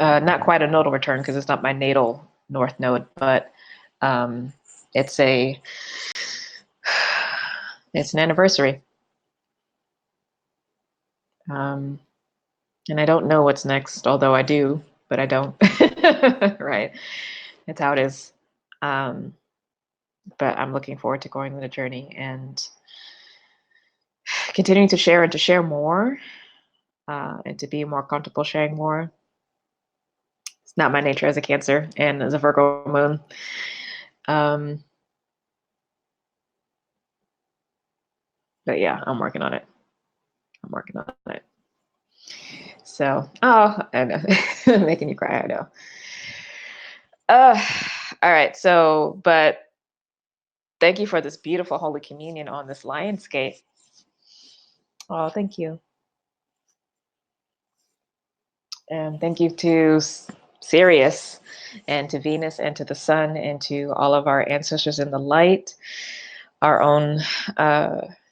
not quite a nodal return because it's not my natal North Node, but it's an anniversary. And I don't know what's next, although I do, but I don't. Right? It's how it is. But I'm looking forward to going on the journey and continuing to share and to share more, and to be more comfortable sharing more. It's not my nature as a Cancer and as a Virgo moon. But yeah, I'm working on it. So, oh, I know. Making you cry, I know. All right. So, but thank you for this beautiful Holy Communion on this Lionscape. Oh, thank you. And thank you to Sirius and to Venus and to the sun and to all of our ancestors in the light, our own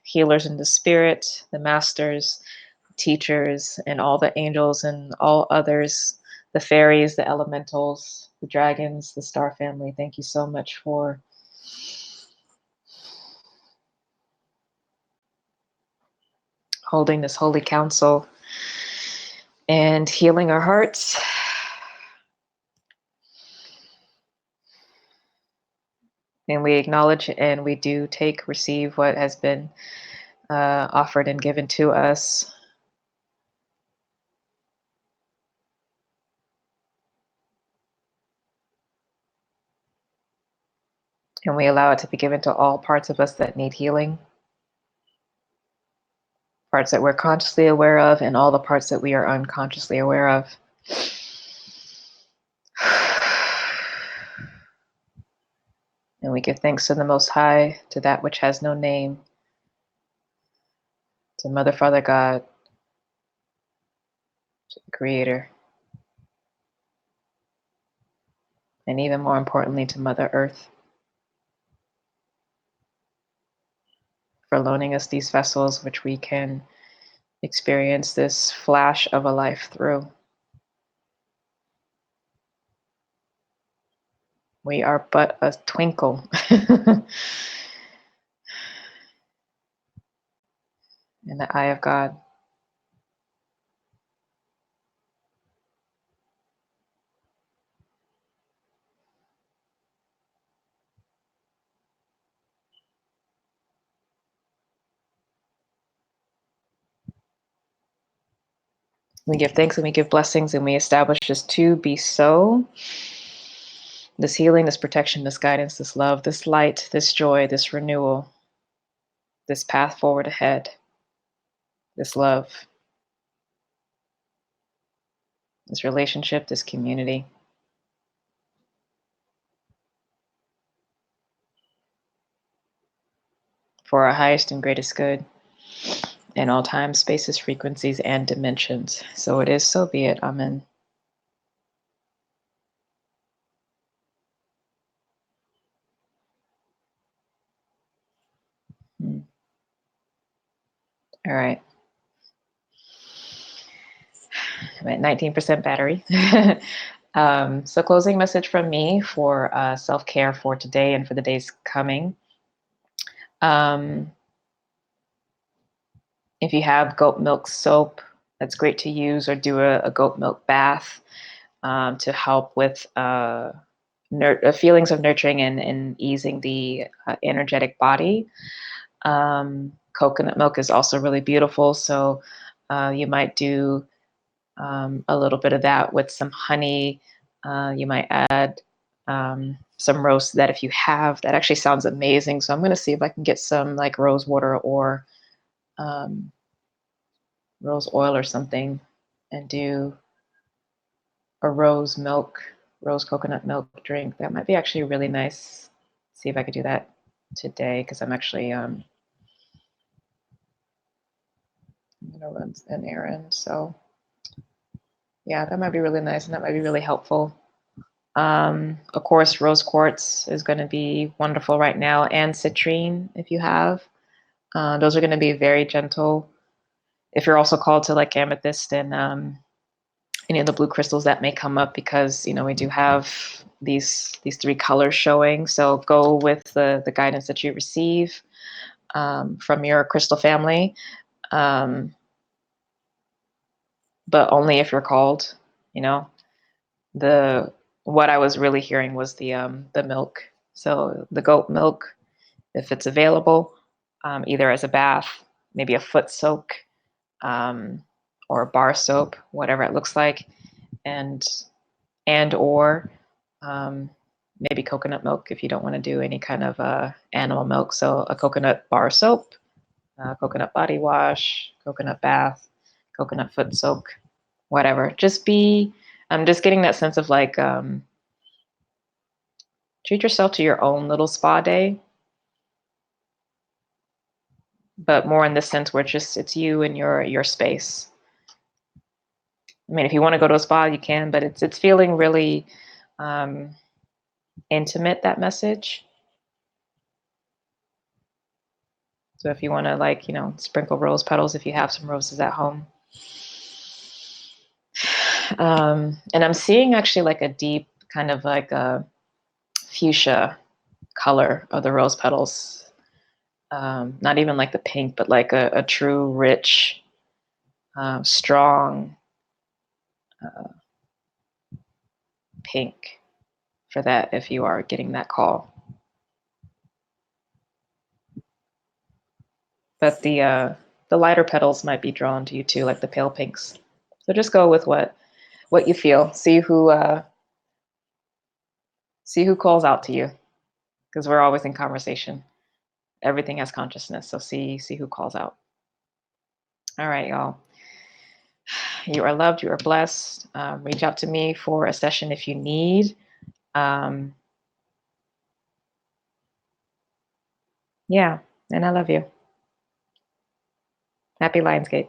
healers in the spirit, the masters, teachers, and all the angels and all others, the fairies, the elementals, the dragons, the star family. Thank you so much for holding this holy council and healing our hearts. And we acknowledge and we do receive what has been offered and given to us. And we allow it to be given to all parts of us that need healing, parts that we're consciously aware of, and all the parts that we are unconsciously aware of. And we give thanks to the Most High, to that which has no name, to Mother, Father, God, to the Creator, and even more importantly, to Mother Earth, for loaning us these vessels which we can experience this flash of a life through. We are but a twinkle in the eye of God. We give thanks and we give blessings and we establish this to be so. This healing, this protection, this guidance, this love, this light, this joy, this renewal, this path forward ahead, this love, this relationship, this community. For our highest and greatest good in all times, spaces, frequencies, and dimensions. So it is, so be it. Amen. All right. I'm at 19% battery. So closing message from me for self-care for today and for the days coming. If you have goat milk soap, that's great to use, or do a goat milk bath to help with feelings of nurturing and easing the energetic body. Coconut milk is also really beautiful, so you might do a little bit of that with some honey. You might add some rose that if you have, that actually sounds amazing. So I'm going to see if I can get some like rose water or rose oil or something and do a rose coconut milk drink. That might be actually really nice. See if I could do that today, because I'm actually I'm gonna run an errand. So yeah, that might be really nice and that might be really helpful. Of course, rose quartz is going to be wonderful right now, and citrine if you have. Those are going to be very gentle. If you're also called to like amethyst and any of the blue crystals, that may come up, because we do have these three colors showing. So go with the guidance that you receive from your crystal family, but only if you're called. What I was really hearing was the milk. So the goat milk, if it's available, either as a bath, maybe a foot soak, or a bar soap, whatever it looks like, or maybe coconut milk if you don't want to do any kind of animal milk. So a coconut bar soap, coconut body wash, coconut bath, coconut foot soak, whatever. I'm just getting that sense of like treat yourself to your own little spa day, but more in the sense where it's you and your space. I mean, if you want to go to a spa, you can, but it's feeling really intimate, that message. So if you want to like, sprinkle rose petals if you have some roses at home. And I'm seeing actually like a deep kind of like a fuchsia color of the rose petals. Not even like the pink, but like a true rich, strong pink for that if you are getting that call. But the lighter petals might be drawn to you too, like the pale pinks. So just go with what you feel. See who calls out to you, because we're always in conversation. Everything has consciousness. So see who calls out. All right, y'all. You are loved. You are blessed. Reach out to me for a session if you need. Yeah, and I love you. Happy Lionsgate.